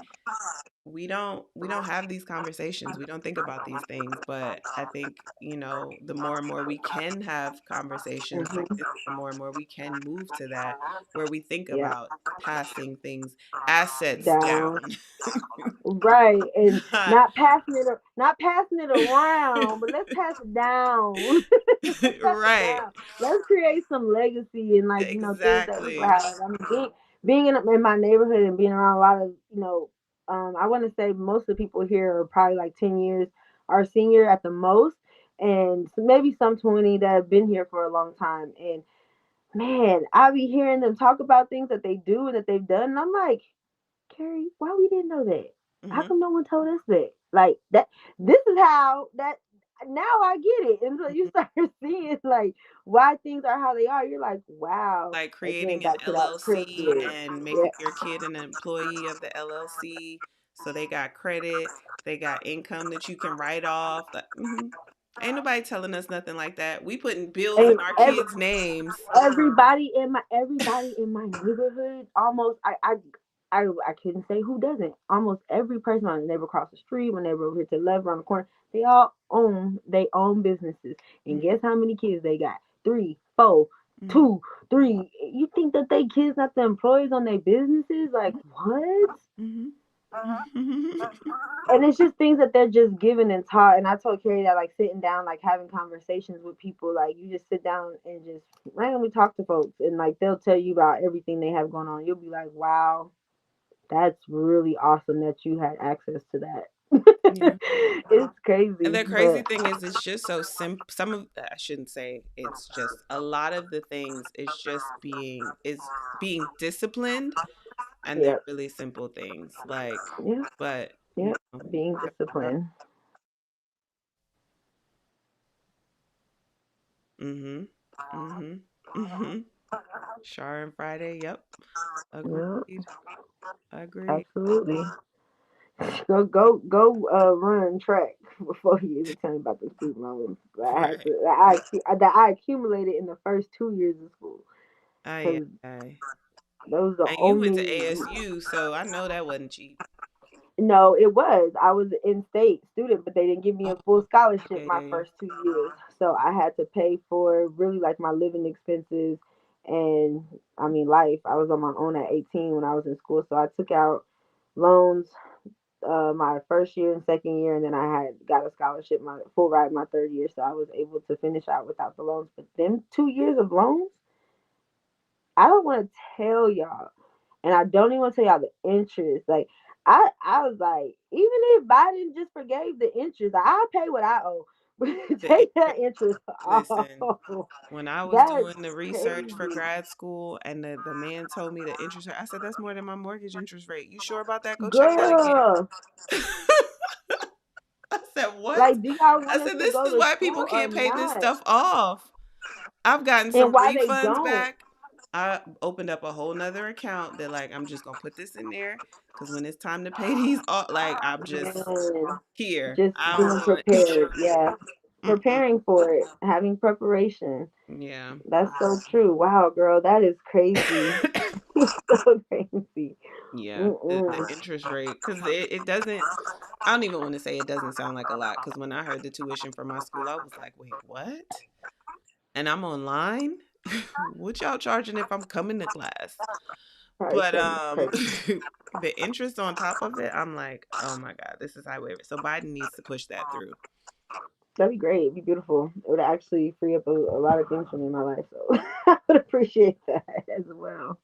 We don't have these conversations. We don't think about these things, but I think, the more and more we can have conversations like Hmm. this, the more and more we can move to that where we think Yeah. about passing things, assets Down. down. Right. And not passing it around, but let's pass it down. Let's pass it Right. down. Let's create some legacy and, like, things that people Exactly. have. I mean, being in my neighborhood and being around a lot of, I want to say most of the people here are probably like 10 years our senior at the most, and maybe some 20 that have been here for a long time. And man, I be hearing them talk about things that they do and that they've done, and I'm like, Carrie, why we didn't know that? How Hmm. come no one told us that? Like that. This is how that. Now I get it. And so you Hmm. start seeing, like, why things are how they are. You're like, wow. Like Again, creating an back to that LLC privilege. and Yeah. making your kid an employee of the LLC, so they got credit, they got income that you can write off. Ain't nobody telling us nothing like that. We putting bills in And our kids' names. everybody in my neighborhood, almost, I couldn't say who doesn't. Almost every person on the neighbor across the street, my neighbor over here to the left around the corner, they own businesses. And Hmm. guess how many kids they got? Three, four, Hmm. two, three. You think that they kids not the employees on their businesses? Like, what? Hmm. And it's just things that they're just given and taught. And I told Carrie that, like, sitting down, like having conversations with people, like, you just sit down and just randomly talk to folks, and like they'll tell you about everything they have going on. You'll be like, wow, that's really awesome that you had access to that. Yeah. It's And crazy, the crazy but thing is, it's just so simple. I shouldn't say it's just a lot of the things is being disciplined, and they're yeah, really simple things. Like, yeah, but yeah, being disciplined. mm-hmm. Mm-hmm. Mm-hmm. Char and Friday. Yep. Yeah, Agreed. Agreed. absolutely. Go run track before you even tell me about the student loans that I had Right. to that I accumulated in the first 2 years of school, Aye, because aye. those are the And you went to only. ASU, so I know that wasn't cheap. No, it was. I was an in-state student, but they didn't give me Oh, a full scholarship yeah, my yeah, yeah. first 2 years. So I had to pay for really like my living expenses and, I mean, life. I was on my own at 18 when I was in school, so I took out loans my first year and second year, and then I had got a scholarship my full ride my third year, so I was able to finish out without the loans. But them 2 years of loans, I don't want to tell y'all, and I don't even want to tell y'all the interest. Like I was like, even if Biden just forgave the interest, I'll pay what I owe. But The take that interest off. listen, when I was That's doing the research for crazy. grad school and the man told me the interest rate, I said, that's more than my mortgage interest rate. You sure about that? Go check that again. Girl, I said, what? like, do y'all I want us said, to this go is to why people school or can't pay this not? stuff off. I've gotten And some why they refunds don't? back. I opened up a whole nother account that like I'm just gonna put this in there because when it's time to pay these off, like I'm just Man, here. just I being want prepared. Yeah, mm-mm. preparing for it, having preparation. Yeah. That's so true. Wow, girl, that is crazy. So crazy. Yeah, the Mm-mm. interest rate because it doesn't. I don't even want to say it doesn't sound like a lot because when I heard the tuition for my school, I was like, wait, what? And I'm online. What y'all charging if I'm coming to class? Probably But something crazy. the interest on top of it, I'm like, oh my god, this is highway. So Biden needs to push that through. That'd be great. It'd be beautiful. It would actually free up a lot of things for me in my life. So I would appreciate that as well.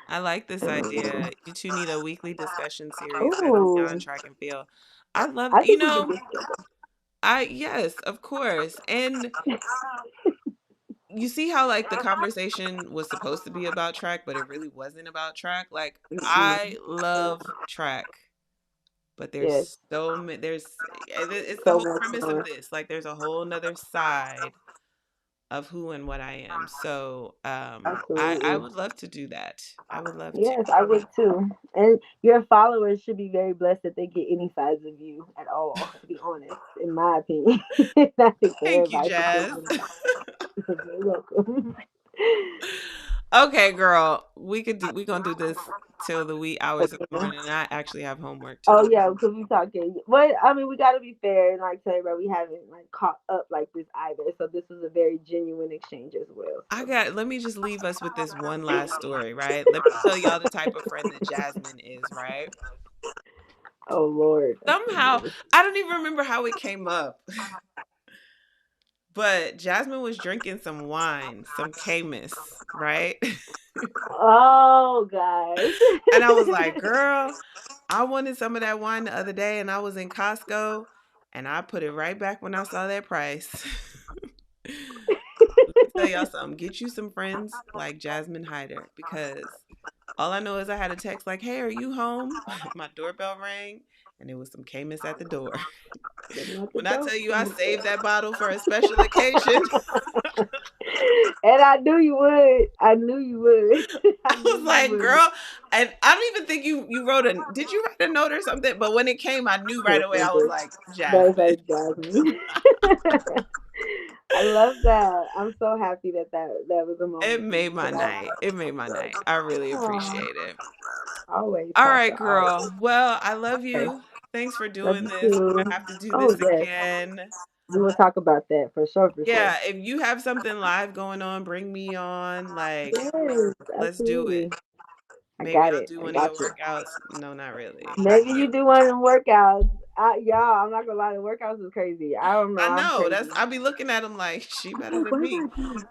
I like this idea. You two need a weekly discussion series at Me On Oh, Track and Field. I love, I think we could just get I yes, of course. And you see how like the conversation was supposed to be about track, but it really wasn't about track. Like I mm-mm. love track, but Yes, there's so many. It's the so whole much premise of more. this. Like there's a whole nother side of who and what I am. So I Absolutely. would love to do that. I would love to. Yes, I would too. And your followers should be very blessed that they get any sides of you at all, to be honest, in my opinion. I think Thank you, everybody should get Jazz. one. You're welcome. Okay, girl. We gonna do this till the wee hours of the Okay. morning. And I actually have homework too. Oh yeah, because we talking. But I mean, we got to be fair and like tell everybody we haven't like caught up like this either. So this was a very genuine exchange as well. So. Let me just leave us with this one last story, right? Let me tell y'all the type of friend that Jasmine is, right? Oh Lord, Somehow, I don't even remember how it came up, but Jasmine was drinking some wine, some Camus, right? oh guys. And I was like, girl, I wanted some of that wine the other day and I was in Costco and I put it right back when I saw that price. Let me tell y'all something. Get you some friends like Jasmine Hyder because all I know is I had a text like, hey, are you home? My doorbell rang and there was some Camus at the door. Sitting at the When I door. tell you I saved that bottle for a special occasion, And I knew you would. I knew you would. I I knew was you like, would. girl, and I don't even think you wrote did you write a note or something? But when it came, I knew right away. I was like, That's Jasmine. like Jasmine. I love that. I'm so happy that that was a It moment for made you. my night. It made my night. I really appreciate it. Always, All right, Tasha. Always. girl. Well, I love Okay. you. Thanks for Love doing you this. We're too. gonna have to do Oh this yes, again. we will talk about that for sure. For sure. Yeah, if you have something live going on, bring me on. Like, Yes, let's do absolutely. it. I Maybe got I'll it. do I one of got your you. workouts. No, not really. Maybe you do one of them workouts. Y'all, I'm not gonna lie, the workouts is crazy. I don't know, I I'm know. crazy. That's I'll be looking at them like she I'm better like, than what me. am I doing?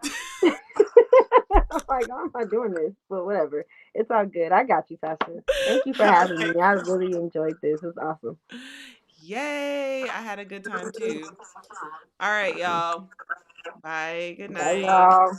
I'm like, how am I doing this? But whatever. It's all good. I got you, Tasha. Thank you for All having right. me. I really enjoyed this. It was awesome. Yay. I had a good time too. All right, y'all. Bye. Good Bye, night. y'all.